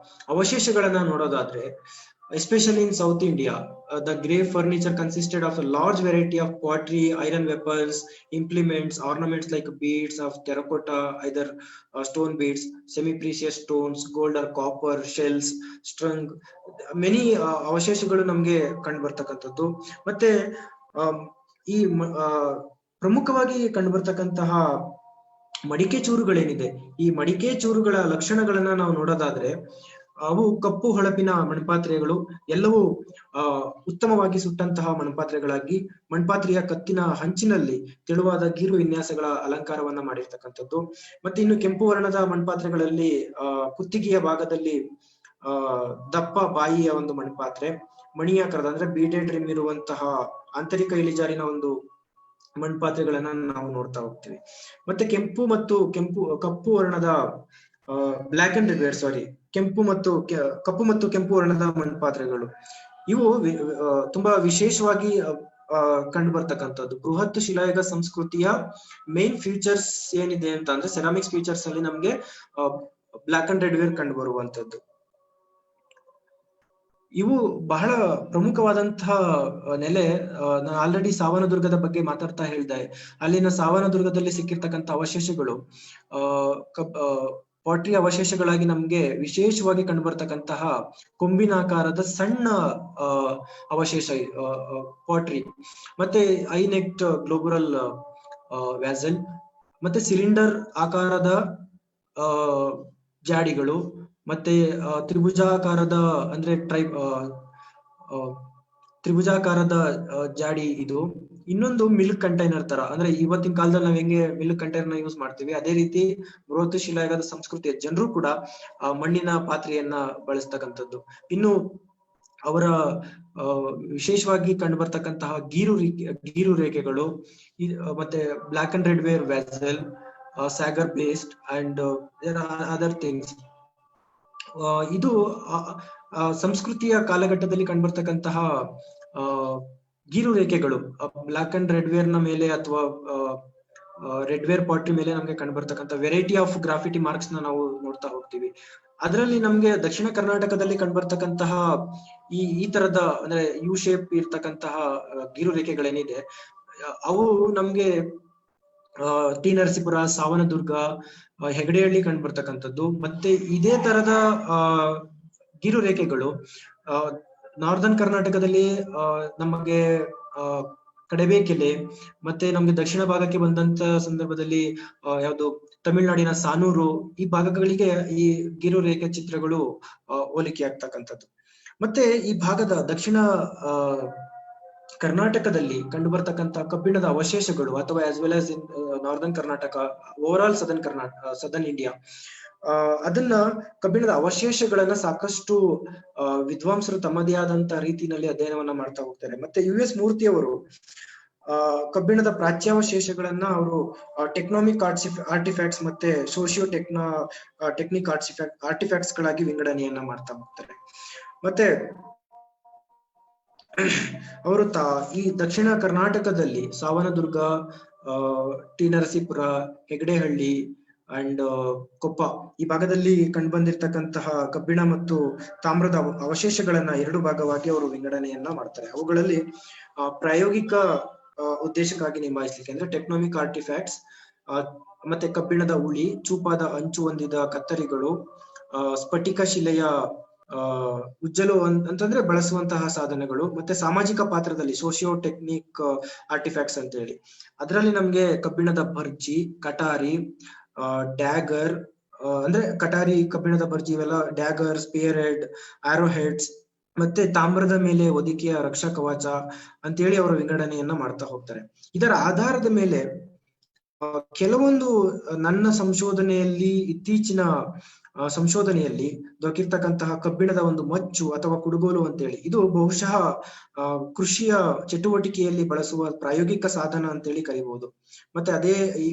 ಅವಶೇಷಗಳನ್ನ ನೋಡೋದಾದ್ರೆ, especially in south India, the grave furniture consisted of a large variety of pottery, iron weapons, implements, ornaments like beads of terracotta, either stone beads, semi-precious stones, gold or copper, shells, strung, many ಅವಶೇಷಗಳು ನಮ್ಗೆ ಕಂಡು ಬರ್ತಕ್ಕಂಥದ್ದು. ಮತ್ತೆ ಈ ಪ್ರಮುಖವಾಗಿ ಕಂಡು ಬರ್ತಕ್ಕಂತಹ ಮಡಿಕೆ ಚೂರುಗಳೇನಿದೆ, ಈ ಮಡಿಕೆ ಚೂರುಗಳ ಲಕ್ಷಣಗಳನ್ನ ನಾವು ನೋಡೋದಾದ್ರೆ, ಅವು ಕಪ್ಪು ಹೊಳಪಿನ ಮಣ್ಪಾತ್ರೆಗಳು, ಎಲ್ಲವೂ ಉತ್ತಮವಾಗಿ ಸುಟ್ಟಂತಹ ಮಣ್ಪಾತ್ರೆಗಳಾಗಿ ಮಣ್ಪಾತ್ರೆಯ ಕತ್ತಿನ ಹಂಚಿನಲ್ಲಿ ತೆಳುವಾದ ಗೀರು ವಿನ್ಯಾಸಗಳ ಅಲಂಕಾರವನ್ನ ಮಾಡಿರ್ತಕ್ಕಂಥದ್ದು. ಮತ್ತೆ ಇನ್ನು ಕೆಂಪು ವರ್ಣದ ಮಣ್ಪಾತ್ರೆಗಳಲ್ಲಿ ಕುತ್ತಿಗೆಯ ಭಾಗದಲ್ಲಿ ದಪ್ಪ ಬಾಯಿಯ ಒಂದು ಮಣ್ಪಾತ್ರೆ, ಮಣಿಯಾಕಾರದ ಅಂದ್ರೆ ಬೀಡೆಡ್ ರಿಮ್ ಇರುವಂತಹ ಆಂತರಿಕ ಇಳಿಜಾರಿನ ಒಂದು ಮಣ್ಪಾತ್ರೆಗಳನ್ನ ನಾವು ನೋಡ್ತಾ ಹೋಗ್ತೀವಿ. ಮತ್ತೆ ಕಪ್ಪು ವರ್ಣದ ಬ್ಲಾಕ್ ಅಂಡ್ ರೆಡ್ ಕಪ್ಪು ಮತ್ತು ಕೆಂಪು ವರ್ಣದ ಮಣ್ಪಾತ್ರೆಗಳು, ಇವು ತುಂಬಾ ವಿಶೇಷವಾಗಿ ಕಂಡು ಬರ್ತಕ್ಕಂಥದ್ದು. ಬೃಹತ್ ಶಿಲಾಯುಗ ಸಂಸ್ಕೃತಿಯ ಮೇನ್ ಫೀಚರ್ಸ್ ಏನಿದೆ ಅಂತ ಅಂದ್ರೆ, ಸೆರಾಮಿಕ್ಸ್ ಫೀಚರ್ಸ್ ಅಲ್ಲಿ ನಮ್ಗೆ ಬ್ಲಾಕ್ ಅಂಡ್ ರೆಡ್ ವೇರ್ ಕಂಡು ಬರುವಂತದ್ದು. ಇವು ಬಹಳ ಪ್ರಮುಖವಾದಂತಹ ನೆಲೆ. ನಾನು ಆಲ್ರೆಡಿ ಸಾವನದುರ್ಗದ ಬಗ್ಗೆ ಮಾತಾಡ್ತಾ ಹೇಳಿದೆ. ಅಲ್ಲಿನ ಸಾವನದುರ್ಗದಲ್ಲಿ ಸಿಕ್ಕಿರ್ತಕ್ಕಂಥ ಅವಶೇಷಗಳು ಪಾಟ್ರಿ ಅವಶೇಷಗಳಾಗಿ ನಮ್ಗೆ ವಿಶೇಷವಾಗಿ ಕಂಡು ಬರ್ತಕ್ಕಂತಹ ಕೊಂಬಿನಾಕಾರದ ಸಣ್ಣ ಅವಶೇಷ ಪಾಟ್ರಿ, ಮತ್ತೆ ಐನೆಕ್ಟ್ ಗ್ಲೋಬುರಲ್ ವ್ಯಾಸಲ್, ಮತ್ತೆ ಸಿಲಿಂಡರ್ ಆಕಾರದ ಜಾಡಿಗಳು, ಮತ್ತೆ ತ್ರಿಭುಜಾಕಾರದ ಅಂದ್ರೆ ತ್ರಿಭುಜಾಕಾರದ ಜಾಡಿ. ಇದು ಇನ್ನೊಂದು ಮಿಲ್ಕ್ ಕಂಟೈನರ್ ತರ, ಅಂದ್ರೆ ಇವತ್ತಿನ ಕಾಲದಲ್ಲಿ ನಾವ್ ಹೆಂಗೆ ಮಿಲ್ಕ್ ಕಂಟೈನರ್ ಯೂಸ್ ಮಾಡ್ತೀವಿ, ಅದೇ ರೀತಿ ಬೃಹತ್ ಶಿಲಾಯುಗದ ಸಂಸ್ಕೃತಿಯ ಜನರು ಕೂಡ ಮಣ್ಣಿನ ಪಾತ್ರೆಯನ್ನ ಬಳಸ್ತಕ್ಕಂಥದ್ದು. ಇನ್ನು ಅವರ ವಿಶೇಷವಾಗಿ ಕಂಡು ಬರ್ತಕ್ಕಂತಹ ಗೀರು ರೇಖೆಗಳು, ಮತ್ತೆ black and red ware vessel, sagger based and other things. ಇದು ಸಂಸ್ಕೃತಿಯ ಕಾಲಘಟ್ಟದಲ್ಲಿ ಕಂಡುಬರ್ತಕ್ಕಂತಹ ಗೀರು ರೇಖೆಗಳು ಬ್ಲಾಕ್ ಅಂಡ್ ರೆಡ್ ವೇರ್ ನ ಮೇಲೆ ಅಥವಾ ರೆಡ್ ವೇರ್ ಪಾಟ್ರಿ ಮೇಲೆ ನಮ್ಗೆ ಕಂಡುಬರ್ತಕ್ಕಂಥ ವೆರೈಟಿ ಆಫ್ ಗ್ರಾಫಿಟಿ ಮಾರ್ಕ್ಸ್ ನ ನಾವು ನೋಡ್ತಾ ಹೋಗ್ತೀವಿ. ಅದರಲ್ಲಿ ನಮ್ಗೆ ದಕ್ಷಿಣ ಕರ್ನಾಟಕದಲ್ಲಿ ಕಂಡುಬರ್ತಕ್ಕಂತಹ ಈ ತರದ ಅಂದ್ರೆ ಯು ಶೇಪ್ ಇರ್ತಕ್ಕಂತಹ ಗೀರು ರೇಖೆಗಳೇನಿದೆ, ಅವು ನಮ್ಗೆ ಟಿ ನರಸೀಪುರ, ಸಾವನದುರ್ಗ, ಹೆಗಡೆಹಳ್ಳಿ ಕಂಡು ಬರ್ತಕ್ಕಂಥದ್ದು. ಮತ್ತೆ ಇದೇ ತರದ ಗೀರು ರೇಖೆಗಳು ನಾರ್ದರ್ನ್ ಕರ್ನಾಟಕದಲ್ಲಿ ನಮಗೆ ಕಡಬೇಕೆಲೆ, ಮತ್ತೆ ನಮ್ಗೆ ದಕ್ಷಿಣ ಭಾಗಕ್ಕೆ ಬಂದಂತ ಸಂದರ್ಭದಲ್ಲಿ ಯಾವುದು ತಮಿಳುನಾಡಿನ ಸಾನೂರು, ಈ ಭಾಗಗಳಿಗೆ ಈ ಗೀರು ರೇಖೆ ಚಿತ್ರಗಳು ಹೋಲಿಕೆ ಆಗ್ತಕ್ಕಂಥದ್ದು. ಮತ್ತೆ ಈ ಭಾಗದ ದಕ್ಷಿಣ ಕರ್ನಾಟಕದಲ್ಲಿ ಕಂಡು ಬರ್ತಕ್ಕಂಥ ಕಬ್ಬಿಣದ ಅವಶೇಷಗಳು, ಅಥವಾ as well as in northern Karnataka, over all southern India, ಅದನ್ನ ಕಬ್ಬಿಣದ ಅವಶೇಷಗಳನ್ನ ಸಾಕಷ್ಟು ವಿದ್ವಾಂಸರು ತಮ್ಮದೇ ಆದಂತ ರೀತಿಯಲ್ಲಿ ಅಧ್ಯಯನವನ್ನ ಮಾಡ್ತಾ ಹೋಗ್ತಾರೆ. ಮತ್ತೆ US ಮೂರ್ತಿಯವರು ಕಬ್ಬಿಣದ ಪ್ರಾಚ್ಯಾವಶೇಷಗಳನ್ನ ಅವರು ಟೆಕ್ನಾಮಿಕ್ ಆರ್ಟಿಫ್ಯಾಕ್ಟ್ಸ್ ಮತ್ತೆ ಸೋಶಿಯೋ ಟೆಕ್ನಿಕ್ ಆರ್ಟಿಫ್ಯಾಕ್ಟ್ಸ್ ಗಳಾಗಿ ವಿಂಗಡಣೆಯನ್ನ ಮಾಡ್ತಾ ಹೋಗ್ತಾರೆ. ಮತ್ತೆ ಅವರು ಈ ದಕ್ಷಿಣ ಕರ್ನಾಟಕದಲ್ಲಿ ಸಾವನದುರ್ಗ, ಟಿ ನರಸೀಪುರ, ಹೆಗಡೆಹಳ್ಳಿ ಅಂಡ್ ಕೊಪ್ಪ, ಈ ಭಾಗದಲ್ಲಿ ಕಂಡು ಬಂದಿರತಕ್ಕಂತಹ ಕಬ್ಬಿಣ ಮತ್ತು ತಾಮ್ರದ ಅವಶೇಷಗಳನ್ನ ಎರಡು ಭಾಗವಾಗಿ ಅವರು ವಿಂಗಡಣೆಯನ್ನ ಮಾಡ್ತಾರೆ. ಅವುಗಳಲ್ಲಿ ಪ್ರಾಯೋಗಿಕ ಉದ್ದೇಶಕ್ಕಾಗಿ ನಿಭಾಯಿಸಲಿಕ್ಕೆ ಅಂದ್ರೆ ಟೆಕ್ನಾಮಿಕ್ ಆರ್ಟಿಫ್ಯಾಕ್ಟ್ಸ್, ಮತ್ತೆ ಕಬ್ಬಿಣದ ಉಳಿ, ಚೂಪಾದ ಅಂಚು ಹೊಂದಿದ ಕತ್ತರಿಗಳು, ಸ್ಫಟಿಕ ಶಿಲೆಯ ಉಜ್ಜಲು ಅಂತಂದ್ರೆ ಬಳಸುವಂತಹ ಸಾಧನಗಳು, ಮತ್ತೆ ಸಾಮಾಜಿಕ ಪಾತ್ರದಲ್ಲಿ ಸೋಶಿಯೋ ಟೆಕ್ನಿಕ್ ಆರ್ಟಿಫ್ಯಾಕ್ಟ್ಸ್ ಅಂತ ಹೇಳಿ, ಅದರಲ್ಲಿ ನಮ್ಗೆ ಕಬ್ಬಿಣದ ಭರ್ಜಿ, ಕಟಾರಿ, ಡ್ಯಾಗರ್, ಅಂದ್ರೆ ಕಟಾರಿ, ಕಬ್ಬಿಣದ ಭರ್ಜಿ, ಇವೆಲ್ಲ ಡ್ಯಾಗರ್, ಸ್ಪಿಯರ್ ಹೆಡ್, ಆರೋ ಹೆಡ್ಸ್, ಮತ್ತೆ ತಾಮ್ರದ ಮೇಲೆ ಹೊದಿಕೆಯ ರಕ್ಷಾ ಕವಚ ಅಂತೇಳಿ ಅವರ ವಿಂಗಡಣೆಯನ್ನ ಮಾಡ್ತಾ ಹೋಗ್ತಾರೆ. ಇದರ ಆಧಾರದ ಮೇಲೆ ಕೆಲವೊಂದು ನನ್ನ ಇತ್ತೀಚಿನ ಸಂಶೋಧನೆಯಲ್ಲಿ ದೊರಕಿರ್ತಕ್ಕಂತಹ ಕಬ್ಬಿಣದ ಒಂದು ಮಚ್ಚು ಅಥವಾ ಕುಡುಗೋಲು ಅಂತೇಳಿ, ಇದು ಬಹುಶಃ ಕೃಷಿಯ ಚಟುವಟಿಕೆಯಲ್ಲಿ ಬಳಸುವ ಪ್ರಾಯೋಗಿಕ ಸಾಧನ ಅಂತೇಳಿ ಕರಿಬಹುದು. ಮತ್ತೆ ಅದೇ ಈ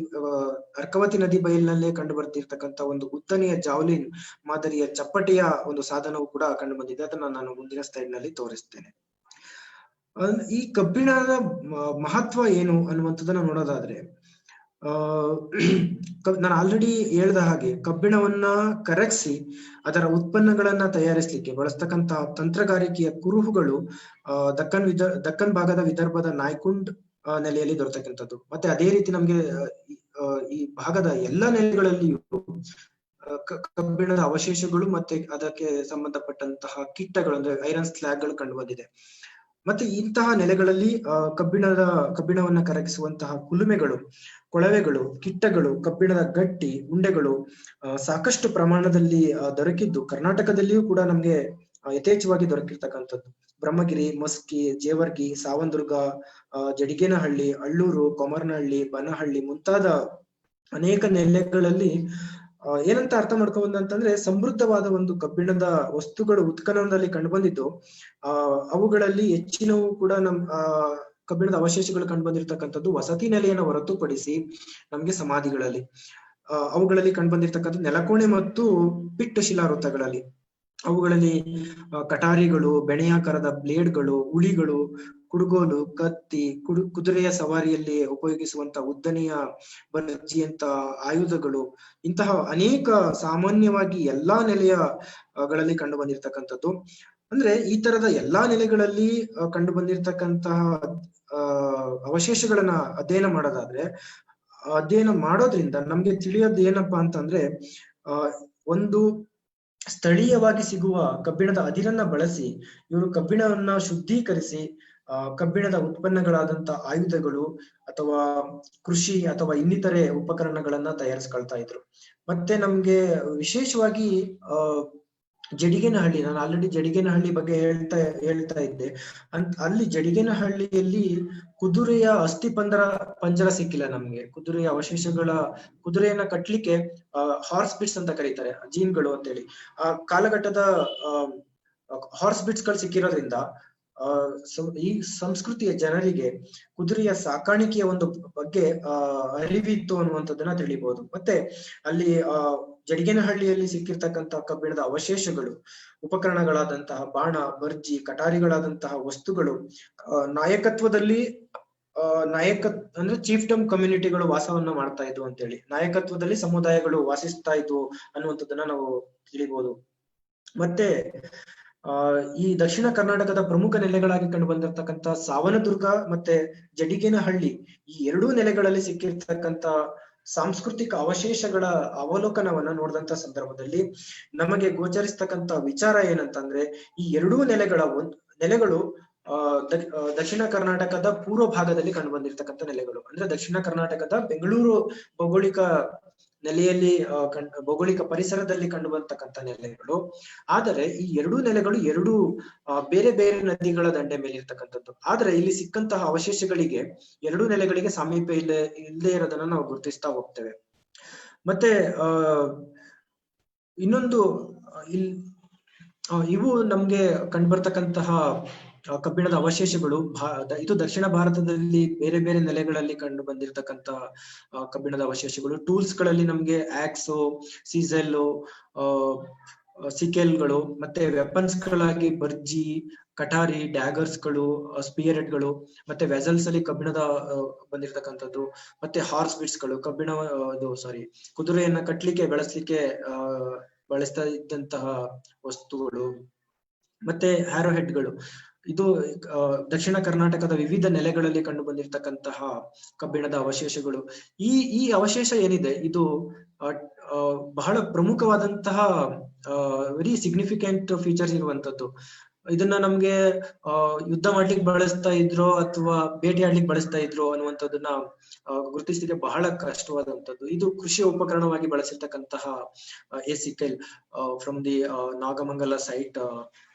ಅರ್ಕವತಿ ನದಿ ಬಯಲಿನಲ್ಲೇ ಕಂಡು ಬರ್ತಿರ್ತಕ್ಕಂಥ ಒಂದು ಉದ್ದನೆಯ ಜಾವ್ಲಿನ್ ಮಾದರಿಯ ಚಪ್ಪಟೆಯ ಒಂದು ಸಾಧನವು ಕೂಡ ಕಂಡು ಬಂದಿದೆ. ಅದನ್ನ ನಾನು ಮುಂದಿನ ಸ್ಲೈಡ್ ನಲ್ಲಿ ತೋರಿಸ್ತೇನೆ. ಈ ಕಬ್ಬಿಣದ ಮಹತ್ವ ಏನು ಅನ್ನುವಂಥದ್ದನ್ನ ನೋಡೋದಾದ್ರೆ, ನಾನು ಆಲ್ರೆಡಿ ಹೇಳ್ದ ಹಾಗೆ ಕಬ್ಬಿಣವನ್ನ ಕರಗಿಸಿ ಅದರ ಉತ್ಪನ್ನಗಳನ್ನ ತಯಾರಿಸಲಿಕ್ಕೆ ಬಳಸ್ತಕ್ಕಂತ ತಂತ್ರಗಾರಿಕೆಯ ಕುರುಹುಗಳು ದಕ್ಕನ್ ಭಾಗದ ವಿದರ್ಭದ ನಾಯ್ಕುಂಡ್ ನೆಲೆಯಲ್ಲಿ ದೊರೆತಕ್ಕಂಥದ್ದು. ಮತ್ತೆ ಅದೇ ರೀತಿ ನಮ್ಗೆ ಈ ಭಾಗದ ಎಲ್ಲಾ ನೆಲೆಗಳಲ್ಲಿಯೂ ಕಬ್ಬಿಣದ ಅವಶೇಷಗಳು ಮತ್ತೆ ಅದಕ್ಕೆ ಸಂಬಂಧಪಟ್ಟಂತಹ ಕಿಟ್ಟಗಳು ಅಂದ್ರೆ ಐರನ್ ಸ್ಲ್ಯಾಗ್ಗಳು ಕಂಡು ಬಂದಿದೆ. ಮತ್ತೆ ಇಂತಹ ನೆಲೆಗಳಲ್ಲಿ ಕಬ್ಬಿಣವನ್ನ ಕರಗಿಸುವಂತಹ ಕುಲುಮೆಗಳು, ಕೊಳವೆಗಳು, ಕಿಟ್ಟಗಳು, ಕಬ್ಬಿಣದ ಗಟ್ಟಿ ಉಂಡೆಗಳು ಸಾಕಷ್ಟು ಪ್ರಮಾಣದಲ್ಲಿ ದೊರಕಿದ್ದು ಕರ್ನಾಟಕದಲ್ಲಿಯೂ ಕೂಡ ನಮ್ಗೆ ಯಥೇಚ್ಛವಾಗಿ ದೊರಕಿರ್ತಕ್ಕಂಥದ್ದು. ಬ್ರಹ್ಮಗಿರಿ, ಮಸ್ಕಿ, ಜೇವರ್ಗಿ, ಸಾವಂದುರ್ಗ, ಜಡಿಗೇನಹಳ್ಳಿ, ಅಳ್ಳೂರು, ಕೊಮರನಹಳ್ಳಿ, ಬನಹಳ್ಳಿ ಮುಂತಾದ ಅನೇಕ ನೆಲೆಗಳಲ್ಲಿ ಏನಂತ ಅರ್ಥ ಮಾಡ್ಕೊಂಬಂತಂದ್ರೆ ಸಮೃದ್ಧವಾದ ಒಂದು ಕಬ್ಬಿಣದ ವಸ್ತುಗಳು ಉತ್ಖನನದಲ್ಲಿ ಕಂಡು ಬಂದಿದ್ದು, ಅವುಗಳಲ್ಲಿ ಹೆಚ್ಚಿನವು ಕೂಡ ಕಬ್ಬಿಣದ ಅವಶೇಷಗಳು ಕಂಡು ಬಂದಿರತಕ್ಕಂಥದ್ದು ವಸತಿ ನೆಲೆಯನ್ನು ಹೊರತುಪಡಿಸಿ ನಮ್ಗೆ ಸಮಾಧಿಗಳಲ್ಲಿ, ಅವುಗಳಲ್ಲಿ ಕಂಡು ಬಂದಿರತಕ್ಕಂಥ ನೆಲಕೋಣೆ ಮತ್ತು ಪಿಟ್ಟ ಶಿಲಾವೃತಗಳಲ್ಲಿ, ಅವುಗಳಲ್ಲಿ ಕಟಾರಿಗಳು, ಬೆಣೆಯಾಕಾರದ ಬ್ಲೇಡ್ಗಳು, ಉಳಿಗಳು, ಕುಡುಗೋಲು, ಕತ್ತಿ, ಕುದುರೆಯ ಸವಾರಿಯಲ್ಲಿ ಉಪಯೋಗಿಸುವಂತ ಉದ್ದನೆಯ ಬರ್ಜಿಯಂತ ಆಯುಧಗಳು, ಇಂತಹ ಅನೇಕ ಸಾಮಾನ್ಯವಾಗಿ ಎಲ್ಲಾ ಗಳಲ್ಲಿ ಕಂಡು ಬಂದಿರತಕ್ಕಂಥದ್ದು. ಅಂದ್ರೆ ಈ ತರದ ಎಲ್ಲಾ ನೆಲೆಗಳಲ್ಲಿ ಕಂಡು ಬಂದಿರತಕ್ಕಂತಹ ಅವಶೇಷಗಳನ್ನ ಅಧ್ಯಯನ ಮಾಡೋದ್ರಿಂದ ನಮ್ಗೆ ತಿಳಿಯೋದು ಏನಪ್ಪಾ ಅಂತಂದ್ರೆ, ಒಂದು ಸ್ಥಳೀಯವಾಗಿ ಸಿಗುವ ಕಬ್ಬಿಣದ ಅದಿರನ್ನ ಬಳಸಿ ಇವರು ಕಬ್ಬಿಣವನ್ನ ಶುದ್ಧೀಕರಿಸಿ ಕಬ್ಬಿಣದ ಉತ್ಪನ್ನಗಳಾದಂತ ಆಯುಧಗಳು ಅಥವಾ ಕೃಷಿ ಅಥವಾ ಇನ್ನಿತರೆ ಉಪಕರಣಗಳನ್ನ ತಯಾರಿಸ್ಕೊಳ್ತಾ ಇದ್ರು. ಮತ್ತೆ ನಮ್ಗೆ ವಿಶೇಷವಾಗಿ ಜಡಿಗೇನಹಳ್ಳಿ, ನಾನು ಆಲ್ರೆಡಿ ಜಡಿಗೇನಹಳ್ಳಿ ಬಗ್ಗೆ ಹೇಳ್ತಾ ಇದ್ದೆ. ಅಲ್ಲಿ ಜಡಿಗೇನಹಳ್ಳಿಯಲ್ಲಿ ಕುದುರೆಯ ಅಸ್ಥಿ ಪಂಜರ ಸಿಕ್ಕಿಲ್ಲ ನಮ್ಗೆ. ಕುದುರೆಯ ಕುದುರೆಯನ್ನ ಕಟ್ಲಿಕ್ಕೆ ಹಾರ್ಸ್ ಬಿಟ್ಸ್ ಅಂತ ಕರೀತಾರೆ, ಜೀನ್ಗಳು ಅಂತೇಳಿ. ಆ ಕಾಲಘಟ್ಟದ ಹಾರ್ಸ್ ಬಿಟ್ಸ್ ಗಳು ಸಿಕ್ಕಿರೋದ್ರಿಂದ ಈ ಸಂಸ್ಕೃತಿಯ ಜನರಿಗೆ ಕುದುರೆಯ ಸಾಕಾಣಿಕೆಯ ಒಂದು ಬಗ್ಗೆ ಅರಿವಿತ್ತು ಅನ್ನುವಂಥದ್ದನ್ನ ತಿಳಿಬಹುದು. ಮತ್ತೆ ಅಲ್ಲಿ ಜಡಿಗೇನಹಳ್ಳಿಯಲ್ಲಿ ಸಿಕ್ಕಿರ್ತಕ್ಕಂತಹ ಕಬ್ಬಿಣದ ಅವಶೇಷಗಳು, ಉಪಕರಣಗಳಾದಂತಹ ಬಾಣ, ಬರ್ಜಿ, ಕಟಾರಿಗಳಾದಂತಹ ವಸ್ತುಗಳು ನಾಯಕತ್ವದಲ್ಲಿ ಅಂದ್ರೆ ಚೀಫ್ಟಮ್ ಕಮ್ಯುನಿಟಿಗಳು ವಾಸವನ್ನ ಮಾಡ್ತಾ ಇದ್ವು ಅಂತೇಳಿ, ನಾಯಕತ್ವದಲ್ಲಿ ಸಮುದಾಯಗಳು ವಾಸಿಸ್ತಾ ಇದ್ವು ಅನ್ನುವಂಥದ್ದನ್ನ ನಾವು ತಿಳಿಬಹುದು. ಮತ್ತೆ ಈ ದಕ್ಷಿಣ ಕರ್ನಾಟಕದ ಪ್ರಮುಖ ನೆಲೆಗಳಾಗಿ ಕಂಡು ಬಂದಿರತಕ್ಕಂತ ಸಾವನದುರ್ಗ ಮತ್ತೆ ಜಡಿಗೇನಹಳ್ಳಿ, ಈ ಎರಡೂ ನೆಲೆಗಳಲ್ಲಿ ಸಿಕ್ಕಿರ್ತಕ್ಕಂತ ಸಾಂಸ್ಕೃತಿಕ ಅವಶೇಷಗಳ ಅವಲೋಕನವನ್ನ ನೋಡಿದಂತ ಸಂದರ್ಭದಲ್ಲಿ ನಮಗೆ ಗೋಚರಿಸ್ತಕ್ಕಂತ ವಿಚಾರ ಏನಂತಂದ್ರೆ, ಈ ಎರಡೂ ನೆಲೆಗಳು ದಕ್ಷಿಣ ಕರ್ನಾಟಕದ ಪೂರ್ವ ಭಾಗದಲ್ಲಿ ಕಂಡು ಬಂದಿರತಕ್ಕಂಥ ನೆಲೆಗಳು. ಅಂದ್ರೆ ದಕ್ಷಿಣ ಕರ್ನಾಟಕದ ಬೆಂಗಳೂರು ಭೌಗೋಳಿಕ ನೆಲೆಯಲ್ಲಿ ಭೌಗೋಳಿಕ ಪರಿಸರದಲ್ಲಿ ಕಂಡು ಬರ್ತಕ್ಕಂಥ ನೆಲೆಗಳು. ಆದರೆ ಈ ಎರಡೂ ನೆಲೆಗಳು ಬೇರೆ ಬೇರೆ ನದಿಗಳ ದಂಡೆ ಮೇಲೆ ಇರ್ತಕ್ಕಂಥದ್ದು. ಆದ್ರೆ ಇಲ್ಲಿ ಸಿಕ್ಕಂತಹ ಅವಶೇಷಗಳಿಗೆ ಎರಡೂ ನೆಲೆಗಳಿಗೆ ಸಾಮೀಪ್ಯ ಇಲ್ಲದೆ ಇರೋದನ್ನ ನಾವು ಗುರುತಿಸ್ತಾ ಹೋಗ್ತೇವೆ. ಮತ್ತೆ ಇನ್ನೊಂದು ಇವು ನಮ್ಗೆ ಕಂಡುಬರ್ತಕ್ಕಂತಹ ಕಬ್ಬಿಣದ ಅವಶೇಷಗಳು ಇದು ದಕ್ಷಿಣ ಭಾರತದಲ್ಲಿ ಬೇರೆ ಬೇರೆ ನೆಲೆಗಳಲ್ಲಿ ಕಂಡು ಬಂದಿರತಕ್ಕಂತ ಕಬ್ಬಿಣದ ಅವಶೇಷಗಳು. ಟೂಲ್ಸ್ ಗಳಲ್ಲಿ ನಮ್ಗೆ ಆಕ್ಸು, ಸೀಸೆಲ್ಲು, ಸಿಕೆಲ್ಗಳು, ಮತ್ತೆ ವೆಪನ್ಸ್ ಗಳಾಗಿ ಬರ್ಜಿ, ಕಟಾರಿ, ಡ್ಯಾಗರ್ಸ್ ಗಳು, ಸ್ಪಿಯರ್ ಗಳು, ಮತ್ತೆ ವೆಸಲ್ಸ್ ಅಲ್ಲಿ ಕಬ್ಬಿಣದ ಬಂದಿರತಕ್ಕಂಥದ್ದು, ಮತ್ತೆ ಹಾರ್ಸ್ ಬಿಟ್ಸ್ ಗಳು, ಕುದುರೆಯನ್ನ ಕಟ್ಲಿಕ್ಕೆ ಬಳಸ್ತಾ ಇದ್ದಂತಹ ವಸ್ತುಗಳು, ಮತ್ತೆ ಹ್ಯಾರೋ ಹೆಡ್ಗಳು. ಇದು ದಕ್ಷಿಣ ಕರ್ನಾಟಕದ ವಿವಿಧ ನೆಲೆಗಳಲ್ಲಿ ಕಂಡು ಬಂದಿರತಕ್ಕಂತಹ ಕಬ್ಬಿಣದ ಅವಶೇಷಗಳು. ಈ ಅವಶೇಷ ಏನಿದೆ ಇದು ಬಹಳ ಪ್ರಮುಖವಾದಂತಹ ವೆರಿ ಸಿಗ್ನಿಫಿಕೆಂಟ್ ಫೀಚರ್ಸ್ ಇರುವಂತದ್ದು. ಇದನ್ನ ನಮ್ಗೆ ಯುದ್ಧ ಮಾಡ್ಲಿಕ್ಕೆ ಬಳಸ್ತಾ ಇದ್ರೋ ಅಥವಾ ಬೇಟೆ ಆಡ್ಲಿಕ್ಕೆ ಬಳಸ್ತಾ ಇದ್ರೋ ಅನ್ನುವಂಥದ್ದನ್ನ ಗುರುತಿಸಲಿಕ್ಕೆ ಬಹಳ ಕಷ್ಟವಾದಂಥದ್ದು. ಇದು ಕೃಷಿಯ ಉಪಕರಣವಾಗಿ ಬಳಸಿರ್ತಕ್ಕಂತಹ a sickle from the Nagamangala site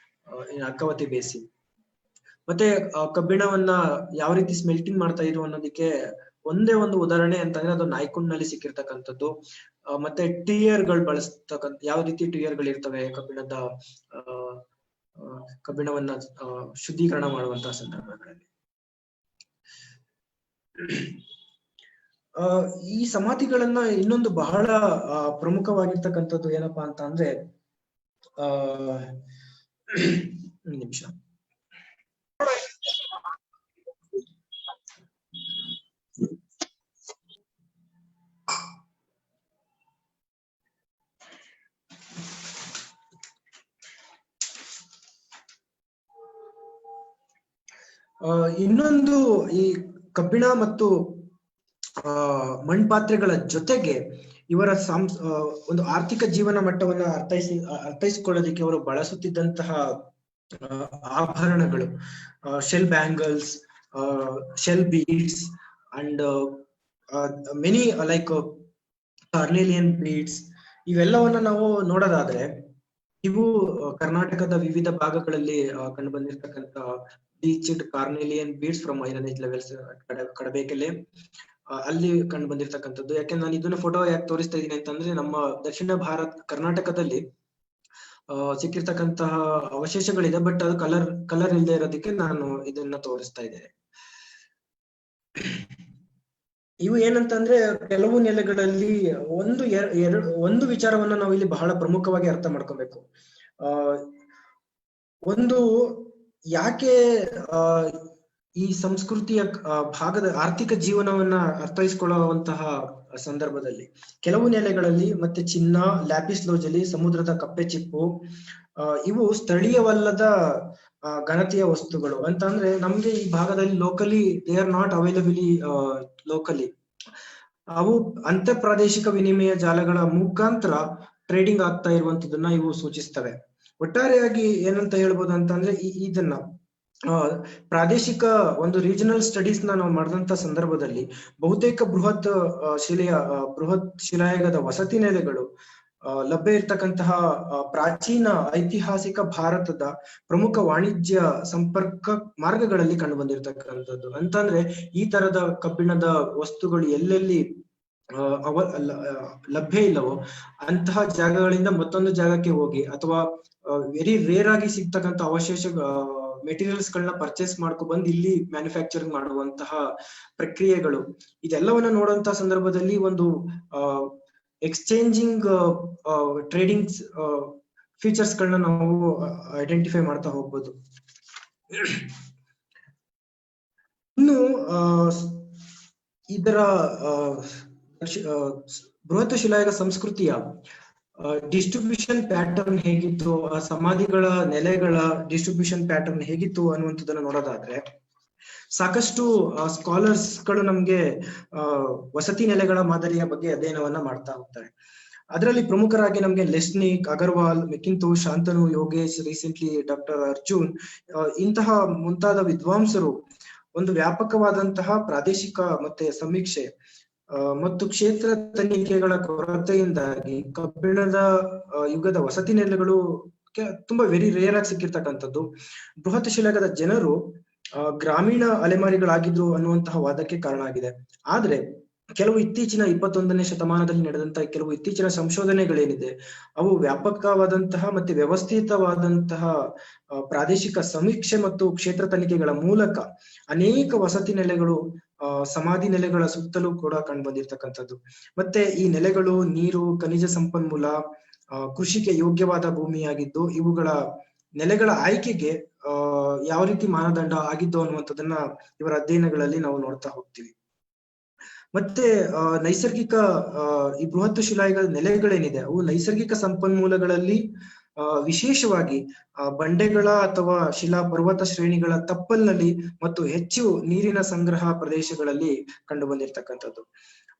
in Arkavathi basin. ಮತ್ತೆ ಕಬ್ಬಿಣವನ್ನ ಯಾವ ರೀತಿ ಸ್ಮೆಲ್ಟಿಂಗ್ ಮಾಡ್ತಾ ಇದ್ರು ಅನ್ನೋದಕ್ಕೆ ಒಂದೇ ಒಂದು ಉದಾಹರಣೆ ಅಂತಂದ್ರೆ ಅದು ನಾಯ್ಕುಂಡ್ ನಲ್ಲಿ ಸಿಕ್ಕಿರ್ತಕ್ಕಂಥದ್ದು. ಮತ್ತೆ ಟಿಯರ್ ಗಳು ಬಳಸ್ತಕ್ಕಂಥ ಯಾವ ರೀತಿ ಟಿಯರ್ ಗಳು ಇರ್ತವೆ ಕಬ್ಬಿಣವನ್ನ ಶುದ್ಧೀಕರಣ ಮಾಡುವಂತಹ ಸಂದರ್ಭಗಳಲ್ಲಿ. ಈ ಸಮಾಧಿಗಳನ್ನ ಇನ್ನೊಂದು ಬಹಳ ಪ್ರಮುಖವಾಗಿರ್ತಕ್ಕಂಥದ್ದು ಏನಪ್ಪಾ ಅಂತ ಅಂದ್ರೆ ನಿಮಿಷ ಇನ್ನೊಂದು ಈ ಕಬ್ಬಿಣ ಮತ್ತು ಮಣ್ಪಾತ್ರೆಗಳ ಜೊತೆಗೆ ಇವರ ಒಂದು ಆರ್ಥಿಕ ಜೀವನ ಮಟ್ಟವನ್ನ ಅರ್ಥೈಸಿಕೊಳ್ಳೋದಕ್ಕೆ ಅವರು ಬಳಸುತ್ತಿದ್ದಂತಹ ಆಭರಣಗಳು, shell bangles, shell beads and many like carnelian beads, ಇವೆಲ್ಲವನ್ನ ನಾವು ನೋಡೋದಾದ್ರೆ ಇವು ಕರ್ನಾಟಕದ ವಿವಿಧ ಭಾಗಗಳಲ್ಲಿ ಕಂಡು ಬಂದಿರತಕ್ಕಂತ bleached carnelian beads from iron age levels Kadabakele ಅಲ್ಲಿ ಕಂಡು ಬಂದಿರತಕ್ಕಂಥದ್ದು. ಯಾಕೆಂದ್ರೆ ನಾನು ಇದನ್ನ ಫೋಟೋ ಯಾಕೆ ತೋರಿಸ್ತಾ ಇದ್ದೀನಿ ಅಂತಂದ್ರೆ, ನಮ್ಮ ದಕ್ಷಿಣ ಕರ್ನಾಟಕದಲ್ಲಿ ಸಿಕ್ಕಿರ್ತಕ್ಕಂತಹ ಅವಶೇಷಗಳಿದೆ, ಬಟ್ ಅದು ಕಲರ್ ಇಲ್ಲದೆ ಇರೋದಕ್ಕೆ ನಾನು ಇದನ್ನ ತೋರಿಸ್ತಾ ಇದ್ದೇನೆ. ಇವು ಏನಂತಂದ್ರೆ ಕೆಲವು ನೆಲೆಗಳಲ್ಲಿ ಒಂದು ವಿಚಾರವನ್ನ ನಾವು ಇಲ್ಲಿ ಬಹಳ ಪ್ರಮುಖವಾಗಿ ಅರ್ಥ ಮಾಡ್ಕೋಬೇಕು. ಒಂದು, ಯಾಕೆ ಈ ಸಂಸ್ಕೃತಿಯ ಭಾಗದ ಆರ್ಥಿಕ ಜೀವನವನ್ನ ಅರ್ಥೈಸಿಕೊಳ್ಳುವಂತಹ ಸಂದರ್ಭದಲ್ಲಿ ಕೆಲವು ನೆಲೆಗಳಲ್ಲಿ ಮತ್ತೆ ಚಿನ್ನ, ಲ್ಯಾಪಿಸ್ ಲೋಜಲಿ, ಸಮುದ್ರದ ಕಪ್ಪೆ ಚಿಪ್ಪು ಇವು ಸ್ಥಳೀಯವಲ್ಲದ ಘನತೆಯ ವಸ್ತುಗಳು ಅಂತ ಅಂದ್ರೆ ನಮ್ಗೆ ಈ ಭಾಗದಲ್ಲಿ locally they are not available locally. ಅವು ಅಂತರ್ ಪ್ರಾದೇಶಿಕ ವಿನಿಮಯ ಜಾಲಗಳ ಮುಖಾಂತರ ಟ್ರೇಡಿಂಗ್ ಆಗ್ತಾ ಇರುವಂತದನ್ನ ಇವು ಸೂಚಿಸ್ತವೆ. ಒಟ್ಟಾರೆಯಾಗಿ ಏನಂತ ಹೇಳ್ಬೋದು ಅಂತಂದ್ರೆ ಇದನ್ನ ಪ್ರಾದೇಶಿಕ ಒಂದು ರೀಜನಲ್ ಸ್ಟಡೀಸ್ ನಾವು ಮಾಡಿದಂತ ಸಂದರ್ಭದಲ್ಲಿ ಬಹುತೇಕ ಬೃಹತ್ ಶಿಲಾಯುಗದ ವಸತಿ ನೆಲೆಗಳು ಲಭ್ಯ ಇರ್ತಕ್ಕಂತಹ ಪ್ರಾಚೀನ ಐತಿಹಾಸಿಕ ಭಾರತದ ಪ್ರಮುಖ ವಾಣಿಜ್ಯ ಸಂಪರ್ಕ ಮಾರ್ಗಗಳಲ್ಲಿ ಕಂಡು ಬಂದಿರತಕ್ಕಂಥದ್ದು. ಅಂತಂದ್ರೆ ಈ ತರದ ಕಬ್ಬಿಣದ ವಸ್ತುಗಳು ಎಲ್ಲೆಲ್ಲಿ ಲಭ್ಯ ಇಲ್ಲವೋ ಅಂತಹ ಜಾಗಗಳಿಂದ ಮತ್ತೊಂದು ಜಾಗಕ್ಕೆ ಹೋಗಿ, ಅಥವಾ ವೆರಿ ರೇರ್ ಆಗಿ ಸಿಗ್ತಕ್ಕಂಥ ಅವಶೇಷ ಮೆಟೀರಿಯಲ್ಸ್ ಗಳನ್ನ ಪರ್ಚೇಸ್ ಮಾಡ್ಕೊ ಬಂದು ಇಲ್ಲಿ ಮ್ಯಾನುಫ್ಯಾಕ್ಚರಿಂಗ್ ಮಾಡುವಂತಹ ಪ್ರಕ್ರಿಯೆಗಳು, ಇದೆಲ್ಲವನ್ನ ನೋಡುವಂತಹ ಸಂದರ್ಭದಲ್ಲಿ ಒಂದು ಎಕ್ಸ್ಚೇಂಜಿಂಗ್ ಟ್ರೇಡಿಂಗ್ ಫೀಚರ್ಸ್ ಗಳನ್ನ ನಾವು ಐಡೆಂಟಿಫೈ ಮಾಡ್ತಾ ಹೋಗ್ಬೋದು. ಇನ್ನು ಇದರ ಬೃಹತ್ ಶಿಲಾಯುಗ ಸಂಸ್ಕೃತಿಯ ಡಿಸ್ಟ್ರಿಬ್ಯೂಷನ್ ಪ್ಯಾಟರ್ನ್ ಹೇಗಿತ್ತು, ಆ ಸಮಾಧಿಗಳ ನೆಲೆಗಳ ಡಿಸ್ಟ್ರಿಬ್ಯೂಷನ್ ಪ್ಯಾಟರ್ನ್ ಹೇಗಿತ್ತು ಅನ್ನುವಂಥದ್ದನ್ನ ನೋಡೋದಾದ್ರೆ, ಸಾಕಷ್ಟು ಸ್ಕಾಲರ್ಸ್ ಗಳು ನಮ್ಗೆ ವಸತಿ ನೆಲೆಗಳ ಮಾದರಿಯ ಬಗ್ಗೆ ಅಧ್ಯಯನವನ್ನ ಮಾಡ್ತಾ ಹೋಗ್ತಾರೆ. ಅದರಲ್ಲಿ ಪ್ರಮುಖರಾಗಿ ನಮ್ಗೆ ಲೆಸ್ನಿಕ್, ಅಗರ್ವಾಲ್, ಮೆಕಿಂತೋಶ್, ಶಾಂತನು, ಯೋಗೇಶ್, ರೀಸೆಂಟ್ಲಿ ಡಾಕ್ಟರ್ ಅರ್ಜುನ್ ಇಂತಹ ಮುಂತಾದ ವಿದ್ವಾಂಸರು ಒಂದು ವ್ಯಾಪಕವಾದಂತಹ ಪ್ರಾದೇಶಿಕ ಮತ್ತೆ ಸಮೀಕ್ಷೆ ಮತ್ತು ಕ್ಷೇತ್ರ ತನಿಖೆಗಳ ಕೊರತೆಯಿಂದಾಗಿ ಕಬ್ಬಿಣದ ಯುಗದ ವಸತಿ ನೆಲೆಗಳು ತುಂಬಾ ವೆರಿ ರೇರ್ ಆಗಿ ಸಿಕ್ಕಿರ್ತಕ್ಕಂಥದ್ದು. ಬೃಹತ್ ಶಿಲಾಯುಗದ ಜನರು ಗ್ರಾಮೀಣ ಅಲೆಮಾರಿಗಳಾಗಿದ್ರು ಅನ್ನುವಂತಹ ವಾದಕ್ಕೆ ಕಾರಣ ಆಗಿದೆ. ಆದ್ರೆ ಕೆಲವು ಇತ್ತೀಚಿನ 21ನೇ ಶತಮಾನದಲ್ಲಿ ನಡೆದಂತಹ ಕೆಲವು ಇತ್ತೀಚಿನ ಸಂಶೋಧನೆಗಳೇನಿದೆ ಅವು ವ್ಯಾಪಕವಾದಂತಹ ಮತ್ತೆ ವ್ಯವಸ್ಥಿತವಾದಂತಹ ಪ್ರಾದೇಶಿಕ ಸಮೀಕ್ಷೆ ಮತ್ತು ಕ್ಷೇತ್ರ ತನಿಖೆಗಳ ಮೂಲಕ ಅನೇಕ ವಸತಿ ನೆಲೆಗಳು ಸಮಾಧಿ ನೆಲೆಗಳ ಸುತ್ತಲೂ ಕೂಡ ಕಂಡು ಬಂದಿರ್ತಕ್ಕಂಥದ್ದು. ಮತ್ತೆ ಈ ನೆಲೆಗಳು ನೀರು, ಖನಿಜ ಸಂಪನ್ಮೂಲ, ಕೃಷಿಗೆ ಯೋಗ್ಯವಾದ ಭೂಮಿಯಾಗಿದ್ದು ಇವುಗಳ ನೆಲೆಗಳ ಆಯ್ಕೆಗೆ ಯಾವ ರೀತಿ ಮಾನದಂಡ ಆಗಿದ್ದು ಅನ್ನುವಂಥದ್ದನ್ನ ಇವರ ಅಧ್ಯಯನಗಳಲ್ಲಿ ನಾವು ನೋಡ್ತಾ ಹೋಗ್ತೀವಿ. ಮತ್ತೆ ನೈಸರ್ಗಿಕ ಈ ಬೃಹತ್ ಶಿಲಾಯುಗದ ನೆಲೆಗಳೇನಿದೆ ಅವು ನೈಸರ್ಗಿಕ ಸಂಪನ್ಮೂಲಗಳಲ್ಲಿ ವಿಶೇಷವಾಗಿ ಬಂಡೆಗಳ ಅಥವಾ ಶಿಲಾ ಪರ್ವತ ಶ್ರೇಣಿಗಳ ತಪ್ಪಲಿನಲ್ಲಿ ಮತ್ತು ಹೆಚ್ಚು ನೀರಿನ ಸಂಗ್ರಹ ಪ್ರದೇಶಗಳಲ್ಲಿ ಕಂಡು ಬಂದಿರತಕ್ಕಂಥದ್ದು.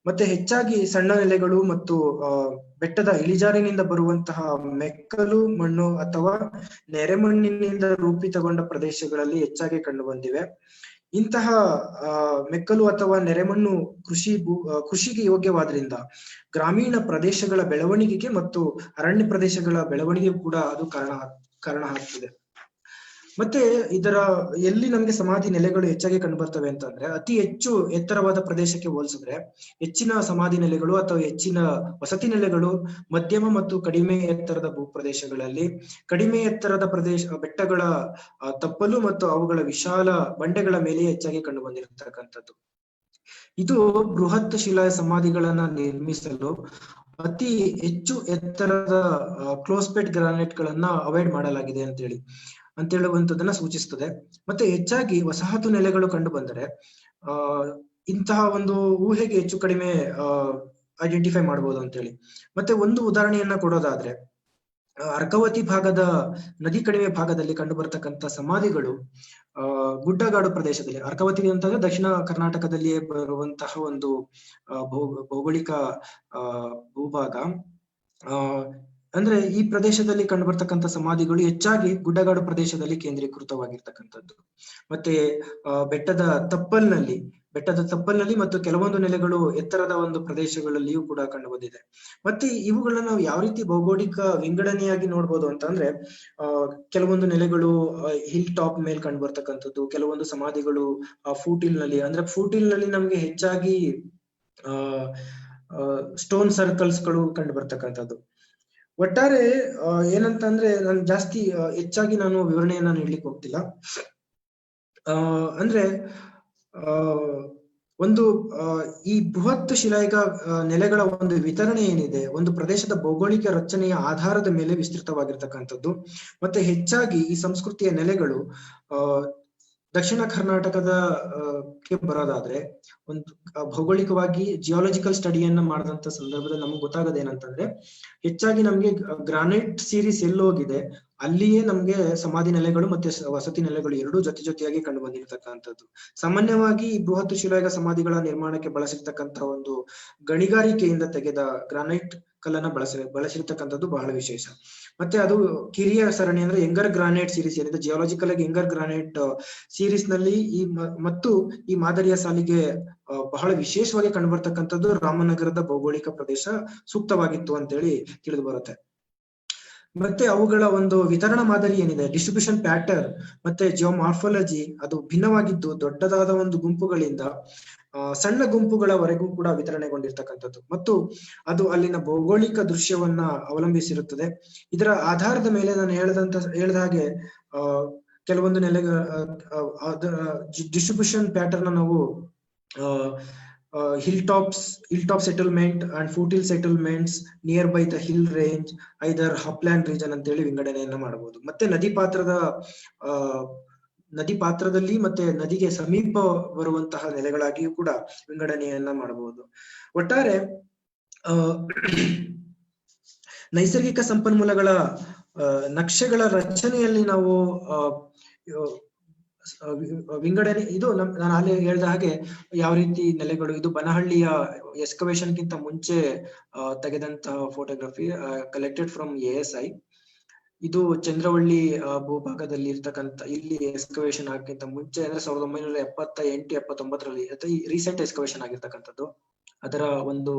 ಮತ್ತೆ ಹೆಚ್ಚಾಗಿ ಸಣ್ಣ ನೆಲೆಗಳು ಮತ್ತು ಬೆಟ್ಟದ ಇಳಿಜಾರಿನಿಂದ ಬರುವಂತಹ ಮೆಕ್ಕಲು ಮಣ್ಣು ಅಥವಾ ನೆರೆಮಣ್ಣಿನಿಂದ ರೂಪಿತಗೊಂಡ ಪ್ರದೇಶಗಳಲ್ಲಿ ಹೆಚ್ಚಾಗಿ ಕಂಡು ಬಂದಿವೆ. ಇಂತಹ ಮೆಕ್ಕಲು ಅಥವಾ ನೆರೆಮಣ್ಣು ಕೃಷಿಗೆ ಯೋಗ್ಯವಾದ್ರಿಂದ ಗ್ರಾಮೀಣ ಪ್ರದೇಶಗಳ ಬೆಳವಣಿಗೆಗೆ ಮತ್ತು ಅರಣ್ಯ ಪ್ರದೇಶಗಳ ಬೆಳವಣಿಗೆ ಕೂಡ ಅದು ಕಾರಣ ಆಗ್ತದೆ. ಮತ್ತೆ ಇದರ ಎಲ್ಲಿ ನಮ್ಗೆ ಸಮಾಧಿ ನೆಲೆಗಳು ಹೆಚ್ಚಾಗಿ ಕಂಡು ಬರ್ತವೆ ಅಂತಂದ್ರೆ, ಅತಿ ಹೆಚ್ಚು ಎತ್ತರವಾದ ಪ್ರದೇಶಕ್ಕೆ ಹೋಲಿಸಿದ್ರೆ ಹೆಚ್ಚಿನ ಸಮಾಧಿ ನೆಲೆಗಳು ಅಥವಾ ಹೆಚ್ಚಿನ ವಸತಿ ನೆಲೆಗಳು ಮಧ್ಯಮ ಮತ್ತು ಕಡಿಮೆ ಎತ್ತರದ ಭೂಪ್ರದೇಶಗಳಲ್ಲಿ, ಕಡಿಮೆ ಎತ್ತರದ ಬೆಟ್ಟಗಳ ತಪ್ಪಲು ಮತ್ತು ಅವುಗಳ ವಿಶಾಲ ಬಂಡೆಗಳ ಮೇಲೆ ಹೆಚ್ಚಾಗಿ ಕಂಡು ಬಂದಿರತಕ್ಕಂಥದ್ದು. ಇದು ಬೃಹತ್ ಶಿಲಾ ಸಮಾಧಿಗಳನ್ನ ನಿರ್ಮಿಸಲು ಅತಿ ಹೆಚ್ಚು ಎತ್ತರದ ಕ್ಲೋಸ್ಪೆಟ್ ಗ್ರಾನೈಟ್ ಗಳನ್ನ ಅವಾಯ್ಡ್ ಮಾಡಲಾಗಿದೆ ಅಂತ ಹೇಳುವಂಥದ್ದನ್ನ ಸೂಚಿಸ್ತದೆ. ಮತ್ತೆ ಹೆಚ್ಚಾಗಿ ವಸಾಹತು ನೆಲೆಗಳು ಕಂಡು ಬಂದರೆ ಇಂತಹ ಒಂದು ಊಹೆಗೆ ಹೆಚ್ಚು ಕಡಿಮೆ ಐಡೆಂಟಿಫೈ ಮಾಡಬಹುದು ಅಂತೇಳಿ. ಮತ್ತೆ ಒಂದು ಉದಾಹರಣೆಯನ್ನ ಕೊಡೋದಾದ್ರೆ, ಅರ್ಕಾವತಿ ಭಾಗದ ನದಿ ಕಣಿವೆ ಭಾಗದಲ್ಲಿ ಕಂಡು ಬರ್ತಕ್ಕಂಥ ಸಮಾಧಿಗಳು ಗುಡ್ಡಗಾಡು ಪ್ರದೇಶದಲ್ಲಿ, ಅರ್ಕಾವತಿ ಅಂತಂದ್ರೆ ದಕ್ಷಿಣ ಕರ್ನಾಟಕದಲ್ಲಿಯೇ ಬರುವಂತಹ ಒಂದು ಭೌಗೋಳಿಕ ಭೂಭಾಗ. ಅಂದ್ರೆ ಈ ಪ್ರದೇಶದಲ್ಲಿ ಕಂಡು ಬರ್ತಕ್ಕಂಥ ಸಮಾಧಿಗಳು ಹೆಚ್ಚಾಗಿ ಗುಡ್ಡಗಾಡು ಪ್ರದೇಶದಲ್ಲಿ ಕೇಂದ್ರೀಕೃತವಾಗಿರ್ತಕ್ಕಂಥದ್ದು. ಮತ್ತೆ ಬೆಟ್ಟದ ತಪ್ಪಲ್ನಲ್ಲಿ ಮತ್ತು ಕೆಲವೊಂದು ನೆಲೆಗಳು ಎತ್ತರದ ಒಂದು ಪ್ರದೇಶಗಳಲ್ಲಿಯೂ ಕೂಡ ಕಂಡು ಬಂದಿದೆ. ಮತ್ತೆ ಇವುಗಳನ್ನ ನಾವು ಯಾವ ರೀತಿ ಭೌಗೋಳಿಕ ವಿಂಗಡಣೆಯಾಗಿ ನೋಡ್ಬೋದು ಅಂತಂದ್ರೆ, ಕೆಲವೊಂದು ನೆಲೆಗಳು ಹಿಲ್ ಟಾಪ್ ಮೇಲೆ ಕಂಡು ಬರ್ತಕ್ಕಂಥದ್ದು, ಕೆಲವೊಂದು ಸಮಾಧಿಗಳು ಫೂಟಿಲ್ ನಲ್ಲಿ ನಮ್ಗೆ ಹೆಚ್ಚಾಗಿ ಸ್ಟೋನ್ ಸರ್ಕಲ್ಸ್ ಗಳು ಕಂಡು ಬರ್ತಕ್ಕಂಥದ್ದು. ಒಟ್ಟಾರೆ ಏನಂತಂದ್ರೆ ನಾನು ಜಾಸ್ತಿ ಹೆಚ್ಚಾಗಿ ನಾನು ವಿವರಣೆಯನ್ನ ನೀಡ್ಲಿಕ್ಕೆ ಹೋಗ್ತಿಲ್ಲ. ಅಂದ್ರೆ ಒಂದು ಈ ಬೃಹತ್ ಶಿಲಾಯುಗ ನೆಲೆಗಳ ಒಂದು ವಿತರಣೆ ಏನಿದೆ, ಒಂದು ಪ್ರದೇಶದ ಭೌಗೋಳಿಕ ರಚನೆಯ ಆಧಾರದ ಮೇಲೆ ವಿಸ್ತೃತವಾಗಿರ್ತಕ್ಕಂಥದ್ದು. ಮತ್ತೆ ಹೆಚ್ಚಾಗಿ ಈ ಸಂಸ್ಕೃತಿಯ ನೆಲೆಗಳು ದಕ್ಷಿಣ ಕರ್ನಾಟಕದ ಬರೋದಾದ್ರೆ, ಒಂದು ಭೌಗೋಳಿಕವಾಗಿ ಜಿಯಾಲಜಿಕಲ್ ಸ್ಟಡಿಯನ್ನ ಮಾಡಿದಂತ ಸಂದರ್ಭದಲ್ಲಿ ನಮ್ಗೆ ಗೊತ್ತಾಗೋದು ಏನಂತಂದ್ರೆ, ಹೆಚ್ಚಾಗಿ ನಮ್ಗೆ ಗ್ರಾನೈಟ್ ಸೀರೀಸ್ ಎಲ್ಲೋಗಿದೆ ಅಲ್ಲಿಯೇ ನಮ್ಗೆ ಸಮಾಧಿ ನೆಲೆಗಳು ಮತ್ತೆ ವಸತಿ ನೆಲೆಗಳು ಎರಡೂ ಜೊತೆಯಾಗಿ ಕಂಡು ಬಂದಿರತಕ್ಕಂಥದ್ದು. ಸಾಮಾನ್ಯವಾಗಿ ಈ ಬೃಹತ್ ಶಿಲಾಯುಗ ಸಮಾಧಿಗಳ ನಿರ್ಮಾಣಕ್ಕೆ ಬಳಸಿರ್ತಕ್ಕಂಥ ಒಂದು ಗಣಿಗಾರಿಕೆಯಿಂದ ತೆಗೆದ ಗ್ರಾನೈಟ್ ಕಲ್ಲನ್ನ ಬಳಸಿರ್ತಕ್ಕಂಥದ್ದು ಬಹಳ ವಿಶೇಷ. ಮತ್ತೆ ಅದು ಕಿರಿಯ ಸರಣಿ ಅಂದ್ರೆ ಯಂಗರ್ ಗ್ರಾನೈಟ್ ಸೀರೀಸ್ ಏನಿದೆ, ಜಿಯಾಲಜಿಕಲ್ ಆಗಿ ಯಂಗರ್ ಗ್ರಾನೈಟ್ ಸೀರೀಸ್ ನಲ್ಲಿ ಮತ್ತು ಈ ಮಾದರಿಯ ಸಾಲಿಗೆ ಬಹಳ ವಿಶೇಷವಾಗಿ ಕಂಡು ಬರ್ತಕ್ಕಂಥದ್ದು ರಾಮನಗರದ ಭೌಗೋಳಿಕ ಪ್ರದೇಶ ಸೂಕ್ತವಾಗಿತ್ತು ಅಂತೇಳಿ ತಿಳಿದು ಬರುತ್ತೆ. ಮತ್ತೆ ಅವುಗಳ ಒಂದು ವಿತರಣಾ ಮಾದರಿ ಏನಿದೆ, ಡಿಸ್ಟ್ರಿಬ್ಯೂಷನ್ ಪ್ಯಾಟರ್ನ್ ಮತ್ತೆ ಜಿಯೋಮಾರ್ಫಾಲಜಿ ಅದು ಭಿನ್ನವಾಗಿದ್ದು, ದೊಡ್ಡದಾದ ಒಂದು ಗುಂಪುಗಳಿಂದ ಸಣ್ಣ ಗುಂಪುಗಳವರೆಗೂ ಕೂಡ ವಿತರಣೆಗೊಂಡಿರ್ತಕ್ಕಂಥದ್ದು ಮತ್ತು ಅದು ಅಲ್ಲಿನ ಭೌಗೋಳಿಕ ದೃಶ್ಯವನ್ನ ಅವಲಂಬಿಸಿರುತ್ತದೆ. ಇದರ ಆಧಾರದ ಮೇಲೆ ನಾನು ಹೇಳ್ದ ಹಾಗೆ ಕೆಲವೊಂದು ಡಿಸ್ಟ್ರಿಬ್ಯೂಷನ್ ಪ್ಯಾಟರ್ನ್ ನಾವು hilltop settlement and foothill settlements nearby the hill range, either upland region ಅಂತೇಳಿ ವಿಂಗಡಣೆಯನ್ನ ಮಾಡಬಹುದು. ಮತ್ತೆ ನದಿ ಪಾತ್ರದಲ್ಲಿ ಮತ್ತೆ ನದಿಗೆ ಸಮೀಪ ಬರುವಂತಹ ನೆಲೆಗಳಾಗಿಯೂ ಕೂಡ ವಿಂಗಡಣೆಯನ್ನ ಮಾಡಬಹುದು. ಒಟ್ಟಾರೆ ನೈಸರ್ಗಿಕ ಸಂಪನ್ಮೂಲಗಳ ನಕ್ಷೆಗಳ ರಚನೆಯಲ್ಲಿ ನಾವು ವಿಂಗಡಣೆ ಇದು ನಾನು ಅಲ್ಲಿ ಹೇಳಿದ ಹಾಗೆ ಯಾವ ರೀತಿ ನೆಲೆಗಳು, ಇದು ಬನಹಳ್ಳಿಯ ಎಕ್ಸ್ಕವೇಷನ್ ಗಿಂತ ಮುಂಚೆ ತೆಗೆದಂತಹ ಫೋಟೋಗ್ರಫಿ ಕಲೆಕ್ಟೆಡ್ ಫ್ರಮ್ ASI. ಇದು ಚಂದ್ರವಳ್ಳಿ ಭೂಭಾಗದಲ್ಲಿ ಇರ್ತಕ್ಕಂಥ, ಇಲ್ಲಿ ಎಕ್ಸ್ಕವೇಷನ್ ಆಗಕ್ಕಿಂತ ಮುಂಚೆ ಅಂದ್ರೆ 1978-79ರಲ್ಲಿ ರೀಸೆಂಟ್ ಎಕ್ಸ್ಕವೇಷನ್ ಆಗಿರ್ತಕ್ಕಂಥದ್ದು. ಅದರ ಒಂದು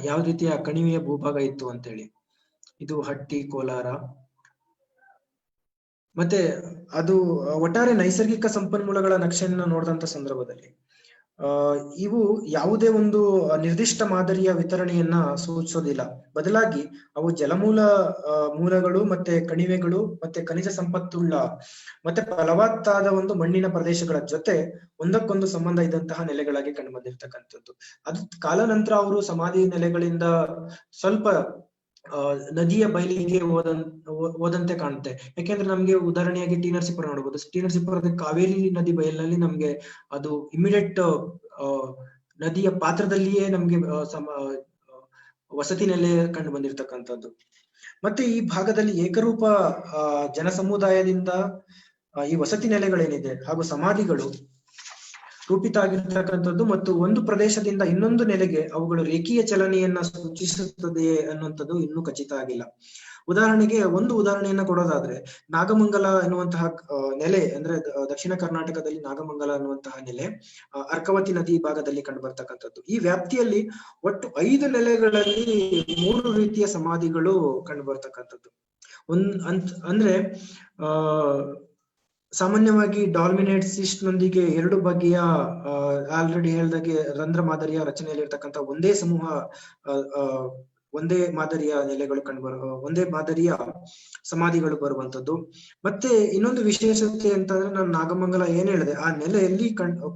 ಯಾವ ರೀತಿಯ ಕಣಿವೆಯ ಭೂಭಾಗ ಇತ್ತು ಅಂತೇಳಿ. ಇದು ಹಟ್ಟಿ, ಕೋಲಾರ. ಮತ್ತೆ ಅದು ಒಟ್ಟಾರೆ ನೈಸರ್ಗಿಕ ಸಂಪನ್ಮೂಲಗಳ ನಕ್ಷೆಯನ್ನು ನೋಡಿದಂತ ಸಂದರ್ಭದಲ್ಲಿ ಇವು ಯಾವುದೇ ಒಂದು ನಿರ್ದಿಷ್ಟ ಮಾದರಿಯ ವಿತರಣೆಯನ್ನ ಸೂಚಿಸೋದಿಲ್ಲ. ಬದಲಾಗಿ ಅವು ಮೂಲಗಳು ಮತ್ತೆ ಕಣಿವೆಗಳು ಮತ್ತೆ ಖನಿಜ ಸಂಪತ್ತುಳ್ಳ ಮತ್ತೆ ಫಲವತ್ತಾದ ಒಂದು ಮಣ್ಣಿನ ಪ್ರದೇಶಗಳ ಜೊತೆ ಒಂದಕ್ಕೊಂದು ಸಂಬಂಧ ಇದ್ದಂತಹ ನೆಲೆಗಳಾಗಿ ಕಂಡು ಬಂದಿರತಕ್ಕಂಥದ್ದು. ಅದು ಕಾಲಾನಂತರ ಅವರು ಸಮಾಧಿ ನೆಲೆಗಳಿಂದ ಸ್ವಲ್ಪ ನದಿಯ ಬಯಲಿಗೆ ಹೋದಂತೆ ಕಾಣುತ್ತೆ. ಯಾಕೆಂದ್ರೆ ನಮ್ಗೆ ಉದಾಹರಣೆಯಾಗಿ ಟಿ ನರಸೀಪುರ ನೋಡಬಹುದು. ಟಿ ನರಸೀಪುರದ ಕಾವೇರಿ ನದಿ ಬಯಲಿನಲ್ಲಿ ನಮ್ಗೆ ಅದು ಇಮಿಡಿಯೇಟ್ ನದಿಯ ಪಾತ್ರದಲ್ಲಿಯೇ ನಮ್ಗೆ ವಸತಿ ನೆಲೆ ಕಂಡು ಬಂದಿರತಕ್ಕಂಥದ್ದು. ಮತ್ತೆ ಈ ಭಾಗದಲ್ಲಿ ಏಕರೂಪ ಜನ ಸಮುದಾಯದಿಂದ ಈ ವಸತಿ ನೆಲೆಗಳೇನಿದೆ ಹಾಗೂ ಸಮಾಧಿಗಳು ರೂಪಿತ ಆಗಿರ್ತಕ್ಕಂಥದ್ದು ಮತ್ತು ಒಂದು ಪ್ರದೇಶದಿಂದ ಇನ್ನೊಂದು ನೆಲೆಗೆ ಅವುಗಳು ರೇಖೀಯ ಚಲನೆಯನ್ನ ಸೂಚಿಸುತ್ತದೆಯೇ ಅನ್ನುವಂಥದ್ದು ಇನ್ನೂ ಖಚಿತ ಆಗಿಲ್ಲ. ಒಂದು ಉದಾಹರಣೆಯನ್ನ ಕೊಡೋದಾದ್ರೆ, ನಾಗಮಂಗಲ ಎನ್ನುವಂತಹ ನೆಲೆ ಅಂದ್ರೆ ದಕ್ಷಿಣ ಕರ್ನಾಟಕದಲ್ಲಿ ನಾಗಮಂಗಲ ಅನ್ನುವಂತಹ ನೆಲೆ ಅರ್ಕಾವತಿ ನದಿ ಭಾಗದಲ್ಲಿ ಕಂಡು ಬರ್ತಕ್ಕಂಥದ್ದು. ಈ ವ್ಯಾಪ್ತಿಯಲ್ಲಿ ಒಟ್ಟು 5 ನೆಲೆಗಳಲ್ಲಿ 3 ರೀತಿಯ ಸಮಾಧಿಗಳು ಕಂಡು ಬರ್ತಕ್ಕಂಥದ್ದು. ಅಂದ್ರೆ ಸಾಮಾನ್ಯವಾಗಿ ಡಾಲ್ಮಿನೇಟ್ ಸಿಸ್ಟ್ ನೊಂದಿಗೆ 2 ಬಗೆಯ ಆಲ್ರೆಡಿ ಹೇಳ್ದಾಗೆ ರಂಧ್ರ ಮಾದರಿಯ ರಚನೆಯಲ್ಲಿ ಇರ್ತಕ್ಕಂಥ ಒಂದೇ ಮಾದರಿಯ ನೆಲೆಗಳು ಒಂದೇ ಮಾದರಿಯ ಸಮಾಧಿಗಳು ಬರುವಂತದ್ದು. ಮತ್ತೆ ಇನ್ನೊಂದು ವಿಶೇಷತೆ ಅಂತಂದ್ರೆ, ನಾನು ನಾಗಮಂಗಲ ಏನ್ ಹೇಳಿದೆ, ಆ ನೆಲೆಯಲ್ಲಿ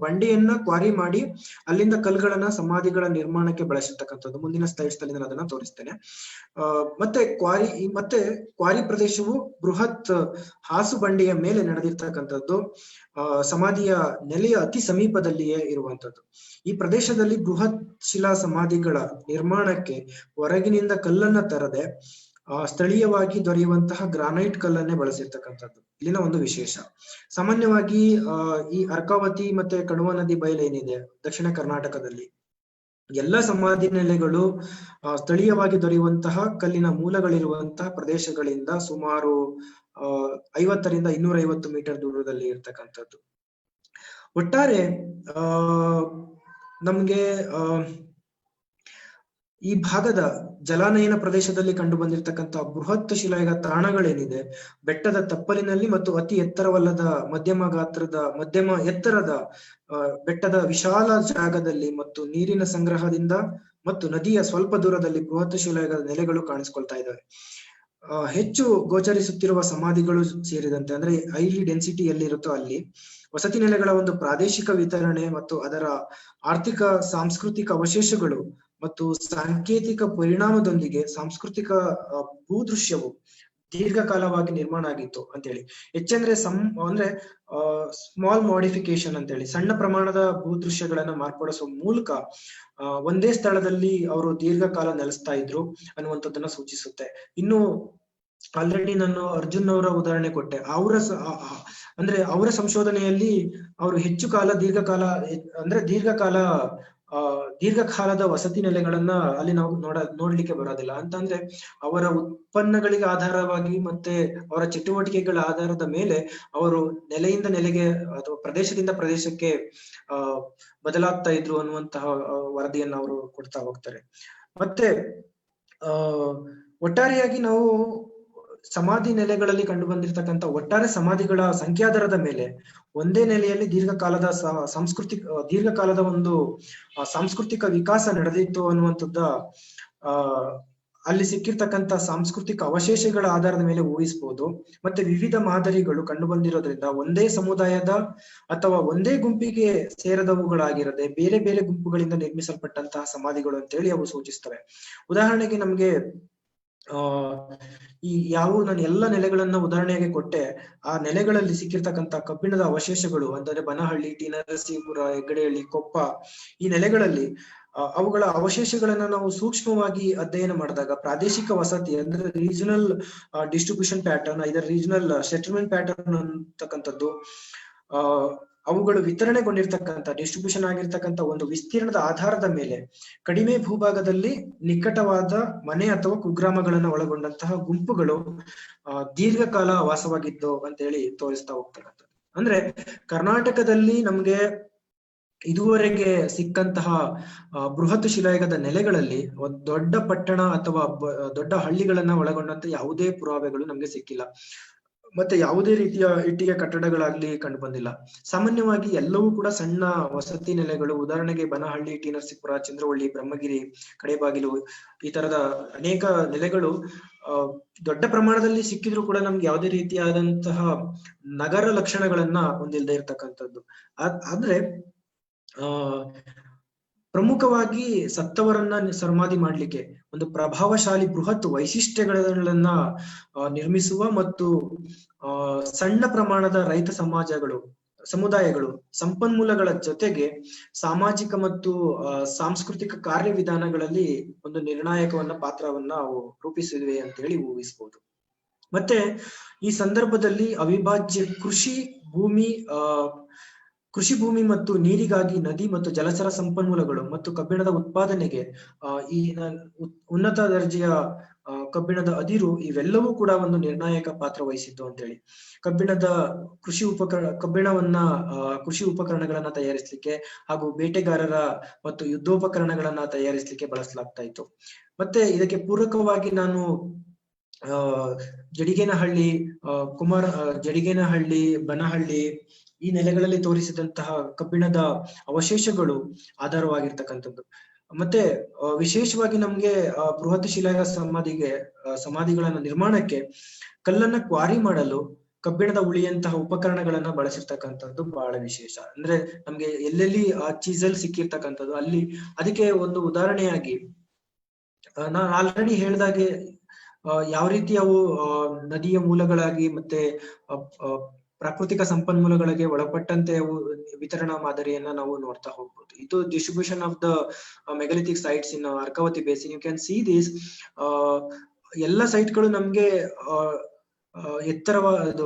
ಬಂಡೆಯನ್ನ ಕ್ವಾರಿ ಮಾಡಿ ಅಲ್ಲಿಂದ ಕಲ್ಲುಗಳನ್ನ ಸಮಾಧಿಗಳ ನಿರ್ಮಾಣಕ್ಕೆ ಬಳಸಿರ್ತಕ್ಕಂಥದ್ದು. ಮುಂದಿನ ಸ್ಲೈಡ್ಸ್ ನಲ್ಲಿ ನಾನು ಅದನ್ನ ತೋರಿಸ್ತೇನೆ. ಮತ್ತೆ ಕ್ವಾರಿ ಪ್ರದೇಶವು ಬೃಹತ್ ಹಾಸು ಬಂಡೆಯ ಮೇಲೆ ನಡೆದಿರ್ತಕ್ಕಂಥದ್ದು, ಸಮಾಧಿಯ ನೆಲೆಯ ಅತಿ ಸಮೀಪದಲ್ಲಿಯೇ ಇರುವಂತದ್ದು. ಈ ಪ್ರದೇಶದಲ್ಲಿ ಬೃಹತ್ ಶಿಲಾ ಸಮಾಧಿಗಳ ನಿರ್ಮಾಣಕ್ಕೆ ಹೊರಗಿನಿಂದ ಕಲ್ಲನ್ನ ತರದೆ ಸ್ಥಳೀಯವಾಗಿ ದೊರೆಯುವಂತಹ ಗ್ರಾನೈಟ್ ಕಲ್ಲನ್ನೇ ಬಳಸಿರ್ತಕ್ಕಂಥದ್ದು ಇಲ್ಲಿನ ಒಂದು ವಿಶೇಷ. ಸಾಮಾನ್ಯವಾಗಿ ಈ ಅರ್ಕಾವತಿ ಮತ್ತೆ ಕಣುವ ನದಿ ಬಯಲು ಏನಿದೆ ದಕ್ಷಿಣ ಕರ್ನಾಟಕದಲ್ಲಿ, ಎಲ್ಲ ಸಮಾಧಿ ನೆಲೆಗಳು ಸ್ಥಳೀಯವಾಗಿ ದೊರೆಯುವಂತಹ ಕಲ್ಲಿನ ಮೂಲಗಳಿರುವಂತಹ ಪ್ರದೇಶಗಳಿಂದ ಸುಮಾರು 50 ರಿಂದ 250 ಮೀಟರ್ ದೂರದಲ್ಲಿ ಇರ್ತಕ್ಕಂಥದ್ದು. ಒಟ್ಟಾರೆ ನಮ್ಗೆ ಈ ಭಾಗದ ಜಲಾನಯನ ಪ್ರದೇಶದಲ್ಲಿ ಕಂಡು ಬಂದಿರತಕ್ಕಂತ ಬೃಹತ್ ಶಿಲಾಯುಗ ತಾಣಗಳೇನಿದೆ, ಬೆಟ್ಟದ ತಪ್ಪಲಿನಲ್ಲಿ ಮತ್ತು ಅತಿ ಎತ್ತರವಲ್ಲದ ಮಧ್ಯಮ ಎತ್ತರದ ಬೆಟ್ಟದ ವಿಶಾಲ ಜಾಗದಲ್ಲಿ ಮತ್ತು ನೀರಿನ ಸಂಗ್ರಹದಿಂದ ಮತ್ತು ನದಿಯ ಸ್ವಲ್ಪ ದೂರದಲ್ಲಿ ಬೃಹತ್ ಶಿಲಾಯುಗದ ನೆಲೆಗಳು ಕಾಣಿಸ್ಕೊಳ್ತಾ ಇದ್ದಾವೆ. ಹೆಚ್ಚು ಗೋಚರಿಸುತ್ತಿರುವ ಸಮಾಧಿಗಳು ಸೇರಿದಂತೆ ಅಂದ್ರೆ ಹೈಲಿ ಡೆನ್ಸಿಟಿ ಎಲ್ಲಿರುತ್ತೋ ಅಲ್ಲಿ ವಸತಿ ನೆಲೆಗಳ ಒಂದು ಪ್ರಾದೇಶಿಕ ವಿತರಣೆ ಮತ್ತು ಅದರ ಆರ್ಥಿಕ ಸಾಂಸ್ಕೃತಿಕ ಅವಶೇಷಗಳು ಮತ್ತು ಸಾಂಕೇತಿಕ ಪರಿಣಾಮದೊಂದಿಗೆ ಸಾಂಸ್ಕೃತಿಕ ಭೂದೃಶ್ಯವು ದೀರ್ಘಕಾಲವಾಗಿ ನಿರ್ಮಾಣ ಆಗಿತ್ತು ಅಂತೇಳಿ. ಹೆಚ್ಚಂದ್ರೆ ಅಂದ್ರೆ ಸ್ಮಾಲ್ ಮಾಡಿಫಿಕೇಶನ್ ಅಂತೇಳಿ ಸಣ್ಣ ಪ್ರಮಾಣದ ಭೂದೃಶ್ಯಗಳನ್ನ ಮಾರ್ಪಡಿಸುವ ಮೂಲಕ ಒಂದೇ ಸ್ಥಳದಲ್ಲಿ ಅವರು ದೀರ್ಘಕಾಲ ನೆಲೆಸ್ತಾ ಇದ್ರು ಅನ್ನುವಂಥದ್ದನ್ನ ಸೂಚಿಸುತ್ತೆ. ಇನ್ನು ಆಲ್ರೆಡಿ ನಾನು ಅರ್ಜುನ್ ಅವರ ಉದಾಹರಣೆ ಕೊಟ್ಟೆ. ಅವರ ಸಂಶೋಧನೆಯಲ್ಲಿ ಅವರು ಹೆಚ್ಚು ಕಾಲ ದೀರ್ಘಕಾಲದ ವಸತಿ ನೆಲೆಗಳನ್ನ ಅಲ್ಲಿ ನಾವು ನೋಡ್ಲಿಕ್ಕೆ ಬರೋದಿಲ್ಲ. ಅಂತಂದ್ರೆ ಅವರ ಉತ್ಪನ್ನಗಳಿಗೆ ಆಧಾರವಾಗಿ ಮತ್ತೆ ಅವರ ಚಟುವಟಿಕೆಗಳ ಆಧಾರದ ಮೇಲೆ ಅವರು ನೆಲೆಯಿಂದ ನೆಲೆಗೆ ಅಥವಾ ಪ್ರದೇಶದಿಂದ ಪ್ರದೇಶಕ್ಕೆ ಬದಲಾಗ್ತಾ ಇದ್ರು ಅನ್ನುವಂತಹ ವರದಿಯನ್ನ ಅವರು ಕೊಡ್ತಾ ಹೋಗ್ತಾರೆ. ಮತ್ತೆ ಒಟ್ಟಾರೆಯಾಗಿ ನಾವು ಸಮಾಧಿ ನೆಲೆಗಳಲ್ಲಿ ಕಂಡು ಬಂದಿರತಕ್ಕಂತ ಒಟ್ಟಾರೆ ಸಮಾಧಿಗಳ ಸಂಖ್ಯಾಧಾರದ ಮೇಲೆ ಒಂದೇ ನೆಲೆಯಲ್ಲಿ ದೀರ್ಘಕಾಲದ ಒಂದು ಸಾಂಸ್ಕೃತಿಕ ವಿಕಾಸ ನಡೆದಿತ್ತು ಅನ್ನುವಂಥದ್ದ ಅಲ್ಲಿ ಸಿಕ್ಕಿರ್ತಕ್ಕಂಥ ಸಾಂಸ್ಕೃತಿಕ ಅವಶೇಷಗಳ ಆಧಾರದ ಮೇಲೆ ಊಹಿಸಬಹುದು. ಮತ್ತೆ ವಿವಿಧ ಮಾದರಿಗಳು ಕಂಡು ಬಂದಿರೋದ್ರಿಂದ ಒಂದೇ ಸಮುದಾಯದ ಅಥವಾ ಒಂದೇ ಗುಂಪಿಗೆ ಸೇರದವುಗಳಾಗಿರದೆ ಬೇರೆ ಬೇರೆ ಗುಂಪುಗಳಿಂದ ನಿರ್ಮಿಸಲ್ಪಟ್ಟಂತಹ ಸಮಾಧಿಗಳು ಅಂತೇಳಿ ಅವು ಸೂಚಿಸ್ತವೆ. ಉದಾಹರಣೆಗೆ ನಮ್ಗೆ ನಾನು ಎಲ್ಲ ನೆಲೆಗಳನ್ನ ಉದಾಹರಣೆಗೆ ಕೊಟ್ಟೆ. ಆ ನೆಲೆಗಳಲ್ಲಿ ಸಿಕ್ಕಿರ್ತಕ್ಕಂಥ ಕಬ್ಬಿಣದ ಅವಶೇಷಗಳು ಅಂದರೆ ಬನಹಳ್ಳಿ, ಟಿ ನರಸೀಪುರ, ಹೆಗ್ಗಡೆಹಳ್ಳಿ, ಕೊಪ್ಪ, ಈ ನೆಲೆಗಳಲ್ಲಿ ಅವುಗಳ ಅವಶೇಷಗಳನ್ನ ನಾವು ಸೂಕ್ಷ್ಮವಾಗಿ ಅಧ್ಯಯನ ಮಾಡಿದಾಗ ಪ್ರಾದೇಶಿಕ ವಸತಿ ಅಂದ್ರೆ ರೀಜನಲ್ ಡಿಸ್ಟ್ರಿಬ್ಯೂಷನ್ ಪ್ಯಾಟರ್ನ್, ಇದರ ರೀಜನಲ್ ಸೆಟಲ್ಮೆಂಟ್ ಪ್ಯಾಟರ್ನ್ ಅಂತಕ್ಕಂಥದ್ದು, ಅವುಗಳು ವಿತರಣೆಗೊಂಡಿರ್ತಕ್ಕಂಥ ಡಿಸ್ಟ್ರಿಬ್ಯೂಷನ್ ಆಗಿರ್ತಕ್ಕಂಥ ಒಂದು ವಿಸ್ತೀರ್ಣದ ಆಧಾರದ ಮೇಲೆ ಕಡಿಮೆ ಭೂಭಾಗದಲ್ಲಿ ನಿಕಟವಾದ ಮನೆ ಅಥವಾ ಕುಗ್ರಾಮಗಳನ್ನ ಒಳಗೊಂಡಂತಹ ಗುಂಪುಗಳು ದೀರ್ಘಕಾಲ ವಾಸವಾಗಿದ್ದು ಅಂತ ಹೇಳಿ ತೋರಿಸ್ತಾ ಹೋಗ್ತಕ್ಕಂಥದ್ದು. ಅಂದ್ರೆ ಕರ್ನಾಟಕದಲ್ಲಿ ನಮ್ಗೆ ಇದುವರೆಗೆ ಸಿಕ್ಕಂತಹ ಬೃಹತ್ ಶಿಲಾಯುಗದ ನೆಲೆಗಳಲ್ಲಿ ಒಂದು ದೊಡ್ಡ ಪಟ್ಟಣ ಅಥವಾ ದೊಡ್ಡ ಹಳ್ಳಿಗಳನ್ನ ಒಳಗೊಂಡಂತ ಯಾವುದೇ ಪುರಾವೆಗಳು ನಮ್ಗೆ ಸಿಕ್ಕಿಲ್ಲ. ಮತ್ತೆ ಯಾವುದೇ ರೀತಿಯ ಇಟ್ಟಿಗೆ ಕಟ್ಟಡಗಳಾಗ್ಲಿ ಕಂಡು ಬಂದಿಲ್ಲ. ಸಾಮಾನ್ಯವಾಗಿ ಎಲ್ಲವೂ ಕೂಡ ಸಣ್ಣ ವಸತಿ ನೆಲೆಗಳು. ಉದಾಹರಣೆಗೆ ಬನಹಳ್ಳಿ, ಟಿ ನರಸೀಪುರ, ಚಂದ್ರವಳ್ಳಿ, ಬ್ರಹ್ಮಗಿರಿ, ಕಡೆಬಾಗಿಲು, ಈ ತರದ ಅನೇಕ ನೆಲೆಗಳು ದೊಡ್ಡ ಪ್ರಮಾಣದಲ್ಲಿ ಸಿಕ್ಕಿದ್ರು ಕೂಡ ನಮ್ಗೆ ಯಾವುದೇ ರೀತಿಯಾದಂತಹ ನಗರ ಲಕ್ಷಣಗಳನ್ನ ಹೊಂದಿಲ್ಲದೆ ಇರ್ತಕ್ಕಂಥದ್ದು. ಆದ್ರೆ ಪ್ರಮುಖವಾಗಿ ಸತ್ತವರನ್ನ ಸಮಾಧಿ ಮಾಡ್ಲಿಕ್ಕೆ ಒಂದು ಪ್ರಭಾವಶಾಲಿ ಬೃಹತ್ ವೈಶಿಷ್ಟ್ಯಗಳನ್ನ ನಿರ್ಮಿಸುವ ಮತ್ತು ಸಣ್ಣ ಪ್ರಮಾಣದ ರೈತ ಸಮುದಾಯಗಳು ಸಂಪನ್ಮೂಲಗಳ ಜೊತೆಗೆ ಸಾಮಾಜಿಕ ಮತ್ತು ಸಾಂಸ್ಕೃತಿಕ ಕಾರ್ಯವಿಧಾನಗಳಲ್ಲಿ ಒಂದು ನಿರ್ಣಾಯಕವನ್ನ ಪಾತ್ರವನ್ನ ಅವು ರೂಪಿಸಿವೆ ಅಂತ ಹೇಳಿ ಊಹಿಸಬಹುದು. ಮತ್ತೆ ಈ ಸಂದರ್ಭದಲ್ಲಿ ಅವಿಭಾಜ್ಯ ಕೃಷಿ ಭೂಮಿ ಮತ್ತು ನೀರಿಗಾಗಿ ನದಿ ಮತ್ತು ಜಲಚರ ಸಂಪನ್ಮೂಲಗಳು ಮತ್ತು ಕಬ್ಬಿಣದ ಉತ್ಪಾದನೆಗೆ ಈ ಉನ್ನತ ದರ್ಜೆಯ ಕಬ್ಬಿಣದ ಅದಿರು ಇವೆಲ್ಲವೂ ಕೂಡ ಒಂದು ನಿರ್ಣಾಯಕ ಪಾತ್ರ ವಹಿಸಿತ್ತು ಅಂತ ಹೇಳಿ. ಕಬ್ಬಿಣವನ್ನ ಕೃಷಿ ಉಪಕರಣಗಳನ್ನ ತಯಾರಿಸಲಿಕ್ಕೆ ಹಾಗೂ ಬೇಟೆಗಾರರ ಮತ್ತು ಯುದ್ಧೋಪಕರಣಗಳನ್ನ ತಯಾರಿಸಲಿಕ್ಕೆ ಬಳಸಲಾಗ್ತಾ ಇತ್ತು. ಮತ್ತೆ ಇದಕ್ಕೆ ಪೂರಕವಾಗಿ ನಾನು ಜಡಿಗೇನಹಳ್ಳಿ, ಬನಹಳ್ಳಿ ಈ ನೆಲೆಗಳಲ್ಲಿ ತೋರಿಸಿದಂತಹ ಕಬ್ಬಿಣದ ಅವಶೇಷಗಳು ಆಧಾರವಾಗಿರ್ತಕ್ಕಂಥದ್ದು. ಮತ್ತೆ ವಿಶೇಷವಾಗಿ ನಮ್ಗೆ ಬೃಹತ್ ಶಿಲಾಯುಗ ಸಮಾಧಿಗಳನ್ನ ನಿರ್ಮಾಣಕ್ಕೆ ಕಲ್ಲನ್ನ ಕ್ವಾರಿ ಮಾಡಲು ಕಬ್ಬಿಣದ ಉಳಿಯಂತಹ ಉಪಕರಣಗಳನ್ನ ಬಳಸಿರ್ತಕ್ಕಂಥದ್ದು ಬಹಳ ವಿಶೇಷ. ಅಂದ್ರೆ ನಮ್ಗೆ ಎಲ್ಲೆಲ್ಲಿ ಆ ಚೀಸಲ್ ಸಿಕ್ಕಿರ್ತಕ್ಕಂಥದ್ದು ಅಲ್ಲಿ ಅದಕ್ಕೆ ಒಂದು ಉದಾಹರಣೆಯಾಗಿ ನಾನು ಆಲ್ರೆಡಿ ಹೇಳ್ದಾಗೆ ಯಾವ ರೀತಿ ಅವು ನದಿಯ ಮೂಲಗಳಾಗಿ ಮತ್ತೆ ಪ್ರಾಕೃತಿಕ ಸಂಪನ್ಮೂಲಗಳಿಗೆ ಒಳಪಟ್ಟಂತೆ ಅವು ವಿತರಣಾ ಮಾದರಿಯನ್ನ ನಾವು ನೋಡ್ತಾ ಹೋಗ್ಬೋದು. ಇದು distribution of the megalithic sites in Arkavathi basin. You can see this ಎಲ್ಲ ಸೈಟ್ಗಳು ನಮ್ಗೆ ಎತ್ತರವಾದ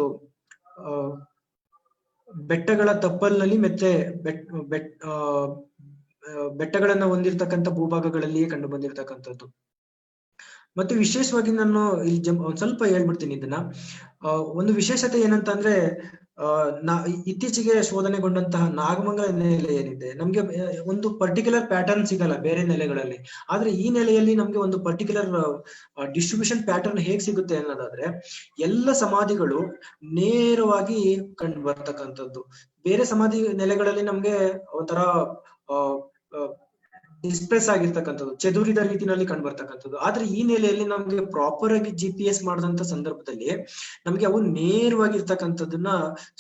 ಬೆಟ್ಟಗಳ ತಪ್ಪಲಿನಲ್ಲಿ ಮತ್ತೆ ಬೆಟ್ಟಗಳನ್ನ ಹೊಂದಿರತಕ್ಕಂಥ ಭೂಭಾಗಗಳಲ್ಲಿಯೇ ಕಂಡು ಬಂದಿರತಕ್ಕಂಥದ್ದು. ಮತ್ತೆ ವಿಶೇಷವಾಗಿ ನಾನು ಇಲ್ಲಿ ಒಂದ್ ಸ್ವಲ್ಪ ಹೇಳ್ಬಿಡ್ತೀನಿ ಇದನ್ನ. ಒಂದು ವಿಶೇಷತೆ ಏನಂತ ಅಂದ್ರೆ ಇತ್ತೀಚೆಗೆ ಶೋಧನೆಗೊಂಡಂತಹ ನಾಗಮಂಗಲ ನೆಲೆ ಏನಿದೆ, ನಮ್ಗೆ ಒಂದು ಪರ್ಟಿಕ್ಯುಲರ್ ಪ್ಯಾಟರ್ನ್ ಸಿಗಲ್ಲ ಬೇರೆ ನೆಲೆಗಳಲ್ಲಿ. ಆದ್ರೆ ಈ ನೆಲೆಯಲ್ಲಿ ನಮ್ಗೆ ಒಂದು ಪರ್ಟಿಕ್ಯುಲರ್ ಡಿಸ್ಟ್ರಿಬ್ಯೂಷನ್ ಪ್ಯಾಟರ್ನ್ ಹೇಗ್ ಸಿಗುತ್ತೆ ಅನ್ನೋದಾದ್ರೆ, ಎಲ್ಲ ಸಮಾಧಿಗಳು ನೇರವಾಗಿ ಕಂಡು ಬರ್ತಕ್ಕಂಥದ್ದು. ಬೇರೆ ಸಮಾಧಿ ನೆಲೆಗಳಲ್ಲಿ ನಮ್ಗೆ ಒಂಥರ ಡಿಸ್ಪ್ರೆಸ್ ಆಗಿರ್ತಕ್ಕಂಥದ್ದು, ಚದುರಿದ ರೀತಿನಲ್ಲಿ ಕಂಡು ಬರ್ತಕ್ಕಂಥದ್ದು. ಆದ್ರೆ ಈ ನೆಲೆಯಲ್ಲಿ ನಮ್ಗೆ ಪ್ರಾಪರ್ ಆಗಿ GPS ಮಾಡಿದಂತ ಸಂದರ್ಭದಲ್ಲಿ ನಮ್ಗೆ ಅವು ನೇರವಾಗಿರ್ತಕ್ಕಂಥದ್ದನ್ನ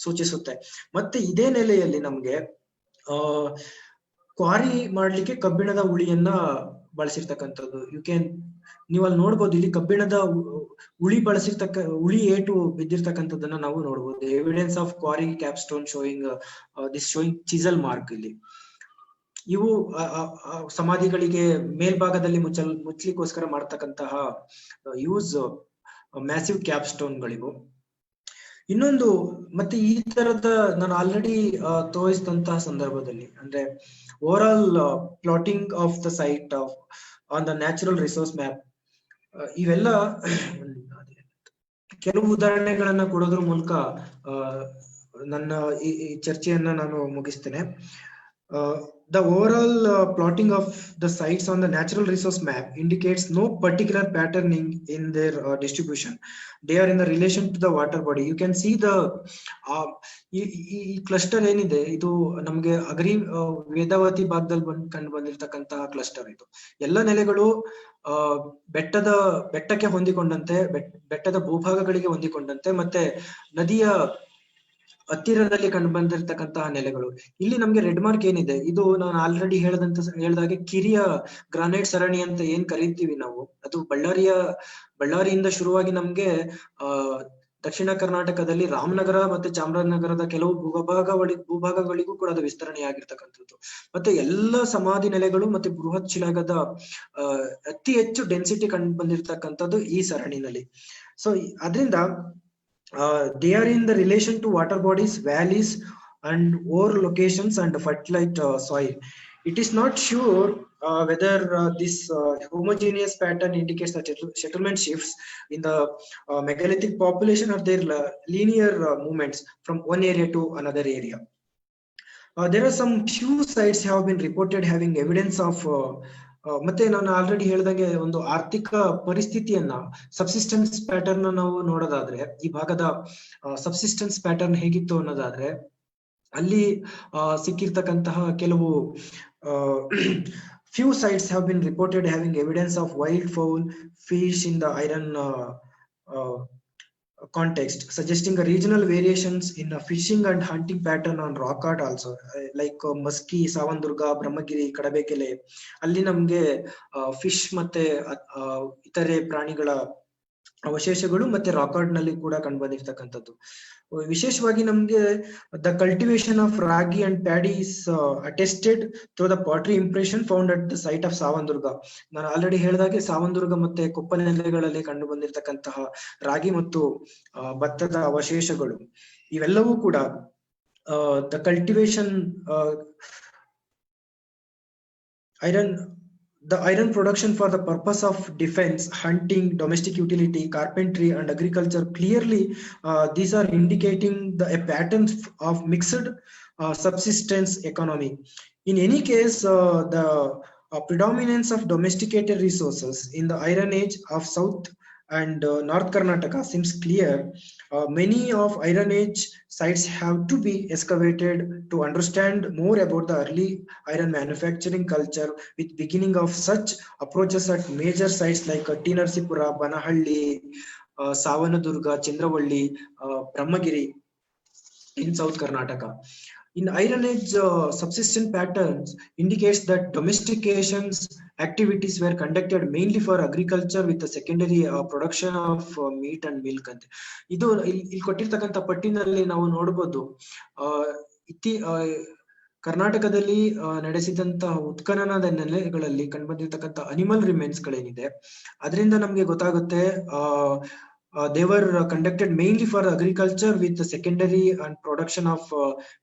ಸೂಚಿಸುತ್ತೆ. ಮತ್ತೆ ಇದೇ ನೆಲೆಯಲ್ಲಿ ನಮ್ಗೆ ಕ್ವಾರಿ ಮಾಡ್ಲಿಕ್ಕೆ ಕಬ್ಬಿಣದ ಉಳಿಯನ್ನ ಬಳಸಿರ್ತಕ್ಕಂಥದ್ದು. ನೀವು ಅಲ್ಲಿ ನೋಡ್ಬೋದು, ಇಲ್ಲಿ ಕಬ್ಬಿಣದ ಉಳಿ ಏಟು ಬಿದ್ದಿರ್ತಕ್ಕಂಥದ್ದನ್ನ ನಾವು ನೋಡ್ಬೋದು. Evidence of quarry capstone showing chisel mark. ಇಲ್ಲಿ ಇವು ಸಮಾಧಿಗಳಿಗೆ ಮೇಲ್ಭಾಗದಲ್ಲಿ ಮುಚ್ಚಲಿಕ್ಕೋಸ್ಕರ ಮಾಡ್ತಕ್ಕಂತಹ ಮ್ಯಾಸಿವ್ ಕ್ಯಾಪ್ ಸ್ಟೋನ್ಗಳಿವು. ಇನ್ನೊಂದು ಮತ್ತೆ ಈ ತರದ ನಾನು ಆಲ್ರೆಡಿ ತೋರಿಸಿದಂತಹ ಸಂದರ್ಭದಲ್ಲಿ, ಅಂದ್ರೆ over all plotting of the site on the natural resource map, ಇವೆಲ್ಲ ಕೆಲವು ಉದಾಹರಣೆಗಳನ್ನ ಕೊಡೋದ್ರ ಮೂಲಕ ನನ್ನ ಈ ಚರ್ಚೆಯನ್ನ ನಾನು ಮುಗಿಸ್ತೇನೆ. The overall plotting of the sites on the natural resource map indicates no particular patterning in their distribution. They are in the relation to the water body. You can see the cluster ಏನಿದೆ, ಇದು ನಮ್ಗೆ ಅಗರಿ ವೇದಾವತಿ ಭಾಗದಲ್ಲಿ ಕಂಡು ಬಂದಿರತಕ್ಕಂತಹ cluster. ಇದು ಎಲ್ಲ ನೆಲೆಗಳು ಬೆಟ್ಟಕ್ಕೆ ಹೊಂದಿಕೊಂಡಂತೆ, ಬೆಟ್ಟದ ಭೂಭಾಗಗಳಿಗೆ ಹೊಂದಿಕೊಂಡಂತೆ, ಮತ್ತೆ ನದಿಯ ಹತ್ತಿರದಲ್ಲಿ ಕಂಡು ಬಂದಿರತಕ್ಕಂತಹ ನೆಲೆಗಳು. ಇಲ್ಲಿ ನಮ್ಗೆ ರೆಡ್ ಮಾರ್ಕ್ ಏನಿದೆ, ಇದು ನಾನು ಆಲ್ರೆಡಿ ಹೇಳ್ದಾಗೆ ಕಿರಿಯ ಗ್ರಾನೈಟ್ ಸರಣಿ ಅಂತ ಏನ್ ಕರೀತೀವಿ ನಾವು, ಅದು ಬಳ್ಳಾರಿಯಿಂದ ಶುರುವಾಗಿ ನಮ್ಗೆ ದಕ್ಷಿಣ ಕರ್ನಾಟಕದಲ್ಲಿ ರಾಮನಗರ ಮತ್ತೆ ಚಾಮರಾಜನಗರದ ಕೆಲವು ಭೂಭಾಗಗಳಿಗೂ ಕೂಡ ಅದು ವಿಸ್ತರಣೆ ಆಗಿರ್ತಕ್ಕಂಥದ್ದು. ಮತ್ತೆ ಎಲ್ಲ ಸಮಾಧಿ ನೆಲೆಗಳು ಮತ್ತೆ ಬೃಹತ್ ಶಿಲಾಗದ ಅತಿ ಹೆಚ್ಚು ಡೆನ್ಸಿಟಿ ಕಂಡು ಬಂದಿರತಕ್ಕಂಥದ್ದು ಈ ಸರಣಿನಲ್ಲಿ. ಸೊ ಅದರಿಂದ they are in the relation to water bodies, valleys and ore locations and fertile soil. It is not sure whether this homogeneous pattern indicates that settlement shifts in the megalithic population or their linear movements from one area to another area. There are some few sites have been reported having evidence of ಮತ್ತೆ ನಾನು already ಹೇಳ್ದಂಗೆ ಒಂದು ಆರ್ಥಿಕ ಪರಿಸ್ಥಿತಿಯನ್ನ, subsistence pattern ನಾವು ನೋಡೋದಾದ್ರೆ, ಈ ಭಾಗದ ಸಬ್ಸಿಸ್ಟೆನ್ಸ್ ಪ್ಯಾಟರ್ನ್ ಹೇಗಿತ್ತು ಅನ್ನೋದಾದ್ರೆ, ಅಲ್ಲಿ ಸಿಕ್ಕಿರ್ತಕ್ಕಂತಹ ಕೆಲವು few sites have been reported having evidence of wild fowl, fish in the iron context, suggesting a regional variations in a fishing and hunting pattern on rock art also, like Maski, Savandurga, Brahmagiri, Kadabekele. ಅಲ್ಲಿ ನಮ್ಗೆ fish ಮತ್ತೆ ಇತರೆ ಪ್ರಾಣಿಗಳ ಅವಶೇಷಗಳು ಮತ್ತೆ ರಾಕಾರ್ಡ್ ನಲ್ಲಿ ಕೂಡ ಕಂಡು ಬಂದಿರ್ತಕ್ಕಂಥದ್ದು. ವಿಶೇಷವಾಗಿ ನಮ್ಗೆ the cultivation of ragi and paddy is attested through the pottery impression found at the site of Savandurga. ನಾನು ಆಲ್ರೆಡಿ ಹೇಳಿದಾಗೆ ಸಾವಂದುರ್ಗ ಮತ್ತೆ ಕೊಪ್ಪ ನೆಲೆಗಳಲ್ಲಿ ಕಂಡು ಬಂದಿರತಕ್ಕಂತಹ ರಾಗಿ ಮತ್ತು ಭತ್ತದ ಅವಶೇಷಗಳು ಇವೆಲ್ಲವೂ ಕೂಡ the cultivation the iron production for the purpose of defense, hunting, domestic utility, carpentry and agriculture. Clearly these are indicating a pattern of mixed subsistence economy. In any case, the predominance of domesticated resources in the Iron Age of South and North Karnataka seems clear. Many of Iron Age sites have to be excavated to understand more about the early iron manufacturing culture, with beginning of such approaches at major sites like T. Narsipura, Banahalli, Savanadurga, Chandravalli, Brahmagiri in South Karnataka. In Iron Age, subsistence patterns indicates that domestications activities were conducted mainly for agriculture with the secondary production of meat and milk. ಅಂತ ಇದು ಇಲ್ಲಿ ಕೊಟ್ಟಿರ್ತಕ್ಕಂಥ ಪಟ್ಟಿನಲ್ಲಿ ನಾವು ನೋಡಬಹುದು. ಕರ್ನಾಟಕದಲ್ಲಿ ನಡೆಸಿದಂತಹ ಉತ್ಖನನದ ನೆಲೆಗಳಲ್ಲಿ ಕಂಡುಬಂದಿರ್ತಕ್ಕಂಥ animal remains ಗಳೇನಿದೆ ಅದರಿಂದ ನಮ್ಗೆ ಗೊತ್ತಾಗುತ್ತೆ they were conducted mainly for agriculture with the secondary and production of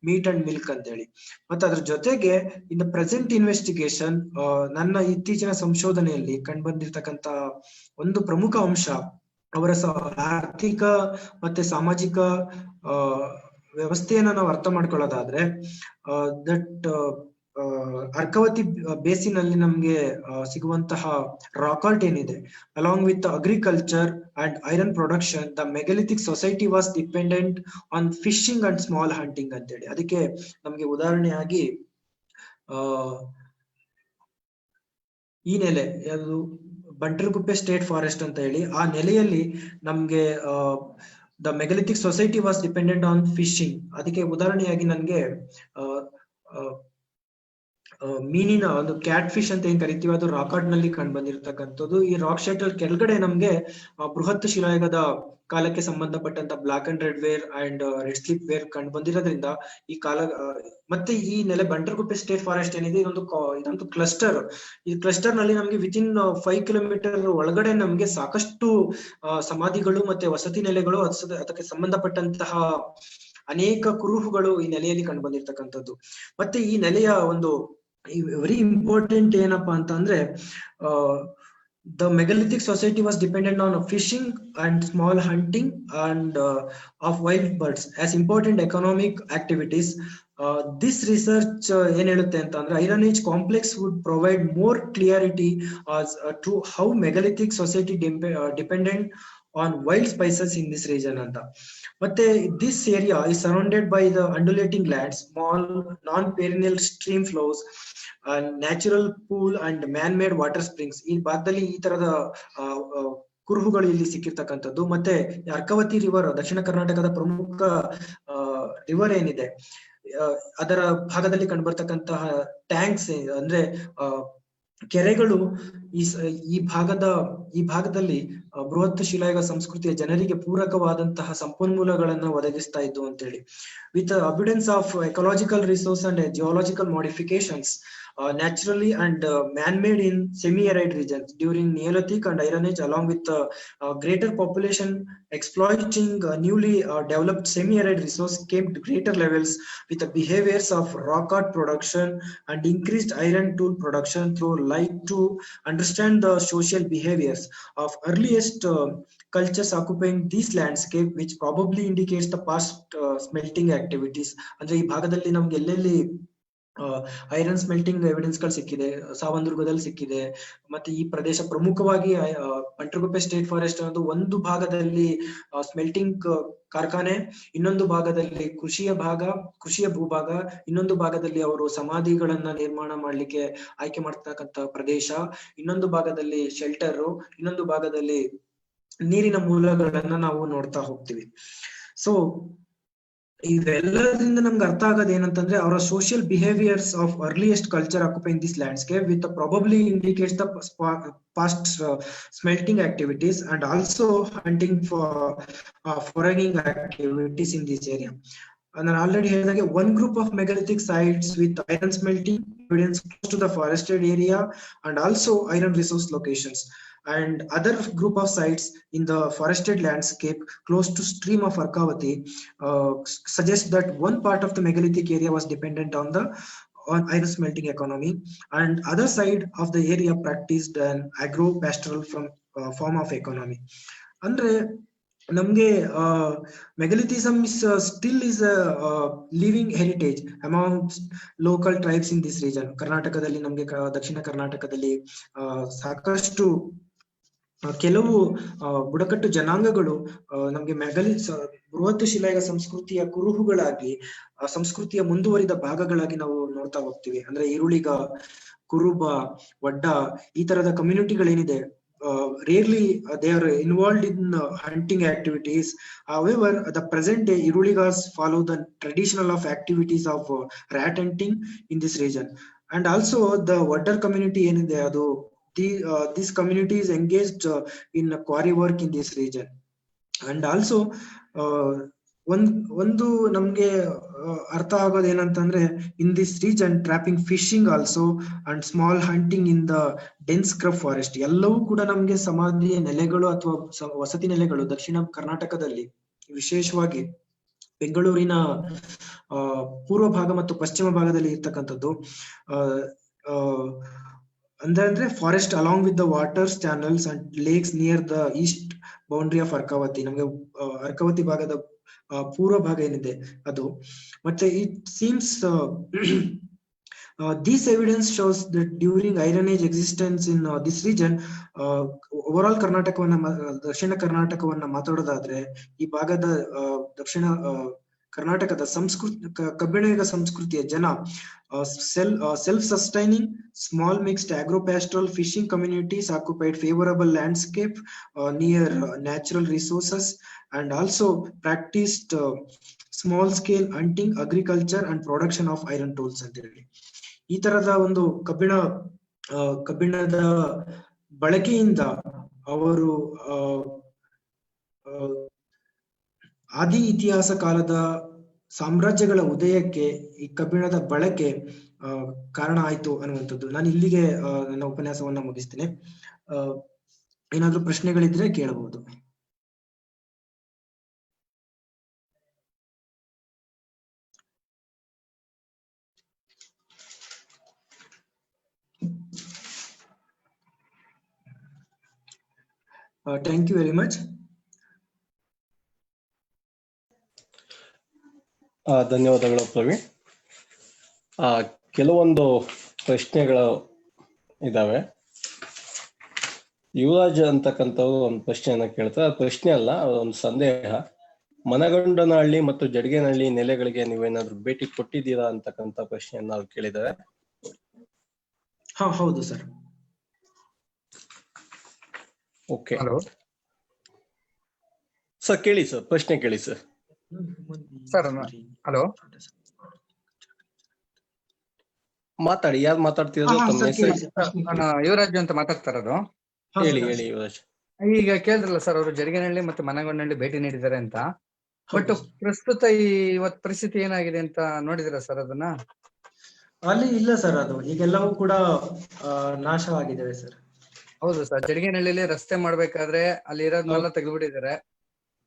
meat and milk ಅಂತ ಹೇಳಿ. ಮತ್ತೆ ಅದ್ರ ಜೊತೆಗೆ ಇನ್ ದ ಪ್ರೆಸೆಂಟ್ ಇನ್ವೆಸ್ಟಿಗೇಷನ್ ನನ್ನ ಇತ್ತೀಚಿನ ಸಂಶೋಧನೆಯಲ್ಲಿ ಕಂಡುಬಂದಿರ್ತಕ್ಕಂಥ ಒಂದು ಪ್ರಮುಖ ಅಂಶ ಅವರ ಆರ್ಥಿಕ ಮತ್ತೆ ಸಾಮಾಜಿಕ ವ್ಯವಸ್ಥೆಯನ್ನ ನಾವು ಅರ್ಥ ಮಾಡ್ಕೊಳ್ಳೋದಾದ್ರೆ ದಟ್ ಅರ್ಕಾವತಿ ಬೇಸಿನಲ್ಲಿ ನಮ್ಗೆ ಸಿಗುವಂತಹ ರಾಕ್ ಆರ್ಟ್ ಏನಿದೆ along with agriculture and iron production the megalithic society was dependent on fishing and small hunting ಅಂತೇಳಿ. ಅದಕ್ಕೆ ನಮ್ಗೆ ಉದಾಹರಣೆಯಾಗಿ ಈ ನೆಲೆ ಯಾವುದು ಬಂಟರಗುಪ್ಪೆ ಸ್ಟೇಟ್ ಫಾರೆಸ್ಟ್ ಅಂತ ಹೇಳಿ, ಆ ನೆಲೆಯಲ್ಲಿ ನಮ್ಗೆ the megalithic society was dependent on fishing. ಅದಕ್ಕೆ ಉದಾಹರಣೆಯಾಗಿ ನನ್ಗೆ ಮೀನಿನ ಒಂದು ಕ್ಯಾಟ್ ಫಿಶ್ ಅಂತ ಏನ್ ಕರಿತೀವಿ ಅದು ರಾಕ್ ಆರ್ಟ್ ನಲ್ಲಿ ಕಂಡು ಬಂದಿರತಕ್ಕಂಥದ್ದು. ಈ ರಾಕ್ ಶೆಟಲ್ ಕೆಳಗಡೆ ನಮ್ಗೆ ಬೃಹತ್ ಶಿಲಾಯುಗದ ಕಾಲಕ್ಕೆ ಸಂಬಂಧಪಟ್ಟಂತ black and red ware and red slip ware ಕಂಡು ಬಂದಿರೋದ್ರಿಂದ ಈ ಕಾಲ ಮತ್ತೆ ಈ ನೆಲೆ ಬಂಟರಗುಪ್ಪೆ ಸ್ಟೇಟ್ ಫಾರೆಸ್ಟ್ ಏನಿದೆ ಇದೊಂದು ಕ್ಲಸ್ಟರ್. ಈ ಕ್ಲಸ್ಟರ್ ನಲ್ಲಿ ನಮ್ಗೆ ವಿತಿನ್ 5 ಕಿಲೋಮೀಟರ್ ಒಳಗಡೆ ನಮ್ಗೆ ಸಾಕಷ್ಟು ಸಮಾಧಿಗಳು ಮತ್ತೆ ವಸತಿ ನೆಲೆಗಳು ಅದಕ್ಕೆ ಸಂಬಂಧಪಟ್ಟಂತಹ ಅನೇಕ ಕುರುಹುಗಳು ಈ ನೆಲೆಯಲ್ಲಿ ಕಂಡು ಬಂದಿರ್ತಕ್ಕಂಥದ್ದು. ಮತ್ತೆ ಈ ನೆಲೆಯ ಒಂದು ವೆರಿ ಇಂಪಾರ್ಟೆಂಟ್ ಏನಪ್ಪಾ ಅಂತ ಅಂದ್ರೆ the megalithic society was dependent on fishing and small hunting and of wild birds as important economic activities. This research ಏನ್ ಹೇಳುತ್ತೆ ಅಂತ ಅಂದ್ರೆ iron age complex would provide more clarity as to how megalithic society dependent on wild spices in this region ಅಂತ. ಮತ್ತೆ this area is surrounded by the undulating lands, small non-perennial stream flows, natural pool and man made water springs. ಈ ಭಾಗದಲ್ಲಿ ಈ ತರದ ಕುರುಹುಗಳು ಇಲ್ಲಿ ಸಿಕ್ಕಿರ್ತಕ್ಕಂಥದ್ದು. ಮತ್ತೆ Arkavathi river ದಕ್ಷಿಣ ಕರ್ನಾಟಕದ ಪ್ರಮುಖ ರಿವರ್ ಏನಿದೆ ಅದರ ಭಾಗದಲ್ಲಿ ಕಂಡುಬರ್ತಕ್ಕಂತಹ ಟ್ಯಾಂಕ್ಸ್ ಅಂದ್ರೆ ಕೆರೆಗಳು ಈ ಭಾಗದಲ್ಲಿ ಬೃಹತ್ ಶಿಲಾಯುಗ ಸಂಸ್ಕೃತಿಯ ಜನರಿಗೆ ಪೂರಕವಾದಂತಹ ಸಂಪನ್ಮೂಲಗಳನ್ನ ಒದಗಿಸ್ತಾ ಇದ್ದು ಅಂತ ಹೇಳಿ. With evidence of ecological resource and geological modifications naturally and man-made in semi-arid regions during Neolithic and Iron Age, along with greater population exploiting newly developed semi-arid resource, came to greater levels with the behaviors of rock art production and increased iron tool production through light to understand the social behaviors of earliest cultures occupying this landscape, which probably indicates the past smelting activities. ಅಂದ್ರೆ ಈ ಭಾಗದಲ್ಲಿ ನಮ್ಗೆ ಎಲ್ಲೆಲ್ಲಿ iron smelting evidence ಗಳು ಸಿಕ್ಕಿದೆ, ಸಾವಂದುರ್ಗದಲ್ಲಿ ಸಿಕ್ಕಿದೆ. ಮತ್ತೆ ಈ ಪ್ರದೇಶ ಪ್ರಮುಖವಾಗಿ ಬಂಟರಗುಪ್ಪೆ ಸ್ಟೇಟ್ ಫಾರೆಸ್ಟ್ ಅನ್ನೋದು ಒಂದು ಭಾಗದಲ್ಲಿ ಸ್ಮೆಲ್ಟಿಂಗ್ ಕಾರ್ಖಾನೆ, ಇನ್ನೊಂದು ಭಾಗದಲ್ಲಿ ಕೃಷಿಯ ಭೂಭಾಗ, ಇನ್ನೊಂದು ಭಾಗದಲ್ಲಿ ಅವರು ಸಮಾಧಿಗಳನ್ನ ನಿರ್ಮಾಣ ಮಾಡ್ಲಿಕ್ಕೆ ಆಯ್ಕೆ ಮಾಡ್ತಕ್ಕಂಥ ಪ್ರದೇಶ, ಇನ್ನೊಂದು ಭಾಗದಲ್ಲಿ ಶೆಲ್ಟರ್, ಇನ್ನೊಂದು ಭಾಗದಲ್ಲಿ ನೀರಿನ ಮೂಲಗಳನ್ನ ನಾವು ನೋಡ್ತಾ ಹೋಗ್ತೀವಿ. ಸೊ ಇವೆಲ್ಲದಿಂದ ನಮ್ಗೆ ಅರ್ಥ ಆಗೋದು ಏನಂತಂದ್ರೆ ಅವರ social behaviours of earliest culture occupying this landscape with probably indicates the past smelting activities and also hunting foraging activities in this area. ನಾನು ಆಲ್ರೆಡಿ ಹೇಳಿದಾಗೆ one group of megalithic sites with iron smelting evidence close to the forested area and also iron resource locations, and other group of sites in the forested landscape close to stream of Arkavati suggest that one part of the megalithic area was dependent on iron smelting economy and other side of the area practiced an agro-pastoral form of economy. Andre ನಮ್ಗೆ megalithism is still is a living heritage among local tribes in this region. ಕರ್ನಾಟಕದಲ್ಲಿ ನಮ್ಗೆ ದಕ್ಷಿಣ ಕರ್ನಾಟಕದಲ್ಲಿ ಸಾಕಷ್ಟು ಕೆಲವು ಬುಡಕಟ್ಟು ಜನಾಂಗಗಳು ನಮ್ಗೆ ಬೃಹತ್ ಶಿಲಾಯುಗ ಸಂಸ್ಕೃತಿಯ ಕುರುಹುಗಳಾಗಿ ಸಂಸ್ಕೃತಿಯ ಮುಂದುವರಿದ ಭಾಗಗಳಾಗಿ ನಾವು ನೋಡ್ತಾ ಹೋಗ್ತೀವಿ. ಅಂದ್ರೆ ಈರುಳಿಗ, ಕುರುಬ, ವಡ್ಡ ಈ ತರದ ಕಮ್ಯುನಿಟಿಗಳೇನಿದೆ rarely they are involved in hunting activities. However, the present day Iruligas follow the traditional of activities of rat hunting in this region, and also the Wadar community enide adu this community is engaged in quarry work in this region, and also ಒಂದು ನಮ್ಗೆ ಅರ್ಥ ಆಗೋದು ಏನಂತಂದ್ರೆ, in this region trapping fishing also and small hunting in the dense scrub forest, ಎಲ್ಲವೂ ಕೂಡ ನಮ್ಗೆ ಸಮಾಧಿಯ ನೆಲೆಗಳು ಅಥವಾ ವಸತಿ ನೆಲೆಗಳು ದಕ್ಷಿಣ ಕರ್ನಾಟಕದಲ್ಲಿ, ವಿಶೇಷವಾಗಿ ಬೆಂಗಳೂರಿನ ಪೂರ್ವ ಭಾಗ ಮತ್ತು ಪಶ್ಚಿಮ ಭಾಗದಲ್ಲಿ ಇರ್ತಕ್ಕಂಥದ್ದು. ಅಂದ್ರೆ forest along with the waters channels and lakes near the east boundary of Arkavathi, ನಮ್ಗೆ ಅರ್ಕಾವತಿ ಭಾಗದ ಪೂರ್ವ ಭಾಗ ಏನಿದೆ ಅದು. ಮತ್ತೆ it seems this evidence shows that during Iron Age existence in this region, overall ದಕ್ಷಿಣ ಕರ್ನಾಟಕವನ್ನ ಮಾತಾಡೋದಾದ್ರೆ, ಈ ಭಾಗದ ದಕ್ಷಿಣ ಕರ್ನಾಟಕದ ಕಬ್ಬಿಣಯುಗ ಸಂಸ್ಕೃತಿಯ ಜನ self sustaining small mixed agro-pastoral fishing communities occupied favorable landscape near natural resources and also practiced small scale hunting, agriculture and production of iron tools ಅಂತ ಹೇಳಿ. ಈ ತರದ ಒಂದು ಕಬ್ಬಿಣದ ಬಳಕೆಯಿಂದ ಅವರು ಆದಿ ಇತಿಹಾಸ ಕಾಲದ ಸಾಮ್ರಾಜ್ಯಗಳ ಉದಯಕ್ಕೆ ಈ ಕಬ್ಬಿಣದ ಬಳಕೆ ಕಾರಣ ಆಯ್ತು ಅನ್ನುವಂಥದ್ದು. ನಾನು ಇಲ್ಲಿಗೆ ನನ್ನ ಉಪನ್ಯಾಸವನ್ನ ಮುಗಿಸ್ತೇನೆ. ಏನಾದ್ರೂ ಪ್ರಶ್ನೆಗಳಿದ್ರೆ ಕೇಳಬಹುದು. Thank you very much. ಧನ್ಯವಾದಗಳು ಪ್ರವೀಣ್. ಕೆಲವೊಂದು ಪ್ರಶ್ನೆಗಳು ಇದಾವೆ. ಯುವರಾಜ್ ಅಂತಕ್ಕಂಥವ್ರು ಒಂದು ಪ್ರಶ್ನೆಯನ್ನ ಕೇಳ್ತಾರೆ. ಅದು ಪ್ರಶ್ನೆ ಅಲ್ಲ, ಒಂದು ಸಂದೇಹ. ಮನಗಂಡನಹಳ್ಳಿ ಮತ್ತು ಜಡಗೇನಹಳ್ಳಿ ನೆಲೆಗಳಿಗೆ ನೀವೇನಾದ್ರೂ ಭೇಟಿ ಕೊಟ್ಟಿದ್ದೀರಾ ಅಂತಕ್ಕಂಥ ಪ್ರಶ್ನೆಯನ್ನ ಅವ್ರು ಕೇಳಿದ್ದಾರೆ. ಹೌದು ಸರ್. ಓಕೆ ಸರ್, ಕೇಳಿ ಸರ್, ಪ್ರಶ್ನೆ ಕೇಳಿ ಸರ್. ಸರ್ ಹಲೋ, ಮಾತಾಡಿ. ಯಾರು ಮಾತಾಡ್ತಿರೋದು? ತಮ್ಮ ಹೆಸರು? ಯುವರಾಜ್ ಅಂತ ಮಾತಾಡ್ತಾ ಇರೋದು. ಹೇಳಿ ಯುವರಾಜ್. ಈಗ ಕೇಳಿದ್ರಲ್ಲ ಸರ್, ಅವರು ಜಡಗೇನಹಳ್ಳಿ ಮತ್ತು ಮನಗಂಡನಹಳ್ಳಿ ಭೇಟಿ ನೀಡಿದ್ದಾರೆ ಅಂತ. ಬಟ್ ಪ್ರಸ್ತುತ ಇವತ್ತು ಪರಿಸ್ಥಿತಿ ಏನಾಗಿದೆ ಅಂತ ನೋಡಿದಿರ ಸರ್ ಅದನ್ನ? ಅಲ್ಲಿ ಇಲ್ಲ ಸರ್, ಅದು ಈಗೆಲ್ಲವೂ ಕೂಡ ನಾಶವಾಗಿದ್ದಾವೆ ಸರ್. ಹೌದು ಸರ್, ಜಡಗೇನಹಳ್ಳಿಲಿ ರಸ್ತೆ ಮಾಡ್ಬೇಕಾದ್ರೆ ಅಲ್ಲಿ ಇರೋದ್ನೆಲ್ಲ ತೆಗೆದುಬಿಟ್ಟಿದ್ದಾರೆ.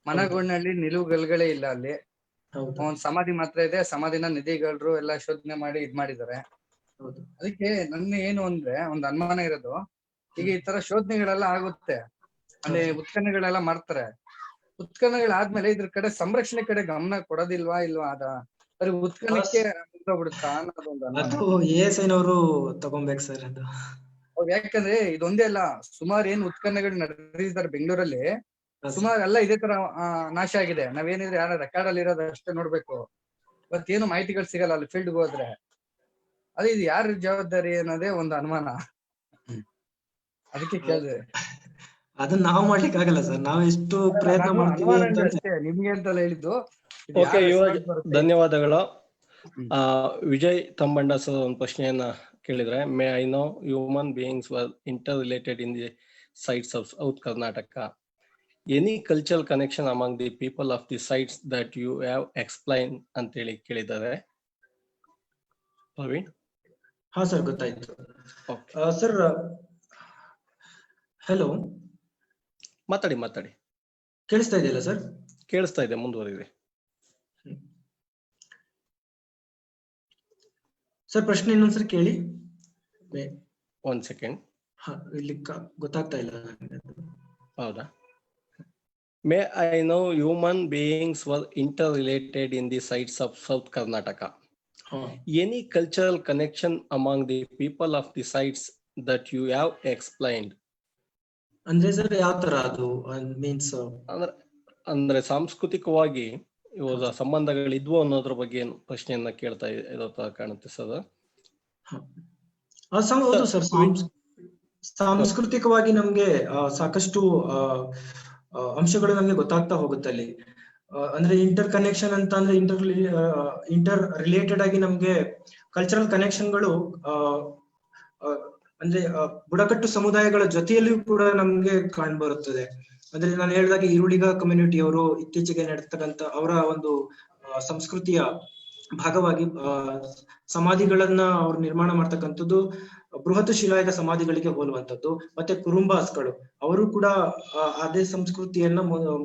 ಮನಗಂಡನಹಳ್ಳಿ ನಿಲುವುಗಳೇ ಇಲ್ಲ, ಅಲ್ಲಿ ಒಂದ್ ಸಮಾಧಿ ಮಾತ್ರ ಇದೆ. ಸಮಾಧಿನ ನಿಧಿಗಳರು ಎಲ್ಲ ಶೋಧನೆ ಮಾಡಿ ಇದ್ ಮಾಡಿದ್ದಾರೆ. ಅದಕ್ಕೆ ನನ್ನ ಏನು ಅಂದ್ರೆ ಒಂದ್ ಅನುಮಾನ ಇರೋದು, ಈಗ ಈ ತರ ಶೋಧನೆಗಳೆಲ್ಲ ಆಗುತ್ತೆ, ಅಲ್ಲಿ ಉತ್ಖನಗಳೆಲ್ಲ ಮಾಡ್ತಾರೆ. ಉತ್ಖನಗಳಾದ್ಮೇಲೆ ಇದ್ರ ಕಡೆ ಸಂರಕ್ಷಣೆ ಕಡೆ ಗಮನ ಕೊಡೋದಿಲ್ವಾ ಇಲ್ವಾ? ಅದ ಉತ್ಖನಕ್ಕೆ ಬಿಡುತ್ತಾ ಅನ್ನೋದೊಂದು ಅನುಮಾನ. ತಗೊಂಬೇಕು ಸರ್ ಅದು. ಯಾಕಂದ್ರೆ ಇದೊಂದೇ ಅಲ್ಲ, ಸುಮಾರು ಏನ್ ಉತ್ಖನಗಳು ನಡೆದಿದ್ದಾರೆ ಬೆಂಗಳೂರಲ್ಲಿ, ಸುಮಾರು ಎಲ್ಲ ಇದೇ ತರ ನಾಶ ಆಗಿದೆ. ನಾವೇನಿದ್ರೆ ಯಾರ ರೆಕಾರ್ಡ್ ಅಲ್ಲಿ ಇರೋದು ಅಷ್ಟೇ ನೋಡ್ಬೇಕು, ಮತ್ತೇನು ಮಾಹಿತಿಗಳು ಸಿಗಲ್ಲ ಅಲ್ಲಿ ಫೀಲ್ಡ್ ಹೋದ್ರೆ. ಅದೇ ಇದು ಯಾರ ಜವಾಬ್ದಾರಿ ಅನ್ನೋದೇ ಒಂದು ಅನುಮಾನ. ಅದಕ್ಕೆ ಕೇಳಿದೆ. ಅದನ್ನ ನಾವು ಮಾಡ್ಲಿಕ್ಕೆ ಆಗಲ್ಲ ಸರ್, ನಾವು ಎಷ್ಟು ಪ್ರಯತ್ನ ಮಾಡ್ತೀವಿ ಅಷ್ಟೇ, ನಿಮ್ಗೆ ಅಂತಲ್ಲ ಹೇಳಿದ್ದು. ಓಕೆ ಯುವರಾಜ್, ಧನ್ಯವಾದಗಳು. ವಿಜಯ್ ತಂಬಂಡ ಸರ್ ಒಂದು ಪ್ರಶ್ನೆಯನ್ನ ಕೇಳಿದ್ರೆ, may I know human beings were interrelated in the sites of south Karnataka. Any cultural connection among the people of the sites that you have explain ಅಂತ ಹೇಳಿ ಕೇಳಿದ್ದಾರೆ. ಪ್ರವೀಣ್? ಹಾ ಸರ್, ಗೊತ್ತಾಯ್ತು. ಸರ್ ಹಲೋ, ಮಾತಾಡಿ. ಕೇಳಿಸ್ತಾ ಇದೆಯಲ್ಲ ಸರ್? ಕೇಳಿಸ್ತಾ ಇದೆ, ಮುಂದುವರಿದೆ ಸರ್. ಪ್ರಶ್ನೆ ಇನ್ನೊಂದ್ಸರಿ ಕೇಳಿ. ಒಂದ್ ಸೆಕೆಂಡ್. ಇಲ್ಲಿ ಗೊತ್ತಾಗ್ತಾ ಇಲ್ಲ. ಹೌದಾ? May I know human beings were interrelated in the sites of south Karnataka. Any cultural connection among the people of the sites that you have explained. ಅಂದ್ರೆ ಸರ್ ಯಾವ ತರ ಅದು ಮೀನ್ಸ್? ಅಂದ್ರೆ ಸಾಂಸ್ಕೃತಿಕವಾಗಿ ಇವಾಗ ಸಂಬಂಧಗಳಿದ್ವು ಅನ್ನೋದ್ರ ಬಗ್ಗೆ ಪ್ರಶ್ನೆಯನ್ನ ಕೇಳ್ತಾ ಇರೋ ತರ ಕಾಣುತ್ತೆ ಸರ್. ಹೌದು ಸರ್, ಸಾಂಸ್ಕೃತಿಕವಾಗಿ ನಮ್ಗೆ ಸಾಕಷ್ಟು ಅಂಶಗಳು ನಮ್ಗೆ ಗೊತ್ತಾಗ್ತಾ ಹೋಗುತ್ತೆ ಅಲ್ಲಿ. ಅಂದ್ರೆ ಇಂಟರ್ ಕನೆಕ್ಷನ್ ಅಂತ ಅಂದ್ರೆ ಇಂಟರ್ ರಿಲೇಟೆಡ್ ಆಗಿ ನಮ್ಗೆ ಕಲ್ಚರಲ್ ಕನೆಕ್ಷನ್ಗಳು ಅಂದ್ರೆ ಬುಡಕಟ್ಟು ಸಮುದಾಯಗಳ ಜೊತೆಯಲ್ಲಿಯೂ ಕೂಡ ನಮ್ಗೆ ಕಾಣ್ಬರುತ್ತದೆ. ಅಂದ್ರೆ ನಾನು ಹೇಳಿದಾಗೆ ಈರುಳಿಗ ಕಮ್ಯುನಿಟಿಯವರು ಇತ್ತೀಚೆಗೆ ನಡೆಸ್ತಕ್ಕಂತ ಅವರ ಒಂದು ಸಂಸ್ಕೃತಿಯ ಭಾಗವಾಗಿ ಸಮಾಧಿಗಳನ್ನ ಅವ್ರು ನಿರ್ಮಾಣ ಮಾಡ್ತಕ್ಕಂಥದ್ದು ಬೃಹತ್ ಶಿಲಾಯುಗ ಸಮಾಧಿಗಳಿಗೆ ಹೋಲುವಂಥದ್ದು. ಮತ್ತೆ ಕುರುಂಬಾಸ್ಗಳು ಅವರು ಕೂಡ ಅದೇ ಸಂಸ್ಕೃತಿಯನ್ನ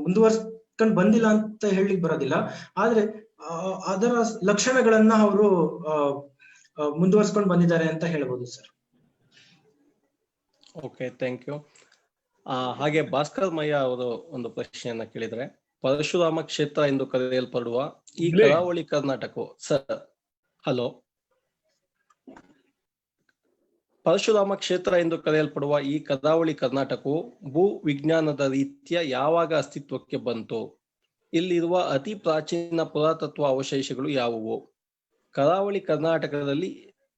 ಮುಂದುವರ್ಸ್ಕೊಂಡ್ ಬಂದಿಲ್ಲ ಅಂತ ಹೇಳಲಿಕ್ಕೆ ಬರೋದಿಲ್ಲ, ಆದ್ರೆ ಅದರ ಲಕ್ಷಣಗಳನ್ನ ಅವರು ಮುಂದುವರ್ಸ್ಕೊಂಡು ಬಂದಿದ್ದಾರೆ ಅಂತ ಹೇಳ್ಬೋದು ಸರ್. Okay, thank you. ಹಾಗೆ ಭಾಸ್ಕರ್ ಮಯ್ಯ ಅವರು ಒಂದು ಪ್ರಶ್ನೆಯನ್ನ ಕೇಳಿದ್ರೆ, ಪರಶುರಾಮ ಕ್ಷೇತ್ರ ಎಂದು ಕರೆಯಲ್ಪಡುವ ಈ ಕರಾವಳಿ ಕರ್ನಾಟಕವು ಸರ್ ಹಲೋ ಪರಶುರಾಮ ಕ್ಷೇತ್ರ ಎಂದು ಕರೆಯಲ್ಪಡುವ ಈ ಕರಾವಳಿ ಕರ್ನಾಟಕವು ಭೂ ವಿಜ್ಞಾನದ ರೀತಿಯ ಯಾವಾಗ ಅಸ್ತಿತ್ವಕ್ಕೆ ಬಂತು? ಇಲ್ಲಿರುವ ಅತಿ ಪ್ರಾಚೀನ ಪುರಾತತ್ವ ಅವಶೇಷಗಳು ಯಾವುವು? ಕರಾವಳಿ ಕರ್ನಾಟಕದಲ್ಲಿ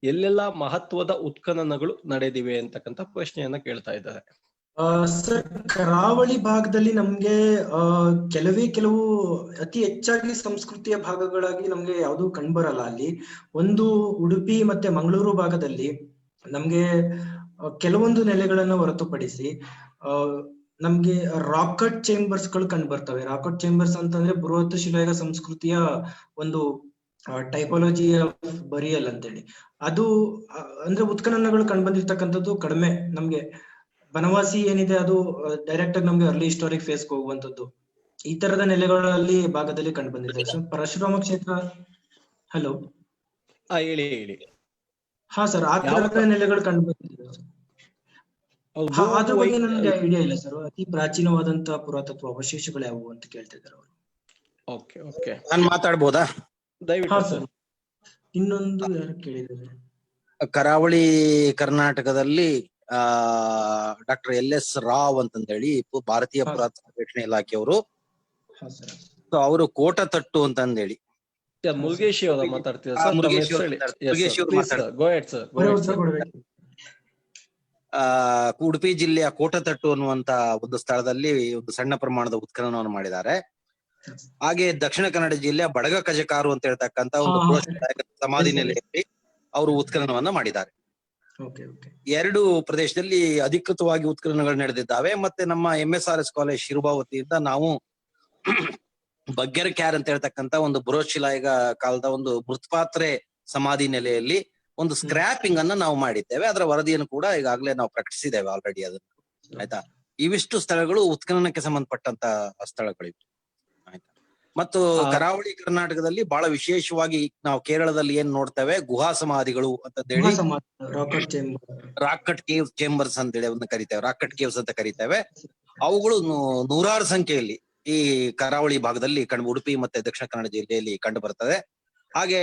ಎಲ್ಲೆಲ್ಲಾ ಮಹತ್ವದ ಉತ್ಖನನಗಳು ನಡೆದಿವೆ ಅಂತಕ್ಕಂಥ ಪ್ರಶ್ನೆಯನ್ನ ಕೇಳ್ತಾ ಇದ್ದಾರೆ. ಸರ್, ಕರಾವಳಿ ಭಾಗದಲ್ಲಿ ನಮ್ಗೆ ಕೆಲವು ಅತಿ ಹೆಚ್ಚಾಗಿ ಸಂಸ್ಕೃತಿಯ ಭಾಗಗಳಾಗಿ ನಮ್ಗೆ ಯಾವ್ದು ಕಂಡುಬರಲ್ಲ. ಅಲ್ಲಿ ಒಂದು ಉಡುಪಿ ಮತ್ತೆ ಮಂಗಳೂರು ಭಾಗದಲ್ಲಿ ನಮ್ಗೆ ಕೆಲವೊಂದು ನೆಲೆಗಳನ್ನ ಹೊರತುಪಡಿಸಿ ನಮ್ಗೆ ರಾಕೆಟ್ ಚೇಂಬರ್ಸ್ ಗಳು ಕಂಡು ಬರ್ತವೆ. ರಾಕೆಟ್ ಚೇಂಬರ್ಸ್ ಅಂತಂದ್ರೆ ಬೃಹತ್ ಶಿಲಾಯುಗ ಸಂಸ್ಕೃತಿಯ ಒಂದು ಟೈಪಾಲಜಿ ಆಫ್ ಬರಿಯಲ್ ಅಂತೇಳಿ, ಅದು ಅಂದ್ರೆ ಉತ್ಖನನಗಳು ಕಂಡು ಬಂದಿರ್ತಕ್ಕಂಥದ್ದು ಕಡಿಮೆ. ನಮ್ಗೆ ಬನವಾಸಿ ಏನಿದೆ ಅದು ಡೈರೆಕ್ಟ್ ಆಗಿ ನಮ್ಗೆ ಅರ್ಲಿ ಹಿಸ್ಟಾರಿಕ್ ಫೇಸ್ಗೆ ಹೋಗುವಂತದ್ದು. ಈ ತರದ ನೆಲೆಗಳಲ್ಲಿ ಭಾಗದಲ್ಲಿ ಕಂಡು ಬಂದಿದೆ. ಪರಶುರಾಮ ಕ್ಷೇತ್ರ ಹಲೋ ಹೇಳಿ. ಹಾ ಸರ್, ಆ ತರದ ನೆಲೆಗಳು ಕಂಡು ಬಂದಿದೆ. ಅದ್ರ ಬಗ್ಗೆ ನನಗೆ ಐಡಿಯಾ ಇಲ್ಲ ಸರ್. ಅತಿ ಪ್ರಾಚೀನವಾದಂತಹ ಪುರಾತತ್ವ ಅವಶೇಷಗಳು ಯಾವುವು ಅಂತ ಕೇಳ್ತಿದ್ದಾರೆ ಅವರು. ಓಕೆ, ನಾನ್ ಮಾತಾಡ್ಬೋದಾ? ದಯವಿಟ್ಟು ಸರ್. ಇನ್ನೊಂದು ಯಾರು ಕೇಳಿದ್ದಾರೆ? ಕರಾವಳಿ ಕರ್ನಾಟಕದಲ್ಲಿ ಡಾಕ್ಟರ್ LS ರಾವ್ ಅಂತಂದೇಳಿ ಭಾರತೀಯ ಪುರಾತತ್ವ ಸರ್ವೇಕ್ಷಣೆ ಇಲಾಖೆಯವರು, ಅವರು ಕೋಟತಟ್ಟು ಅಂತಂದೇಳಿ ಮುರುಗೇಶಿ ಅವರ ಮಾತಾಡ್ತಿದ್ದಾರೆ. ಉಡುಪಿ ಜಿಲ್ಲೆಯ ಕೋಟತಟ್ಟು ಅನ್ನುವಂತ ಒಂದು ಸ್ಥಳದಲ್ಲಿ ಒಂದು ಸಣ್ಣ ಪ್ರಮಾಣದ ಉತ್ಖನನವನ್ನು ಮಾಡಿದ್ದಾರೆ. ಹಾಗೆ ದಕ್ಷಿಣ ಕನ್ನಡ ಜಿಲ್ಲೆಯ ಬಡಗ ಕಜಕಾರು ಅಂತ ಹೇಳ್ತಕ್ಕಂತ ಒಂದು ಸಮಾಧಿ ನೆಲೆಯಲ್ಲಿ ಅವರು ಉತ್ಖನನವನ್ನ ಮಾಡಿದ್ದಾರೆ. ಎರಡು ಪ್ರದೇಶದಲ್ಲಿ ಅಧಿಕೃತವಾಗಿ ಉತ್ಖನನಗಳು ನಡೆದಿದ್ದಾವೆ. ಮತ್ತೆ ನಮ್ಮ MSRS ಕಾಲೇಜ್ ಶಿರುಭಾವತಿಯಿಂದ ನಾವು ಬಗ್ಗೆರ ಕ್ಯಾರ್ ಅಂತ ಹೇಳ್ತಕ್ಕಂತ ಒಂದು ಬೃಹತ್ ಶಿಲಾಯುಗ ಕಾಲದ ಒಂದು ಮೃತ್ಪಾತ್ರೆ ಸಮಾಧಿ ನೆಲೆಯಲ್ಲಿ ಒಂದು ಸ್ಕ್ರಾಪಿಂಗ್ ಅನ್ನ ನಾವು ಮಾಡಿದ್ದೇವೆ. ಅದರ ವರದಿಯನ್ನು ಕೂಡ ಈಗಾಗಲೇ ನಾವು ಪ್ರಕಟಿಸಿದ್ದೇವೆ ಆಲ್ರೆಡಿ ಅದನ್ನು. ಆಯ್ತಾ, ಇವಿಷ್ಟು ಸ್ಥಳಗಳು ಉತ್ಖನನಕ್ಕೆ ಸಂಬಂಧಪಟ್ಟಂತ ಸ್ಥಳಗಳಿವೆ. ಆಯ್ತಾ, ಮತ್ತು ಕರಾವಳಿ ಕರ್ನಾಟಕದಲ್ಲಿ ಬಹಳ ವಿಶೇಷವಾಗಿ ನಾವು ಕೇರಳದಲ್ಲಿ ಏನ್ ನೋಡ್ತೇವೆ, ಗುಹಾ ಸಮಾಧಿಗಳು ಅಂತಂದೇಳಿ ರಾಕೆಟ್ ಕೇವ್ ಚೇಂಬರ್ಸ್ ಅಂತೇಳಿ ಅದನ್ನ ಕರಿತೇವೆ, ರಾಕೆಟ್ ಕೇವ್ಸ್ ಅಂತ ಕರಿತೇವೆ. ಅವುಗಳು ನೂರಾರು ಸಂಖ್ಯೆಯಲ್ಲಿ ಈ ಕರಾವಳಿ ಭಾಗದಲ್ಲಿ ಉಡುಪಿ ಮತ್ತೆ ದಕ್ಷಿಣ ಕನ್ನಡ ಜಿಲ್ಲೆಯಲ್ಲಿ ಕಂಡು ಬರ್ತದೆ. ಹಾಗೆ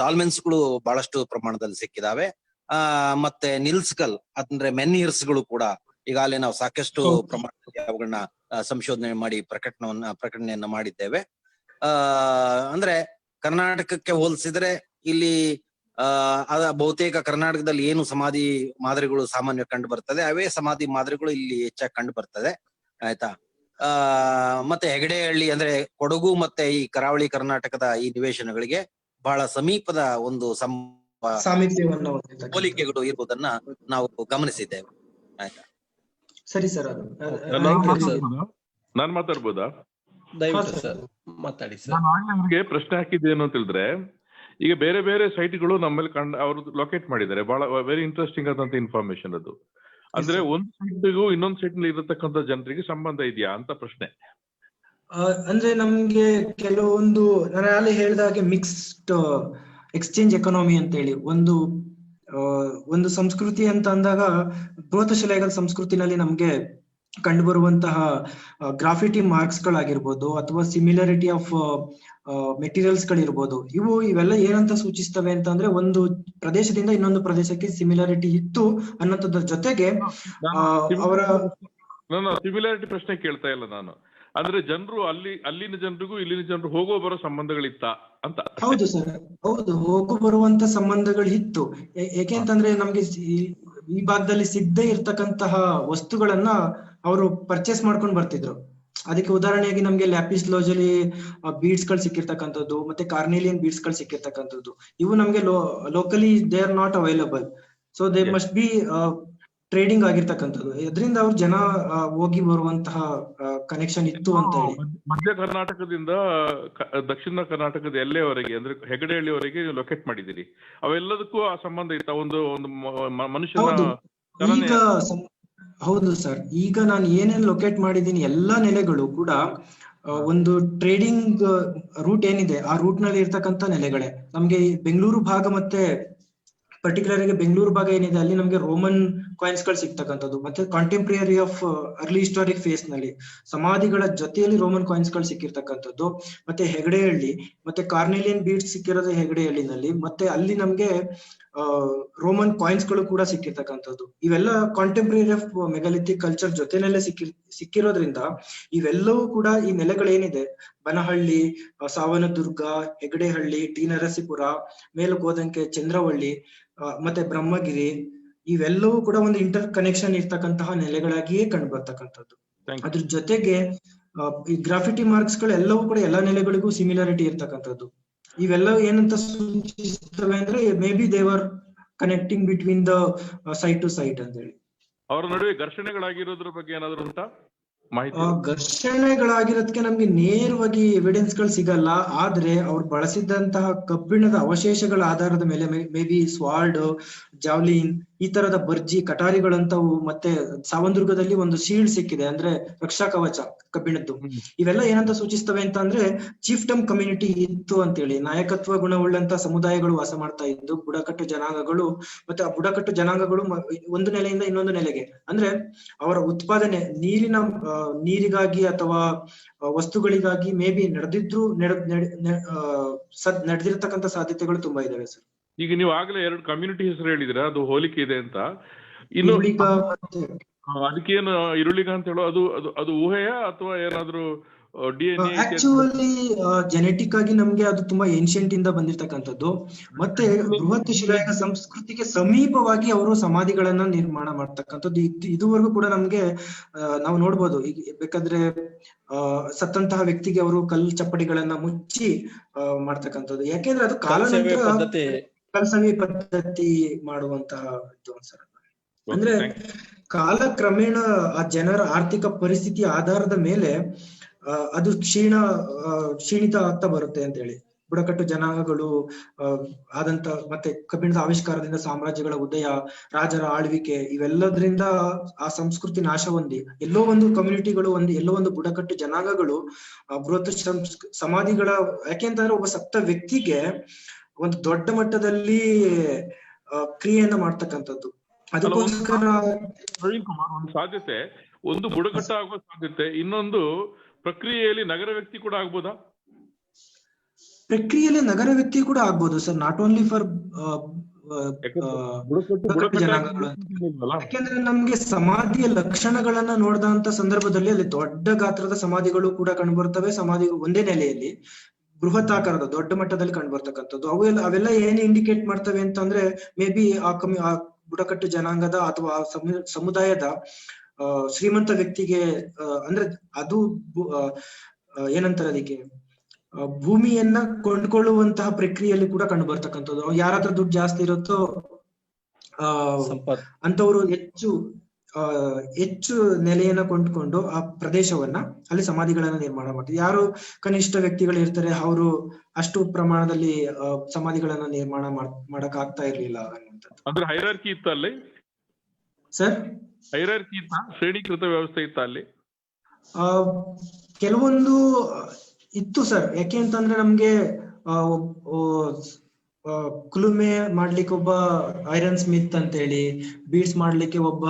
ಡಾಲ್ಮೆನ್ಸ್ಗಳು ಬಹಳಷ್ಟು ಪ್ರಮಾಣದಲ್ಲಿ ಸಿಕ್ಕಿದಾವೆ. ಮತ್ತೆ ನಿಲ್ಸ್ಕಲ್ ಅಂದ್ರೆ ಮೆನ್ಹಿರ್ಸ್ಗಳು ಕೂಡ ಈಗಾಗಲೇ ನಾವು ಸಾಕಷ್ಟು ಪ್ರಮಾಣದಲ್ಲಿ ಅವುಗಳನ್ನ ಸಂಶೋಧನೆ ಮಾಡಿ ಪ್ರಕಟಣೆಯನ್ನ ಮಾಡಿದ್ದೇವೆ. ಅಂದ್ರೆ ಕರ್ನಾಟಕಕ್ಕೆ ಹೋಲಿಸಿದ್ರೆ ಇಲ್ಲಿ ಬಹುತೇಕ ಕರ್ನಾಟಕದಲ್ಲಿ ಏನು ಸಮಾಧಿ ಮಾದರಿಗಳು ಸಾಮಾನ್ಯ ಕಂಡು ಬರ್ತದೆ, ಅವೇ ಸಮಾಧಿ ಮಾದರಿಗಳು ಇಲ್ಲಿ ಹೆಚ್ಚಾಗಿ ಕಂಡು ಬರ್ತದೆ. ಆಯ್ತಾ, ಮತ್ತೆ ಹೆಗಡೆಹಳ್ಳಿ ಅಂದ್ರೆ ಕೊಡಗು ಮತ್ತೆ ಈ ಕರಾವಳಿ ಕರ್ನಾಟಕದ ಈ ನಿವೇಶನಗಳಿಗೆ ಬಹಳ ಸಮೀಪದ ಒಂದು ಹೋಲಿಕೆಗಳು ಇರುವುದನ್ನ ನಾವು ಗಮನಿಸಿದ್ದೇವೆ. ಆಯ್ತಾ, ಸರಿ ಸರ್. ನಾನ್ ಮಾತಾಡ್ಬೋದಾ? ಮಾತಾಡಿ ಸರ್. ನಾನು ನಿಮ್ಗೆ ಪ್ರಶ್ನೆ ಹಾಕಿದ್ದೇನು ಅಂತ ಹೇಳಿದ್ರೆ, ಈಗ ಬೇರೆ ಬೇರೆ ಸೈಟ್ಗಳು ನಮ್ಮಲ್ಲಿ ಅವರು ಲೊಕೇಟ್ ಮಾಡಿದ್ದಾರೆ. ಬಹಳ ವೆರಿ ಇಂಟ್ರೆಸ್ಟಿಂಗ್ ಆದಂತ ಇನ್ಫಾರ್ಮೇಶನ್ ಅದು. ಅಂದ್ರೆ ಒಂದು ಸೈಟ್ಗೂ ಇನ್ನೊಂದು ಸೈಟ್ ನಲ್ಲಿ ಇರತಕ್ಕಂತ ಜನರಿಗೆ ಸಂಬಂಧ ಇದೆಯಾ ಅಂತ ಪ್ರಶ್ನೆ. ಅಂದ್ರೆ ನಮ್ಗೆ ಕೆಲವೊಂದು ನಾನು ಅಲ್ಲಿ ಹೇಳಿದಾಗೆ ಮಿಕ್ಸ್ಡ್ ಎಕ್ಸ್ಚೇಂಜ್ ಎಕಾನಮಿ ಅಂತ ಹೇಳಿ ಒಂದು ಸಂಸ್ಕೃತಿ ಅಂತ ಅಂದಾಗ ಬೃಹತ್ ಶಿಲಾಯುಗದ ಸಂಸ್ಕೃತಿನಲ್ಲಿ ನಮ್ಗೆ ಕಂಡು ಬರುವಂತಹ ಗ್ರಾಫಿಟಿ ಮಾರ್ಕ್ಸ್ ಗಳಾಗಿರ್ಬೋದು ಅಥವಾ ಸಿಮಿಲಾರಿಟಿ ಆಫ್ ಮೆಟೀರಿಯಲ್ಸ್ ಗಳಿರ್ಬೋದು, ಇವೆಲ್ಲ ಏನಂತ ಸೂಚಿಸ್ತವೆ ಅಂತಂದ್ರೆ ಒಂದು ಪ್ರದೇಶದಿಂದ ಇನ್ನೊಂದು ಪ್ರದೇಶಕ್ಕೆ ಸಿಮಿಲಾರಿಟಿ ಇತ್ತು ಅನ್ನೋದ್ರ ಜೊತೆಗೆ ಅವರ ಸಿಮಿಲಾರಿಟಿ ಪ್ರಶ್ನೆ ಕೇಳ್ತಾ ಇಲ್ಲ ನಾನು. ಅಂದ್ರೆ ಜನರು ಅಲ್ಲಿನ ಜನರಿಗೂ ಇಲ್ಲಿನ ಜನರು ಹೋಗೋ ಬರೋ ಸಂಬಂಧಗಳಿತ್ತ ಅಂತ. ಹೌದು ಸರ್, ಹೌದು, ಹೋಗು ಬರುವಂತ ಸಂಬಂಧಗಳು ಇತ್ತು. ಯಾಕೆಂತಂದ್ರೆ ನಮ್ಗೆ ಈ ಭಾಗದಲ್ಲಿ ಸಿಗದೆ ಇರ್ತಕ್ಕಂತಹ ವಸ್ತುಗಳನ್ನ ಅವರು ಪರ್ಚೇಸ್ ಮಾಡ್ಕೊಂಡು ಬರ್ತಿದ್ರು. ಅದಕ್ಕೆ ಉದಾಹರಣೆಯಾಗಿ ನಮ್ಗೆ ಲ್ಯಾಪಿಸ್ ಲೋಜಲಿ ಬೀಡ್ಸ್ ಗಳು ಸಿಕ್ಕಿರ್ತಕ್ಕಂಥದ್ದು, ಮತ್ತೆ ಕಾರ್ನೇಲಿಯನ್ ಬೀಡ್ಸ್ ಗಳು ಸಿಕ್ಕಿರ್ತಕ್ಕಂಥದ್ದು. ಇವು ನಮ್ಗೆ locally they are not available. So they must be trading ಆಗಿರ್ತಕ್ಕಂಥದ್ದು. ಇದರಿಂದ ಅವ್ರ ಜನ ಹೋಗಿ ಬರುವಂತಹ ಕನೆಕ್ಷನ್ ಇತ್ತು ಅಂತ ಹೇಳಿ. ಮಧ್ಯ ಕರ್ನಾಟಕದಿಂದ ದಕ್ಷಿಣ ಕರ್ನಾಟಕದ ಎಲ್ಲೆವರೆಗೆ ಅಂದ್ರೆ ಹೆಗಡೆಹಳ್ಳಿವರೆಗೆ ಲೊಕೇಟ್ ಮಾಡಿದ್ದೀರಿ, ಅವೆಲ್ಲದಕ್ಕೂ ಆ ಸಂಬಂಧ ಇತ್ತ? ಒಂದು ಮನುಷ್ಯನ ಈಗ ಹೌದು ಸರ್, ಈಗ ನಾನು ಏನೇನ್ ಲೊಕೇಟ್ ಮಾಡಿದ್ದೀನಿ ಎಲ್ಲಾ ನೆಲೆಗಳು ಕೂಡ ಒಂದು ಟ್ರೇಡಿಂಗ್ ರೂಟ್ ಏನಿದೆ ಆ ರೂಟ್ ನಲ್ಲಿ ಇರ್ತಕ್ಕಂಥ ನೆಲೆಗಳೇ. ನಮ್ಗೆ ಬೆಂಗಳೂರು ಭಾಗ ಮತ್ತೆ ಪರ್ಟಿಕ್ಯುಲರ್ ಆಗಿ ಬೆಂಗಳೂರು ಭಾಗ ಏನಿದೆ ಅಲ್ಲಿ ನಮ್ಗೆ ರೋಮನ್ ಕಾಯಿನ್ಸ್ ಗಳು ಸಿಗ್ತಕ್ಕಂಥದ್ದು, ಮತ್ತೆ contemporary of early historic phase ನಲ್ಲಿ ಸಮಾಧಿಗಳ ಜೊತೆಯಲ್ಲಿ ರೋಮನ್ ಕಾಯಿನ್ಸ್ ಗಳು ಸಿಕ್ಕಿರ್ತಕ್ಕಂಥದ್ದು, ಮತ್ತೆ ಹೆಗಡೆಹಳ್ಳಿ ಮತ್ತೆ ಕಾರ್ನೆಲಿಯನ್ ಬೀಡ್ಸ್ ಸಿಕ್ಕಿರೋದು ಹೆಗಡೆಹಳ್ಳಿನಲ್ಲಿ, ಮತ್ತೆ ಅಲ್ಲಿ ನಮ್ಗೆ ರೋಮನ್ ಕಾಯಿನ್ಸ್ ಗಳು ಕೂಡ ಸಿಕ್ಕಿರ್ತಕ್ಕಂಥದ್ದು. ಇವೆಲ್ಲ ಕಾಂಟೆಂಪ್ರರಿ ಆಫ್ ಮೆಗಾಲಿಥಿಕ್ ಕಲ್ಚರ್ ಜೊತೆನಲ್ಲೇ ಸಿಕ್ಕಿರೋದ್ರಿಂದ ಇವೆಲ್ಲವೂ ಕೂಡ ಈ ನೆಲೆಗಳೇನಿದೆ ಬನಹಳ್ಳಿ, ಸಾವನದುರ್ಗ, ಹೆಗಡೆಹಳ್ಳಿ, ಟಿ ನರಸೀಪುರ, ಮೇಲುಕೋದಂಕೆ, ಚಂದ್ರವಳ್ಳಿ ಮತ್ತೆ ಬ್ರಹ್ಮಗಿರಿ, ಇವೆಲ್ಲವೂ ಕೂಡ ಒಂದು ಇಂಟರ್ ಕನೆಕ್ಷನ್ ಇರ್ತಕ್ಕಂತಹ ನೆಲೆಗಳಾಗಿಯೇ ಕಂಡು ಬರ್ತಕ್ಕಂಥದ್ದು. ಅದ್ರ ಜೊತೆಗೆ ಈ ಗ್ರಾಫಿಟಿ ಮಾರ್ಕ್ಸ್ ಗಳು ಎಲ್ಲವೂ ಕೂಡ ಎಲ್ಲಾ ನೆಲೆಗಳಿಗೂ ಸಿಮಿಲಾರಿಟಿ ಇರ್ತಕ್ಕಂಥದ್ದು. ಇವೆಲ್ಲ ಏನಂತ ಸೂಚಿಸ್ತವೆ ಅಂದ್ರೆ maybe they were connecting between the site to site ಅಂತ ಹೇಳಿ. ಅವರ ನಡುವೆ ಘರ್ಷಣೆಗಳಾಗಿರೋದ್ರ ಬಗ್ಗೆ ಏನಾದ್ರು ಉಂಟಾ ಮಾಹಿತಿ? ಘರ್ಷಣೆಗಳಾಗಿರೋದಕ್ಕೆ ನಮ್ಗೆ ನೇರವಾಗಿ ಎವಿಡೆನ್ಸ್ ಗಳು ಸಿಗಲ್ಲ, ಆದ್ರೆ ಅವ್ರು ಬಳಸಿದಂತಹ ಕಬ್ಬಿಣದ ಅವಶೇಷಗಳ ಆಧಾರದ ಮೇಲೆ ಮೇ ಬಿ ಸ್ವಾರ್ಡ್, ಜಾವ್ಲಿನ್, ಈ ತರದ ಬರ್ಜಿ, ಕಟಾರಿಗಳಂತವು, ಮತ್ತೆ ಸಾವಂದುರ್ಗದಲ್ಲಿ ಒಂದು ಶೀಲ್ಡ್ ಸಿಕ್ಕಿದೆ ಅಂದ್ರೆ ರಕ್ಷಾ ಕವಚ ಕಬ್ಬಿಣದ್ದು. ಇವೆಲ್ಲ ಏನಂತ ಸೂಚಿಸ್ತವೆ ಅಂತ ಅಂದ್ರೆ ಚೀಫ್ಟಮ್ ಕಮ್ಯುನಿಟಿ ಇತ್ತು ಅಂತೇಳಿ, ನಾಯಕತ್ವ ಗುಣವುಳ್ಳಂತ ಸಮುದಾಯಗಳು ವಾಸ ಮಾಡ್ತಾ ಇದ್ದು ಬುಡಕಟ್ಟು ಜನಾಂಗಗಳು. ಮತ್ತೆ ಆ ಬುಡಕಟ್ಟು ಜನಾಂಗಗಳು ಒಂದು ನೆಲೆಯಿಂದ ಇನ್ನೊಂದು ನೆಲೆಗೆ ಅಂದ್ರೆ ಅವರ ಉತ್ಪಾದನೆ ನೀರಿಗಾಗಿ ಅಥವಾ ವಸ್ತುಗಳಿಗಾಗಿ ಮೇ ಬಿ ನಡೆದಿರ್ತಕ್ಕಂಥ ಸಾಧ್ಯತೆಗಳು ತುಂಬಾ ಇದಾವೆ ಸರ್. ಈಗ ನೀವು ಆಗ್ಲೇ 2 ಕಮ್ಯುನಿಟಿ ಹೆಸರು ಹೇಳಿದ್ರೆ ಅದು ಹೋಲಿಕೆ ಇದೆ ಅಂತ. ಇನ್ನು ಅದಕ್ಕೇನು ಈರುಳ್ಳಿಗ ಅಂತ ಹೇಳೋ ಅದು ಊಹೆಯ ಅಥವಾ ಏನಾದ್ರು DNA? ಆಕ್ಚುಲಿ ಜೆನೆಟಿಕ್ ಆಗಿ ನಮ್ಗೆ ಅದು ತುಂಬಾ ಏನ್ಷಿಯಂಟ್ ಇಂದ ಬಂದಿರ್ತಕ್ಕಂಥದ್ದು. ಮತ್ತೆ ಬೃಹತ್ ಶಿಲಾಯುಗ ಸಂಸ್ಕೃತಿಗೆ ಸಮೀಪವಾಗಿ ಅವರು ಸಮಾಧಿಗಳನ್ನ ನಿರ್ಮಾಣ ಮಾಡ್ತಕ್ಕಂಥದ್ದು. ಇದುವರೆಗೂ ಕೂಡ ನಮ್ಗೆ ನಾವು ನೋಡ್ಬೋದು. ಈಗ ಬೇಕಾದ್ರೆ ಸತ್ತಂತಹ ವ್ಯಕ್ತಿಗೆ ಅವರು ಕಲ್ಲು ಚಪ್ಪಡಿಗಳನ್ನ ಮುಚ್ಚಿ ಮಾಡ್ತಕ್ಕಂಥದ್ದು. ಯಾಕೆಂದ್ರೆ ಅದು ಕಾಲಾನಂತರ ಕಲ್ಸವಿ ಪದ್ಧತಿ ಮಾಡುವಂತಹ ಸರ್. ಅಂದ್ರೆ ಕಾಲಕ್ರಮೇಣ ಆ ಜನರ ಆರ್ಥಿಕ ಪರಿಸ್ಥಿತಿ ಆಧಾರದ ಮೇಲೆ ಅದು ಕ್ಷೀಣಿತ ಆಗ್ತಾ ಬರುತ್ತೆ ಅಂತ ಹೇಳಿ. ಬುಡಕಟ್ಟು ಜನಾಂಗಗಳು ಆದಂತ ಮತ್ತೆ ಕಬ್ಬಿಣದ ಆವಿಷ್ಕಾರದಿಂದ ಸಾಮ್ರಾಜ್ಯಗಳ ಉದಯ, ರಾಜರ ಆಳ್ವಿಕೆ, ಇವೆಲ್ಲದ್ರಿಂದ ಆ ಸಂಸ್ಕೃತಿ ನಾಶ ಹೊಂದಿ ಎಲ್ಲೋ ಒಂದು ಕಮ್ಯುನಿಟಿಗಳು ಎಲ್ಲೋ ಒಂದು ಬುಡಕಟ್ಟು ಜನಾಂಗಗಳು ಬೃಹತ್ ಸಮಾಧಿಗಳ, ಯಾಕೆಂತಂದ್ರೆ ಒಬ್ಬ ಸತ್ತ ವ್ಯಕ್ತಿಗೆ ಒಂದು ದೊಡ್ಡ ಮಟ್ಟದಲ್ಲಿ ಕ್ರಿಯೆಯನ್ನ ಮಾಡ್ತಕ್ಕಂಥದ್ದು. ಅದಕ್ಕೋಸ್ಕರ ಒಂದು ಸಾಧ್ಯತೆ, ಒಂದು ಬುಡಕಟ್ಟು ಆಗುವ ಸಾಧ್ಯತೆ, ಇನ್ನೊಂದು ಪ್ರಕ್ರಿಯೆಯಲ್ಲಿ ನಗರ ವ್ಯಕ್ತಿ ಕೂಡ ಆಗ್ಬೋದಾ? ಪ್ರಕ್ರಿಯೆಯಲ್ಲಿ ನಗರ ವ್ಯಕ್ತಿ ಕೂಡ ಆಗ್ಬೋದು ಸರ್, ನಾಟ್ ಓನ್ಲಿ ಫಾರ್ ಜನಾಂಗಗಳು. ಯಾಕೆಂದ್ರೆ ನಮ್ಗೆ ಸಮಾಧಿಯ ಲಕ್ಷಣಗಳನ್ನ ನೋಡಿದಂತ ಸಂದರ್ಭದಲ್ಲಿ ಅಲ್ಲಿ ದೊಡ್ಡ ಗಾತ್ರದ ಸಮಾಧಿಗಳು ಕೂಡ ಕಂಡು ಬರ್ತವೆ. ಸಮಾಧಿ ಒಂದೇ ನೆಲೆಯಲ್ಲಿ ಬೃಹತ್ ಆಕಾರದ ದೊಡ್ಡ ಮಟ್ಟದಲ್ಲಿ ಕಂಡು ಬರ್ತಕ್ಕಂಥದ್ದು. ಅವೆಲ್ಲ ಏನ್ ಇಂಡಿಕೇಟ್ ಮಾಡ್ತವೆ ಅಂತಂದ್ರೆ ಮೇ ಬಿ ಆ ಬುಡಕಟ್ಟು ಜನಾಂಗದ ಅಥವಾ ಸಮುದಾಯದ ಶ್ರೀಮಂತ ವ್ಯಕ್ತಿಗೆ ಅಂದ್ರೆ ಅದು ಏನಂತಾರೆ ಅದಕ್ಕೆ ಭೂಮಿಯನ್ನ ಕೊಂಡ್ಕೊಳ್ಳುವಂತಹ ಪ್ರಕ್ರಿಯೆಯಲ್ಲಿ ಕೂಡ ಕಂಡು ಬರ್ತಕ್ಕಂಥದ್ದು. ಯಾರಾದ್ರೂ ದುಡ್ಡು ಜಾಸ್ತಿ ಇರುತ್ತೋ ಅಂತವ್ರು ಹೆಚ್ಚು ನೆಲೆಯನ್ನ ಕೊಂಡ್ಕೊಂಡು ಆ ಪ್ರದೇಶವನ್ನ ಅಲ್ಲಿ ಸಮಾಧಿಗಳನ್ನ ನಿರ್ಮಾಣ ಮಾಡ್ತಾರೆ. ಯಾರು ಕನಿಷ್ಠ ವ್ಯಕ್ತಿಗಳು ಇರ್ತಾರೆ ಅವರು ಅಷ್ಟು ಪ್ರಮಾಣದಲ್ಲಿ ಸಮಾಧಿಗಳನ್ನ ನಿರ್ಮಾಣ ಮಾಡಕ್ ಆಗ್ತಾ ಇರ್ಲಿಲ್ಲ ಅನ್ನುವಂಥದ್ದು. ಅಂದ್ರೆ ಹೈರಾರ್ಕಿ ಇತ್ತ ಅಲ್ಲಿ ಸರ್? ಹೈರಾರ್ಕಿ ಇತ್ತ, ಶ್ರೇಣೀಕೃತ ವ್ಯವಸ್ಥೆ ಇತ್ತ ಅಲ್ಲಿ? ಕೆಲವೊಂದು ಇತ್ತು ಸರ್. ಯಾಕೆ ಅಂತಂದ್ರೆ ನಮ್ಗೆ ಕುಲುಮೆ ಮಾಡ್ಲಿಕ್ಕೆ ಒಬ್ಬ ಐರನ್ ಸ್ಮಿತ್ ಅಂತ ಹೇಳಿ, ಬೀಡ್ಸ್ ಮಾಡ್ಲಿಕ್ಕೆ ಒಬ್ಬ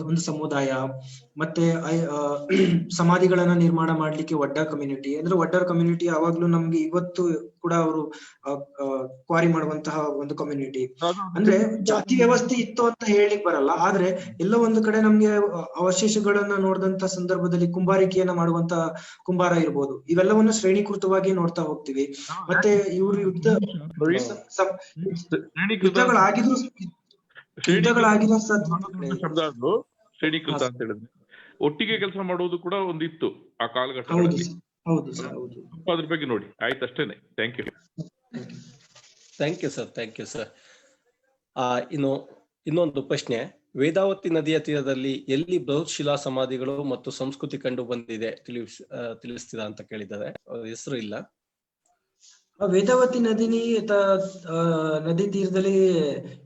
ಒಂದು ಸಮುದಾಯ, ಮತ್ತೆ ಸಮಾಧಿಗಳನ್ನ ನಿರ್ಮಾಣ ಮಾಡ್ಲಿಕ್ಕೆ ವಡ್ಡರ್ ಕಮ್ಯುನಿಟಿ. ಅಂದ್ರೆ ವಡ್ಡರ್ ಕಮ್ಯುನಿಟಿ ಯಾವಾಗ್ಲೂ ನಮ್ಗೆ ಇವತ್ತು ಕೂಡ ಅವರು ಕ್ವಾರಿ ಮಾಡುವಂತಹ ಒಂದು ಕಮ್ಯುನಿಟಿ. ಅಂದ್ರೆ ಜಾತಿ ವ್ಯವಸ್ಥೆ ಇತ್ತು ಅಂತ ಹೇಳಿಕ್ ಬರಲ್ಲ, ಆದ್ರೆ ಎಲ್ಲೋ ಒಂದು ಕಡೆ ನಮ್ಗೆ ಅವಶೇಷಗಳನ್ನ ನೋಡಿದಂತ ಸಂದರ್ಭದಲ್ಲಿ ಕುಂಬಾರಿಕೆಯನ್ನ ಮಾಡುವಂತ ಕುಂಬಾರ ಇರ್ಬೋದು. ಇವೆಲ್ಲವನ್ನ ಶ್ರೇಣೀಕೃತವಾಗಿ ನೋಡ್ತಾ ಹೋಗ್ತೀವಿ. ಮತ್ತೆ ಇವ್ರು ಯುದ್ಧಗಳಾಗಿದ್ರು ಶಬ್ದ ಅದು ಶ್ರೇಣೀಕೃತ ಅಂತ ಹೇಳಿದ್ರೆ ಒಟ್ಟಿಗೆ ಕೆಲಸ ಮಾಡುವುದು ಕೂಡ ಒಂದಿತ್ತು ಆ ಕಾಲಘಟ್ಟಗಳಲ್ಲಿ. ಅದ್ರ ಬಗ್ಗೆ ನೋಡಿ. ಆಯ್ತು, ಅಷ್ಟೇನೆ. Thank you sir. ಇನ್ನೊಂದು ಪ್ರಶ್ನೆ. ವೇದಾವತಿ ನದಿಯ ತೀರದಲ್ಲಿ ಎಲ್ಲಿ ಬೃಹತ್ ಶಿಲಾ ಸಮಾಧಿಗಳು ಮತ್ತು ಸಂಸ್ಕೃತಿ ಕಂಡು ಬಂದಿದೆ ತಿಳಿಸ್ತೀರಾ ಅಂತ ಕೇಳಿದ್ದಾರೆ. ಅವ್ರ ಹೆಸರು ಇಲ್ಲ. ವೇದಾವತಿ ನದಿ ತೀರದಲ್ಲಿ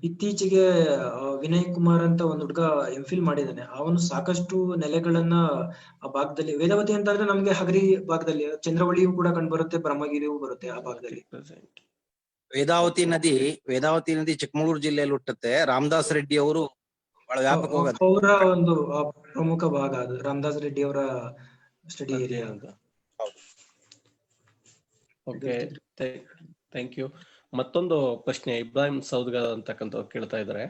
ಇತ್ತೀಚೆಗೆ ವಿನಯ್ ಕುಮಾರ್ ಅಂತ ಒಂದು ಹುಡುಗ ಎಂಫಿಲ್ ಮಾಡಿದ್ದಾನೆ. ಅವನು ಸಾಕಷ್ಟು ನೆಲೆಗಳನ್ನ ಆ ಭಾಗದಲ್ಲಿ, ವೇದಾವತಿ ಅಂತ ಅಂದ್ರೆ ನಮ್ಗೆ ಹಗರಿ ಭಾಗದಲ್ಲಿ ಚಂದ್ರವಳ್ಳಿಯೂ ಕೂಡ ಕಂಡು ಬರುತ್ತೆ, ಬ್ರಹ್ಮಗಿರಿಯೂ ಬರುತ್ತೆ ಆ ಭಾಗದಲ್ಲಿ. ವೇದಾವತಿ ನದಿ ಚಿಕ್ಕಮಗಳೂರು ಜಿಲ್ಲೆಯಲ್ಲಿ ಹುಟ್ಟುತ್ತೆ. ರಾಮದಾಸ್ ರೆಡ್ಡಿ ಅವರು ಬಹಳ ವ್ಯಾಪಕವಾಗಿ ಅವರ ಒಂದು ಪ್ರಮುಖ ಭಾಗ ಅದು, ರಾಮದಾಸ್ ರೆಡ್ಡಿ ಅವರ study area. Okay, thank you. ಮತ್ತೊಂದು ಪ್ರಶ್ನೆ ಇಬ್ರಾಹಿಂ ಸೌದ್ಗರ್ ಅಂತಕ್ಕಂಥವ್ರು ಕೇಳ್ತಾ ಇದ್ದಾರೆ.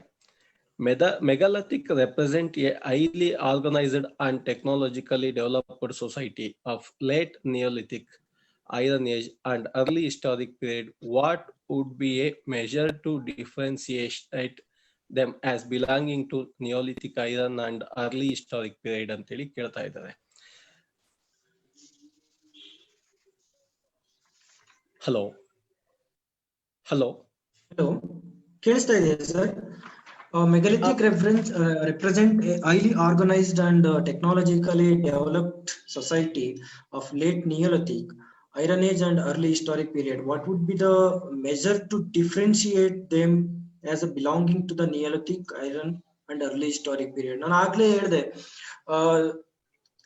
Megalithic represent a highly organised and technologically developed society of late neolithic, iron age and early historic period. What would be a measure to differentiate them as belonging to Neolithic, Iron and early historic period ಅಂತೇಳಿ ಕೇಳ್ತಾ ಇದ್ದಾರೆ. Hello ಕೇಳಿಸ್ತಾ ಇದೆಯಾ sir? Megalithic represent a highly organized and technologically developed society of late Neolithic, Iron Age and early historic period. What would be the measure to differentiate them as a belonging to the Neolithic, Iron and early historic period? ನಾನು ಆಗ್ಲೇ ಹೇಳಿದೆ,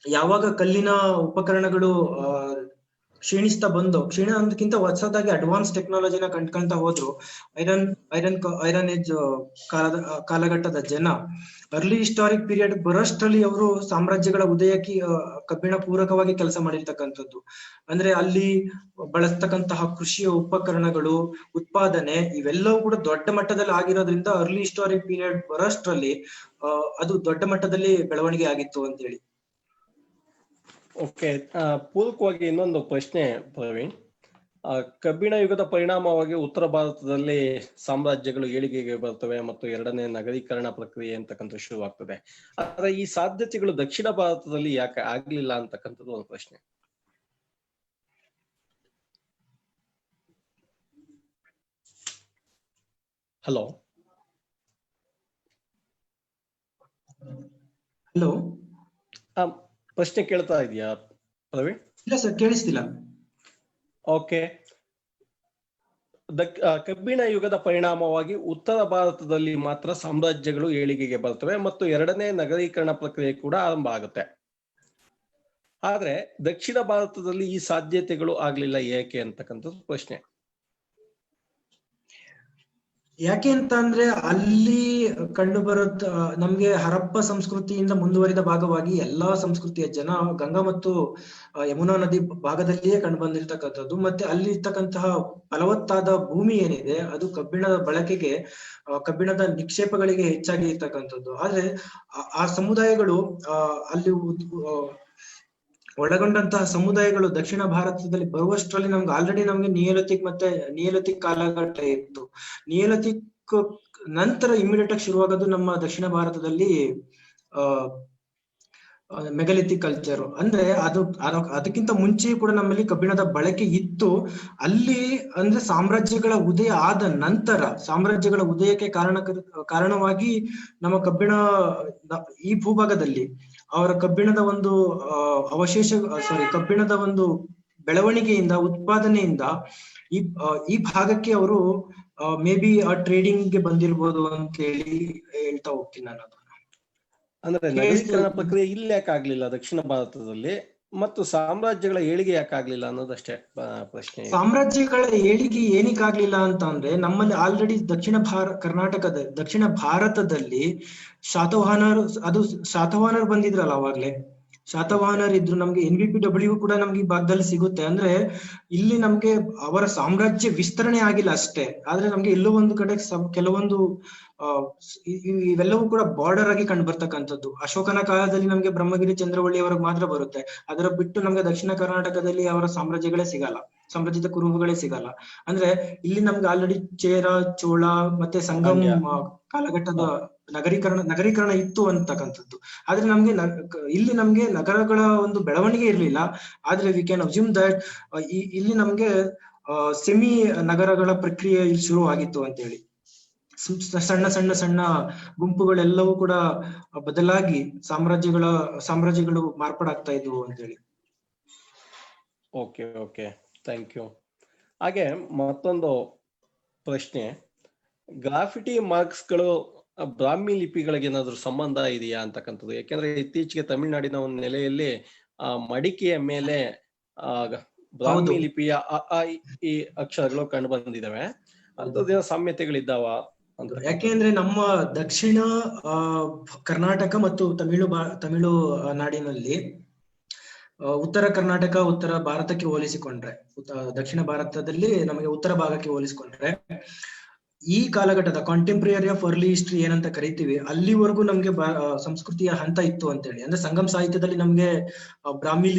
ಯಾವಾಗ ಕಲ್ಲಿನ ಉಪಕರಣಗಳು ಕ್ಷೀಣಿಸ್ತಾ ಅನ್ನೋದಕ್ಕಿಂತ ಹೊಸದಾಗಿ advance ಟೆಕ್ನಾಲಜಿನ ಕಂಡ್ಕೊಂತ ಹೋದ್ರು, iron age ಕಾಲಘಟ್ಟದ ಜನ ಅರ್ಲಿ ಹಿಸ್ಟಾರಿಕ್ ಪೀರಿಯಡ್ ಬರೋಷ್ಟರಲ್ಲಿ ಅವರು ಸಾಮ್ರಾಜ್ಯಗಳ ಉದಯಕ್ಕೆ ಕಬ್ಬಿಣ ಪೂರಕವಾಗಿ ಕೆಲಸ ಮಾಡಿರ್ತಕ್ಕಂಥದ್ದು. ಅಂದ್ರೆ ಅಲ್ಲಿ ಬಳಸ್ತಕ್ಕಂತಹ ಕೃಷಿಯ ಉಪಕರಣಗಳು, ಉತ್ಪಾದನೆ ಇವೆಲ್ಲವೂ ಕೂಡ ದೊಡ್ಡ ಮಟ್ಟದಲ್ಲಿ ಆಗಿರೋದ್ರಿಂದ ಅರ್ಲಿ ಹಿಸ್ಟಾರಿಕ್ ಪೀರಿಯಡ್ ಬರೋಷ್ಟರಲ್ಲಿ ಅದು ದೊಡ್ಡ ಮಟ್ಟದಲ್ಲಿ ಬೆಳವಣಿಗೆ ಆಗಿತ್ತು ಅಂತ ಹೇಳಿ. ಓಕೆ, ಪೂರಕವಾಗಿ ಇನ್ನೊಂದು ಪ್ರಶ್ನೆ ಪ್ರವೀಣ್. ಕಬ್ಬಿಣ ಯುಗದ ಪರಿಣಾಮವಾಗಿ ಉತ್ತರ ಭಾರತದಲ್ಲಿ ಸಾಮ್ರಾಜ್ಯಗಳು ಏಳಿಗೆಗೆ ಬರ್ತವೆ ಮತ್ತು ಎರಡನೇ ನಗರೀಕರಣ ಪ್ರಕ್ರಿಯೆ ಅಂತಕ್ಕಂಥ ಶುರುವಾಗ್ತದೆ. ಆದ್ರೆ ಈ ಸಾಧ್ಯತೆಗಳು ದಕ್ಷಿಣ ಭಾರತದಲ್ಲಿ ಯಾಕೆ ಆಗ್ಲಿಲ್ಲ ಅಂತಕ್ಕಂಥದ್ದು ಒಂದು ಪ್ರಶ್ನೆ. ಹಲೋ ಪ್ರಶ್ನೆ ಕೇಳ್ತಾ ಇದೆಯಾ ಪ್ರವೀಣ್? ಇಲ್ಲ ಸರ್, ಕೇಳಿಸ್ತಿಲ್ಲ. ಓಕೆ, ಕಬ್ಬಿಣ ಯುಗದ ಪರಿಣಾಮವಾಗಿ ಉತ್ತರ ಭಾರತದಲ್ಲಿ ಮಾತ್ರ ಸಾಮ್ರಾಜ್ಯಗಳು ಏಳಿಗೆಗೆ ಬರ್ತವೆ ಮತ್ತು ಎರಡನೇ ನಗರೀಕರಣ ಪ್ರಕ್ರಿಯೆ ಕೂಡ ಆರಂಭ ಆಗುತ್ತೆ. ಆದ್ರೆ ದಕ್ಷಿಣ ಭಾರತದಲ್ಲಿ ಈ ಸಾಧ್ಯತೆಗಳು ಆಗ್ಲಿಲ್ಲ, ಏಕೆ ಅಂತಕ್ಕಂಥದ್ದು ಪ್ರಶ್ನೆ. ಯಾಕೆ ಅಂತ ಅಂದ್ರೆ ಅಲ್ಲಿ ಕಂಡು ಬರೋದ್ ನಮ್ಗೆ ಹರಪ್ಪ ಸಂಸ್ಕೃತಿಯಿಂದ ಮುಂದುವರಿದ ಭಾಗವಾಗಿ ಎಲ್ಲಾ ಸಂಸ್ಕೃತಿಯ ಜನ ಗಂಗಾ ಮತ್ತು ಯಮುನಾ ನದಿ ಭಾಗದಲ್ಲಿಯೇ ಕಂಡು ಬಂದಿರ್ತಕ್ಕಂಥದ್ದು. ಮತ್ತೆ ಅಲ್ಲಿ ಇರ್ತಕ್ಕಂತಹ ಫಲವತ್ತಾದ ಭೂಮಿ ಏನಿದೆ ಅದು ಕಬ್ಬಿಣದ ಬಳಕೆಗೆ, ಕಬ್ಬಿಣದ ನಿಕ್ಷೇಪಗಳಿಗೆ ಹೆಚ್ಚಾಗಿ ಇರ್ತಕ್ಕಂಥದ್ದು. ಆದ್ರೆ ಆ ಸಮುದಾಯಗಳು ಅಲ್ಲಿ ಒಳಗೊಂಡಂತಹ ಸಮುದಾಯಗಳು ದಕ್ಷಿಣ ಭಾರತದಲ್ಲಿ ಬರುವಷ್ಟರಲ್ಲಿ ನಮ್ಗೆ ನಿಯೋಲಿಥಿಕ್ ಕಾಲಘಟ್ಟ ಇತ್ತು. ನಿಯೋಲಿಥಿಕ್ ನಂತರ ಇಮಿಡಿಯೇಟ್ ಆಗಿ ಶುರುವಾಗೋದು ನಮ್ಮ ದಕ್ಷಿಣ ಭಾರತದಲ್ಲಿ ಮೆಗಾಲಿಥಿಕ್ ಕಲ್ಚರ್. ಅಂದ್ರೆ ಅದಕ್ಕಿಂತ ಮುಂಚೆ ಕೂಡ ನಮ್ಮಲ್ಲಿ ಕಬ್ಬಿಣದ ಬಳಕೆ ಇತ್ತು. ಅಲ್ಲಿ ಅಂದ್ರೆ ಸಾಮ್ರಾಜ್ಯಗಳ ಉದಯ ಆದ ನಂತರ, ಸಾಮ್ರಾಜ್ಯಗಳ ಉದಯಕ್ಕೆ ಕಾರಣವಾಗಿ ನಮ್ಮ ಈ ಭೂಭಾಗದಲ್ಲಿ ಅವರ ಕಬ್ಬಿಣದ ಒಂದು ಕಬ್ಬಿಣದ ಒಂದು ಬೆಳವಣಿಗೆಯಿಂದ, ಉತ್ಪಾದನೆಯಿಂದ ಈ ಭಾಗಕ್ಕೆ ಅವರು ಮೇ ಬಿ ಆ ಟ್ರೇಡಿಂಗ್ ಗೆ ಬಂದಿರ್ಬೋದು ಅಂತ ಹೇಳಿ ಹೇಳ್ತಾ ಹೋಗ್ತೀನಿ ನಾನು. ಅಂದ್ರೆ ನಗರೀಕರಣ ಪ್ರಕ್ರಿಯೆ ಇಲ್ಲಿ ಯಾಕೆ ಆಗ್ಲಿಲ್ಲ ದಕ್ಷಿಣ ಭಾರತದಲ್ಲಿ, ಮತ್ತು ಸಾಮ್ರಾಜ್ಯಗಳ ಏಳಿಗೆ ಯಾಕೆ ಆಗ್ಲಿಲ್ಲ ಅನ್ನೋದಷ್ಟೇ ಪ್ರಶ್ನೆ. ಸಾಮ್ರಾಜ್ಯಗಳ ಏಳಿಗೆ ಏನಕ್ಕಾಗ್ಲಿಲ್ಲ ಅಂತ ಅಂದ್ರೆ, ನಮ್ಮಲ್ಲಿ ಆಲ್ರೆಡಿ ದಕ್ಷಿಣ ಭಾರತದಲ್ಲಿ ಶಾತವಾಹನರು ಬಂದಿದ್ರಲ್ಲ ಅವಾಗ್ಲೇ. ಶಾತವಾಹನರು ಇದ್ರು. ನಮ್ಗೆ NBPW ಕೂಡ ನಮ್ಗೆ ಈ ಭಾಗದಲ್ಲಿ ಸಿಗುತ್ತೆ. ಅಂದ್ರೆ ಇಲ್ಲಿ ನಮ್ಗೆ ಅವರ ಸಾಮ್ರಾಜ್ಯ ವಿಸ್ತರಣೆ ಆಗಿಲ್ಲ ಅಷ್ಟೇ, ಆದ್ರೆ ನಮ್ಗೆ ಎಲ್ಲೋ ಒಂದು ಕಡೆ ಕೆಲವೊಂದು ಇವೆಲ್ಲವೂ ಕೂಡ ಬಾರ್ಡರ್ ಆಗಿ ಕಂಡು ಬರ್ತಕ್ಕಂಥದ್ದು. ಅಶೋಕನ ಕಾಲದಲ್ಲಿ ನಮ್ಗೆ ಬ್ರಹ್ಮಗಿರಿ, ಚಂದ್ರವಳ್ಳಿ ಅವರಿಗೆ ಮಾತ್ರ ಬರುತ್ತೆ. ಅದರ ಬಿಟ್ಟು ನಮ್ಗೆ ದಕ್ಷಿಣ ಕರ್ನಾಟಕದಲ್ಲಿ ಅವರ ಸಾಮ್ರಾಜ್ಯಗಳೇ ಸಿಗಲ್ಲ, ಸಾಮ್ರಾಜ್ಯದ ಕುರುಹುಗಳೇ ಸಿಗಲ್ಲ. ಅಂದ್ರೆ ಇಲ್ಲಿ ನಮ್ಗೆ ಆಲ್ರೆಡಿ ಚೇರ, ಚೋಳ ಮತ್ತೆ ಸಂಗಮ್ ಕಾಲಘಟ್ಟದ ನಗರೀಕರಣ ಇತ್ತು ಅಂತಕ್ಕಂಥದ್ದು. ಆದ್ರೆ ಇಲ್ಲಿ ನಮ್ಗೆ ನಗರಗಳ ಒಂದು ಬೆಳವಣಿಗೆ ಇರ್ಲಿಲ್ಲ. ಆದ್ರೆ ವಿ ಕ್ಯಾನ್ ಅಸ್ಯೂಮ್ ದಟ್ ಇಲ್ಲಿ ನಮ್ಗೆ ಸೆಮಿ ನಗರಗಳ ಪ್ರಕ್ರಿಯೆ ಇಲ್ಲಿ ಶುರು ಆಗಿತ್ತು ಅಂತ ಹೇಳಿ. ಸಣ್ಣ ಸಣ್ಣ ಸಣ್ಣ ಗುಂಪುಗಳೆಲ್ಲವೂ ಕೂಡ ಬದಲಾಗಿ ಸಾಮ್ರಾಜ್ಯಗಳು ಮಾರ್ಪಾಡಾಗ್ತಾ ಇದ್ವು ಅಂತ ಹೇಳಿ. Okay okay, thank you. ಹಾಗೆ ಮತ್ತೊಂದು ಪ್ರಶ್ನೆ, ಗ್ರಾಫಿಟಿ ಮಾರ್ಕ್ಸ್ಗಳು ಬ್ರಾಹ್ಮಿ ಲಿಪಿಗಳಿಗೆ ಏನಾದ್ರು ಸಂಬಂಧ ಇದೆಯಾ ಅಂತಕ್ಕಂಥದ್ದು. ಯಾಕೆಂದ್ರೆ ಇತ್ತೀಚೆಗೆ ತಮಿಳುನಾಡಿನ ಒಂದು ನೆಲೆಯಲ್ಲಿ ಮಡಿಕೆಯ ಮೇಲೆ ಬ್ರಾಹ್ಮಿ ಲಿಪಿಯ ಈ ಅಕ್ಷರಗಳು ಕಂಡು ಬಂದಿದ್ದಾವೆ. ಅಂಥದ್ದೇನೋ ಸಾಮ್ಯತೆಗಳಿದ್ದಾವ ಅಂತ? ಯಾಕೆಂದ್ರೆ ನಮ್ಮ ದಕ್ಷಿಣ ಕರ್ನಾಟಕ ಮತ್ತು ತಮಿಳು ನಾಡಿನಲ್ಲಿ ಉತ್ತರ ಕರ್ನಾಟಕ ಉತ್ತರ ಭಾರತಕ್ಕೆ ಹೋಲಿಸಿಕೊಂಡ್ರೆ, ದಕ್ಷಿಣ ಭಾರತದಲ್ಲಿ ನಮಗೆ ಉತ್ತರ ಭಾಗಕ್ಕೆ ಹೋಲಿಸಿಕೊಂಡ್ರೆ, ಈ ಕಾಲಘಟ್ಟದ ಕಾಂಟೆಂಪ್ರರಿ ಆಫ್ ಅರ್ಲಿ ಹಿಸ್ಟ್ರಿ ಏನಂತ ಕರಿತೀವಿ, ಅಲ್ಲಿವರೆಗೂ ನಮ್ಗೆ ಸಂಸ್ಕೃತಿಯ ಹಂತ ಇತ್ತು ಅಂತ ಹೇಳಿ. ಅಂದ್ರೆ ಸಂಗಮ ಸಾಹಿತ್ಯದಲ್ಲಿ ನಮ್ಗೆ ಬ್ರಾಹ್ಮಿ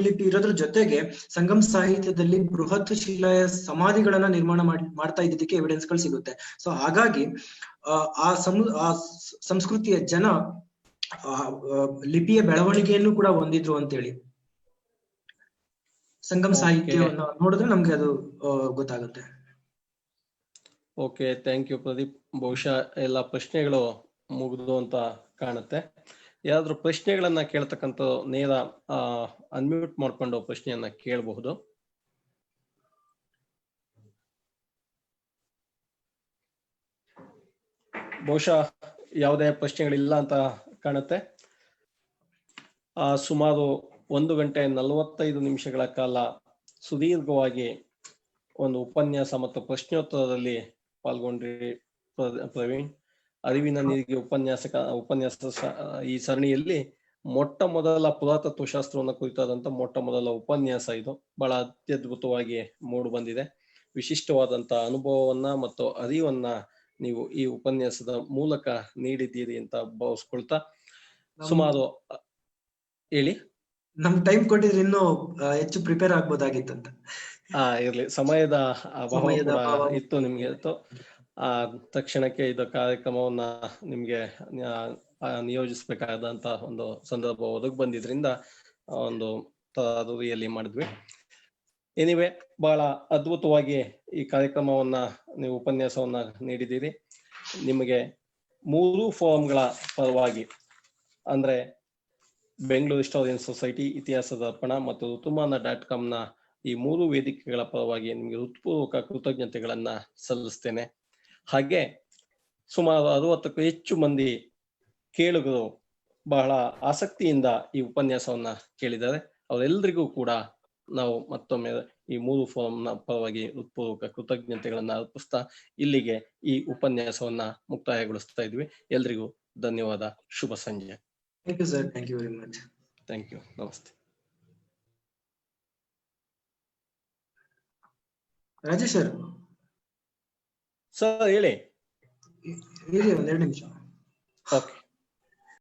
ಲಿಪಿ ಇರೋದ್ರ ಜೊತೆಗೆ ಸಂಗಮ ಸಾಹಿತ್ಯದಲ್ಲಿ ಬೃಹತ್ ಶಿಲಾಯ ಸಮಾಧಿಗಳನ್ನ ನಿರ್ಮಾಣ ಮಾಡ್ತಾ ಇದ್ದಕ್ಕೆ ಎವಿಡೆನ್ಸ್ ಗಳು ಸಿಗುತ್ತೆ. ಸೊ ಹಾಗಾಗಿ ಆ ಸಂಸ್ಕೃತಿಯ ಜನ ಲಿಪಿಯ ಬೆಳವಣಿಗೆಯನ್ನು ಕೂಡ ಹೊಂದಿದ್ರು ಅಂತೇಳಿ ಸಂಗಮ ಸಾಹಿತ್ಯವನ್ನ ನೋಡಿದ್ರೆ ನಮ್ಗೆ ಅದು ಗೊತ್ತಾಗುತ್ತೆ. Okay, thank you Pradeep. ಬಹುಶಃ ಎಲ್ಲ ಪ್ರಶ್ನೆಗಳು ಮುಗಿದು ಅಂತ ಕಾಣುತ್ತೆ. ಯಾರಾದ್ರೂ ಪ್ರಶ್ನೆಗಳನ್ನ ಕೇಳ್ತಕ್ಕಂಥ ನೇರ ಅನ್ಮ್ಯೂಟ್ ಮಾಡ್ಕೊಂಡು ಪ್ರಶ್ನೆಯನ್ನ ಕೇಳಬಹುದು. ಬಹುಶಃ ಯಾವುದೇ ಪ್ರಶ್ನೆಗಳಿಲ್ಲ ಅಂತ ಕಾಣುತ್ತೆ. ಸುಮಾರು 1 ಗಂಟೆ 45 ನಿಮಿಷಗಳ ಕಾಲ ಸುದೀರ್ಘವಾಗಿ ಒಂದು ಉಪನ್ಯಾಸ ಮತ್ತು ಪ್ರಶ್ನೋತ್ತರದಲ್ಲಿ ಪಾಲ್ಗೊಂಡ್ರಿ ಪ್ರವೀಣ್. ಅರಿವಿನ ನೀರಿಗೆ ಉಪನ್ಯಾಸ ಈ ಸರಣಿಯಲ್ಲಿ ಮೊಟ್ಟ ಮೊದಲ ಪುರಾತತ್ವ ಶಾಸ್ತ್ರವನ್ನು ಕುರಿತಾದಂತ ಮೊಟ್ಟ ಮೊದಲ ಉಪನ್ಯಾಸ ಇದು. ಬಹಳ ಅತ್ಯದ್ಭುತವಾಗಿ ಮೂಡಿ ಬಂದಿದೆ. ವಿಶಿಷ್ಟವಾದಂತ ಅನುಭವವನ್ನ ಮತ್ತು ಅರಿವನ್ನ ನೀವು ಈ ಉಪನ್ಯಾಸದ ಮೂಲಕ ನೀಡಿದ್ದೀರಿ ಅಂತ ಭಾವಿಸ್ಕೊಳ್ತಾ, ಸುಮಾರು ಹೇಳಿ. ನಮ್ ಟೈಮ್ ಕೊಟ್ಟಿದ್ರೆ ಇನ್ನೂ ಹೆಚ್ಚು ಪ್ರಿಪೇರ್ ಆಗ್ಬೋದಾಗಿತ್ತಂತ. ಇರ್ಲಿ, ಸಮಯದ ಅಭಾವ ಇತ್ತು ನಿಮ್ಗೆ. ತಕ್ಷಣಕ್ಕೆ ಇದು ಕಾರ್ಯಕ್ರಮವನ್ನ ನಿಮ್ಗೆ ನಿಯೋಜಿಸ್ಬೇಕಾದಂತ ಒಂದು ಸಂದರ್ಭ ಒದಗಿ ಬಂದಿದ್ರಿಂದ ಒಂದು ತರಬೇತಿಯಲ್ಲಿ ಮಾಡಿದ್ವಿ. ಎನಿವೆ, ಬಹಳ ಅದ್ಭುತವಾಗಿ ಈ ಕಾರ್ಯಕ್ರಮವನ್ನ ನೀವು ಉಪನ್ಯಾಸವನ್ನ ನೀಡಿದ್ದೀರಿ. ನಿಮಗೆ 3 ಫೋರಂಗಳ ಪರವಾಗಿ, ಅಂದ್ರೆ ಬೆಂಗಳೂರು ಹಿಸ್ಟೋರಿಯನ್ ಸೊಸೈಟಿ, ಇತಿಹಾಸ ದರ್ಪಣ ಮತ್ತು ಋತುಮಾನ.com ನ ಈ 3 ವೇದಿಕೆಗಳ ಪರವಾಗಿ ನಿಮಗೆ ಹೃತ್ಪೂರ್ವಕ ಕೃತಜ್ಞತೆಗಳನ್ನ ಸಲ್ಲಿಸ್ತೇನೆ. ಹಾಗೆ ಸುಮಾರು 60ಕ್ಕೂ ಹೆಚ್ಚು ಮಂದಿ ಕೇಳುಗರು ಬಹಳ ಆಸಕ್ತಿಯಿಂದ ಈ ಉಪನ್ಯಾಸವನ್ನ ಕೇಳಿದ್ದಾರೆ. ಅವರೆಲ್ಲರಿಗೂ ಕೂಡ ನಾವು ಮತ್ತೊಮ್ಮೆ ಈ 3 ಫೋರಂನ ಪರವಾಗಿ ಹೃತ್ಪೂರ್ವಕ ಕೃತಜ್ಞತೆಗಳನ್ನ ಅರ್ಪಿಸ್ತಾ ಇಲ್ಲಿಗೆ ಈ ಉಪನ್ಯಾಸವನ್ನ ಮುಕ್ತಾಯಗೊಳಿಸ್ತಾ ಇದ್ವಿ. ಎಲ್ರಿಗೂ ಧನ್ಯವಾದ. ಶುಭ ಸಂಜೆ. Thank you sir. Thank you very much. Thank you. ನಮಸ್ತೆ. ರಾಜೇಶ್ ಸರ್ ಹೇಳಿ. ಹೇಳಿ, 1-2 ನಿಮಿಷ. ಓಕೆ.